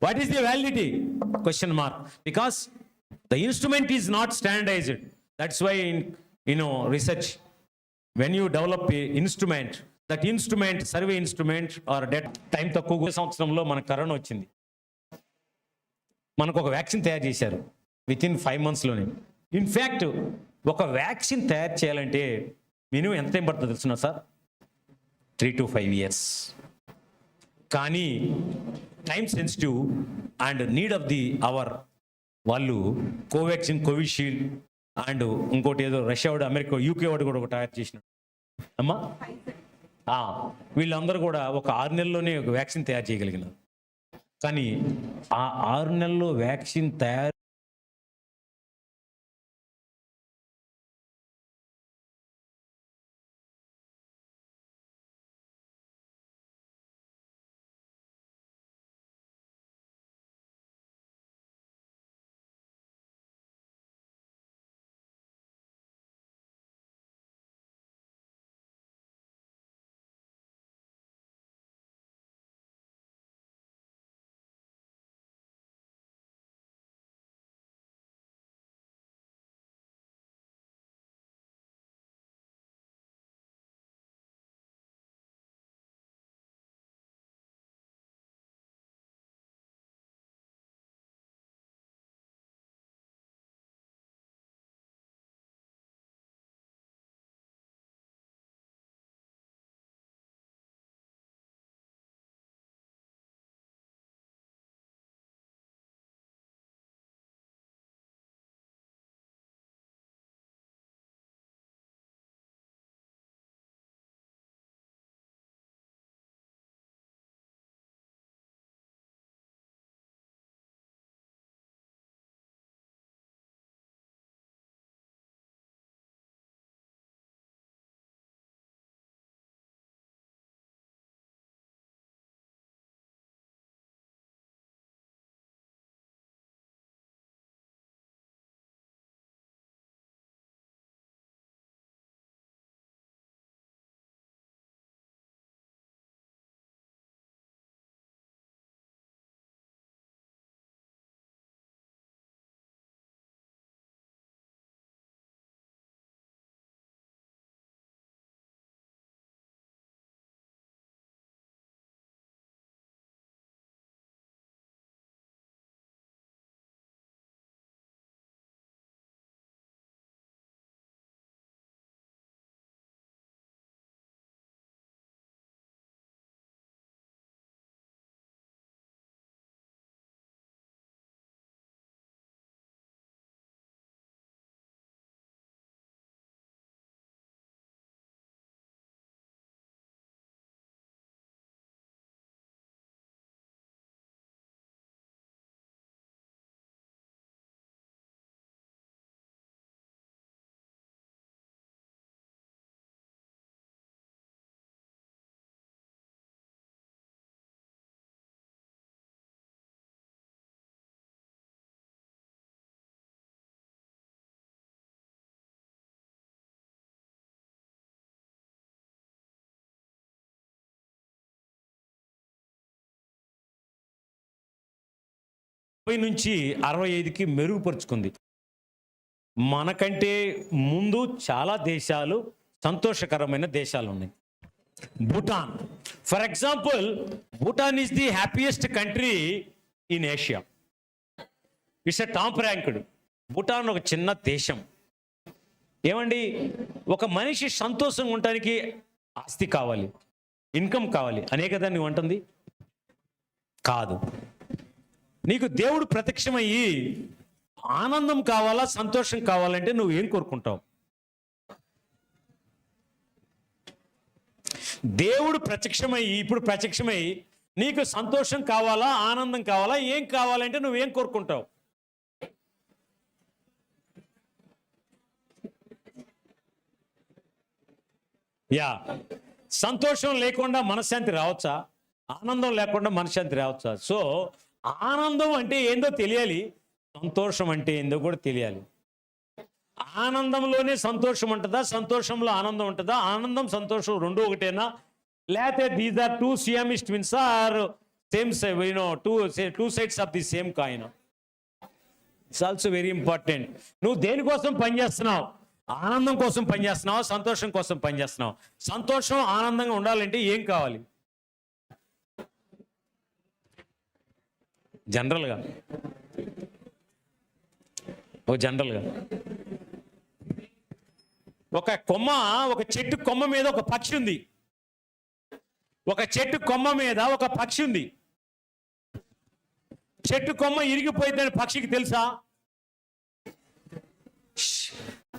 Speaker 16: What is the validity? Question mark. Because the instrument is not standardised. That's why research, when you develop a instrument, that instrument, survey instrument or data, time తక్కువ సంవత్సరంలో మనకు corona వచ్చింది. మనకు ఒక vaccine తయారు చేశారు within 5 monthsలోనే. In fact ఒక వ్యాక్సిన్ తయారు చేయాలంటే మినిమం ఎంత టైం పడుతుందో తెలుసున్నా సార్? 3 to 5 years. కానీ time sensitive and need of the hour వాళ్ళు కోవాక్సిన్, కోవిషీల్డ్ అండ్ ఇంకోటి ఏదో రష్యా వాడు, అమెరికా, యూకే వాడు కూడా ఒక తయారు చేసినాడు అమ్మా. వీళ్ళందరూ కూడా ఒక 6 నెలల్లోనే ఒక వ్యాక్సిన్ తయారు చేయగలిగినారు. కానీ ఆ 6 నెలల్లో వ్యాక్సిన్ తయారు 30 నుంచి 65కి మెరుగుపరుచుకుంది. మనకంటే ముందు చాలా దేశాలు, సంతోషకరమైన దేశాలు ఉన్నాయి. Bhutan, for example, Bhutan is the happiest country in Asia. It's a top ranked. Bhutan ఒక చిన్న దేశం. ఏమండి, ఒక మనిషి సంతోషంగా ఉండటానికి ఆస్తి కావాలి, ఇన్కమ్ కావాలి అనే కదా నువ్వు అంటుంది? కాదు. నీకు దేవుడు ప్రత్యక్షమయ్యి ఆనందం కావాలా, సంతోషం కావాలంటే నువ్వు ఏం కోరుకుంటావు? దేవుడు ఇప్పుడు ప్రత్యక్షమయ్యి నీకు సంతోషం కావాలా, ఆనందం కావాలా, ఏం కావాలంటే నువ్వేం కోరుకుంటావు? యా, సంతోషం లేకుండా మనశ్శాంతి రావచ్చా? ఆనందం లేకుండా మనశ్శాంతి రావచ్చా? సో ఆనందం అంటే ఏందో తెలియాలి, సంతోషం అంటే ఏందో కూడా తెలియాలి. ఆనందంలోనే సంతోషం ఉంటుందా, సంతోషంలో ఆనందం ఉంటుందా, ఆనందం సంతోషం రెండు ఒకటేనా, లేకపోతే these are two Siamese twins or same two sides of the same coin? It's also very important. నువ్వు దేనికోసం పనిచేస్తున్నావు? ఆనందం కోసం పనిచేస్తున్నావా, సంతోషం కోసం పనిచేస్తున్నావు? సంతోషం, ఆనందంగా ఉండాలంటే ఏం కావాలి? జనరల్గా ఒక చెట్టు కొమ్మ మీద ఒక పక్షి ఉంది. చెట్టు కొమ్మ ఇరిగిపోయిందని పక్షికి తెలుసా?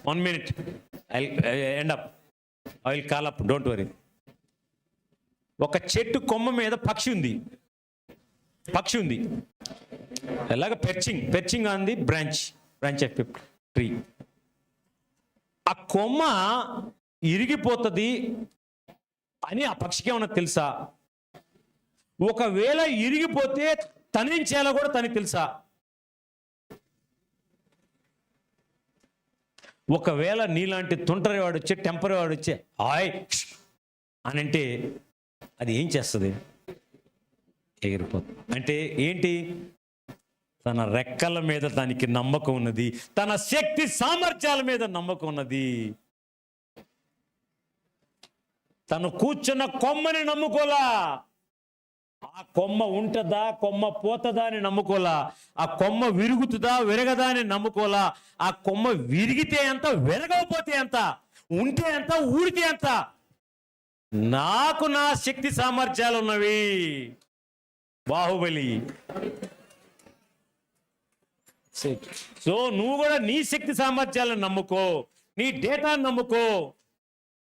Speaker 16: 1 minute, I will call up, don't worry. ఒక చెట్టు కొమ్మ మీద పక్షి ఉంది. ఎలాగ perching on the branch of tree. ఆ కొమ్మ ఇరిగిపోతుంది అని ఆ పక్షికి ఏమన్నా తెలుసా? ఒకవేళ ఇరిగిపోతే తనేం చేయాలో కూడా తనకి తెలుసా? ఒకవేళ నీలాంటి తుంటరి వాడు వచ్చి, టెంపరీ వాడు వచ్చి హాయ్ అని అంటే అది ఏం చేస్తుంది? ఎగిరిపోతుంది. అంటే ఏంటి? తన రెక్కల మీద దానికి నమ్మకం ఉన్నది, తన శక్తి సామర్థ్యాల మీద నమ్మకం ఉన్నది. తను కూర్చున్న కొమ్మని నమ్ముకోలా, ఆ కొమ్మ ఉంటుందా, కొమ్మ పోతుందా అని నమ్ముకోలా, ఆ కొమ్మ విరుగుతుందా, విరగదా అని నమ్ముకోలా. ఆ కొమ్మ విరిగితే ఎంత, విరగకపోతే ఎంత, ఉంటే ఎంత, ఊడితే ఎంత, నాకు నా శక్తి సామర్థ్యాలు ఉన్నవి. బాహుబలి. సో నువ్వు కూడా నీ శక్తి సామర్థ్యాలను నమ్ముకో, నీ డేటాను నమ్ముకో.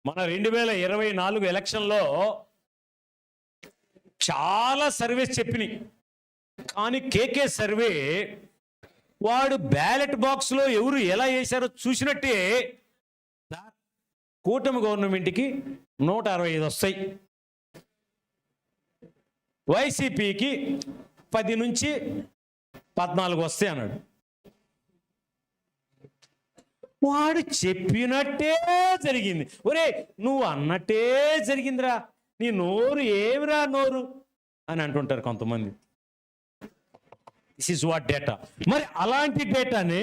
Speaker 16: మన 2024 ఎలక్షన్లో చాలా సర్వేస్ చెప్పినాయి, కానీ కేకే సర్వే వాడు బ్యాలెట్ బాక్స్లో ఎవరు ఎలా వేశారో చూసినట్టే కూటమి గవర్నమెంట్కి 165 వస్తాయి, వైసీపీకి 10 నుంచి 14 వస్తాయి అన్నాడు. వాడు చెప్పినట్టే జరిగింది. ఒరే నువ్వు అన్నట్టే జరిగిందిరా, నీ నోరు ఏమిరా నోరు అని అంటుంటారు కొంతమంది. This is what data. మరి అలాంటి డేటాని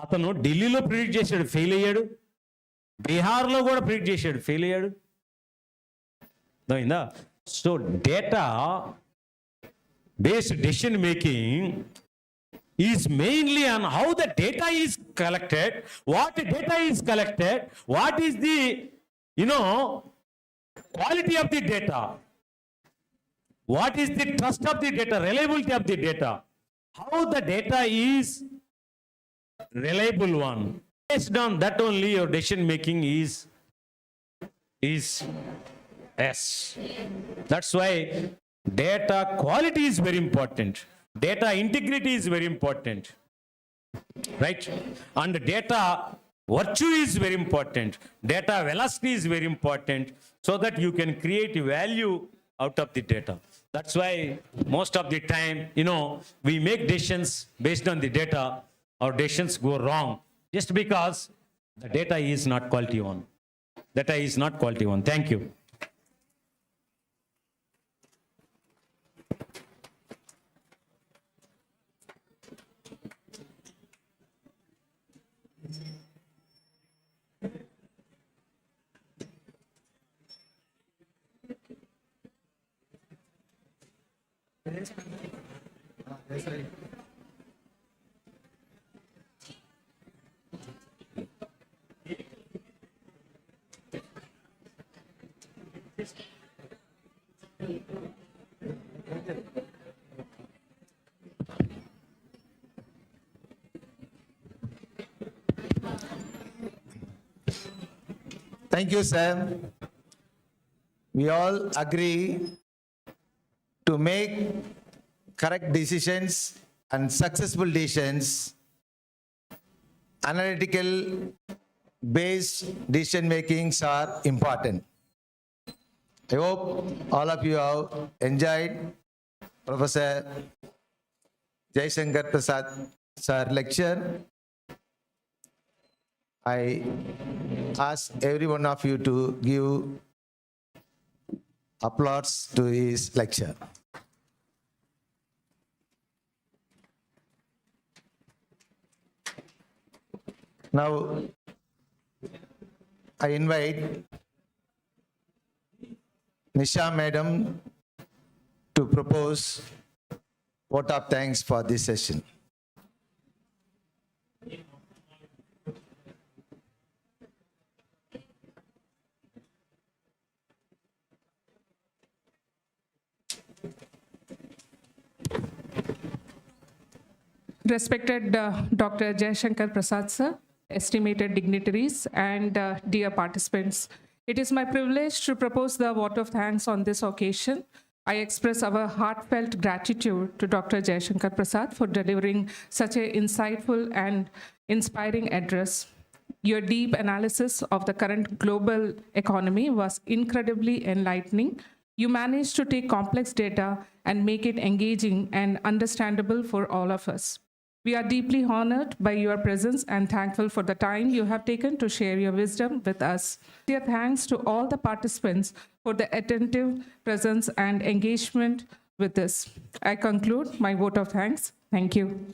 Speaker 16: అతను ఢిల్లీలో ప్రిడిక్ట్ చేశాడు, ఫెయిల్ అయ్యాడు. బీహార్లో కూడా ప్రిడిక్ట్ చేశాడు, ఫెయిల్ అయ్యాడు. అయిందా? So data based decision making is mainly on how the data is collected, what data is collected, what is the quality of the data, what is the trust of the data, reliability of the data, how the data is reliable one. Based on that only your decision making is yes. That's why data quality is very important. Data integrity is very important, right? And data virtue is very important. Data velocity is very important, so that you can create value out of the data. That's why most of the time, we make decisions based on the data. Our decisions go wrong just because the data is not quality one. Data is not quality one. Thank you.
Speaker 2: Thank you, sir. We all agree to make correct decisions and successful decisions. Analytical based decision makings are important. I hope all of you have enjoyed Professor Jaishankar Prasad sir lecture. I ask every one of you to give applause to his lecture. Now, I invite Nisha Madam to propose vote of thanks for this session.
Speaker 17: Respected Dr. Jaishankar Prasad sir, estimated dignitaries, and dear participants, it is my privilege to propose the vote of thanks on this occasion. I express our heartfelt gratitude to Dr. Jaishankar Prasad for delivering such an insightful and inspiring address. Your deep analysis of the current global economy was incredibly enlightening. You managed to take complex data and make it engaging and understandable for all of us. We are deeply honored by your presence and thankful for the time you have taken to share your wisdom with us. Dear thanks to all the participants for the attentive presence and engagement with this. I conclude my vote of thanks. Thank you.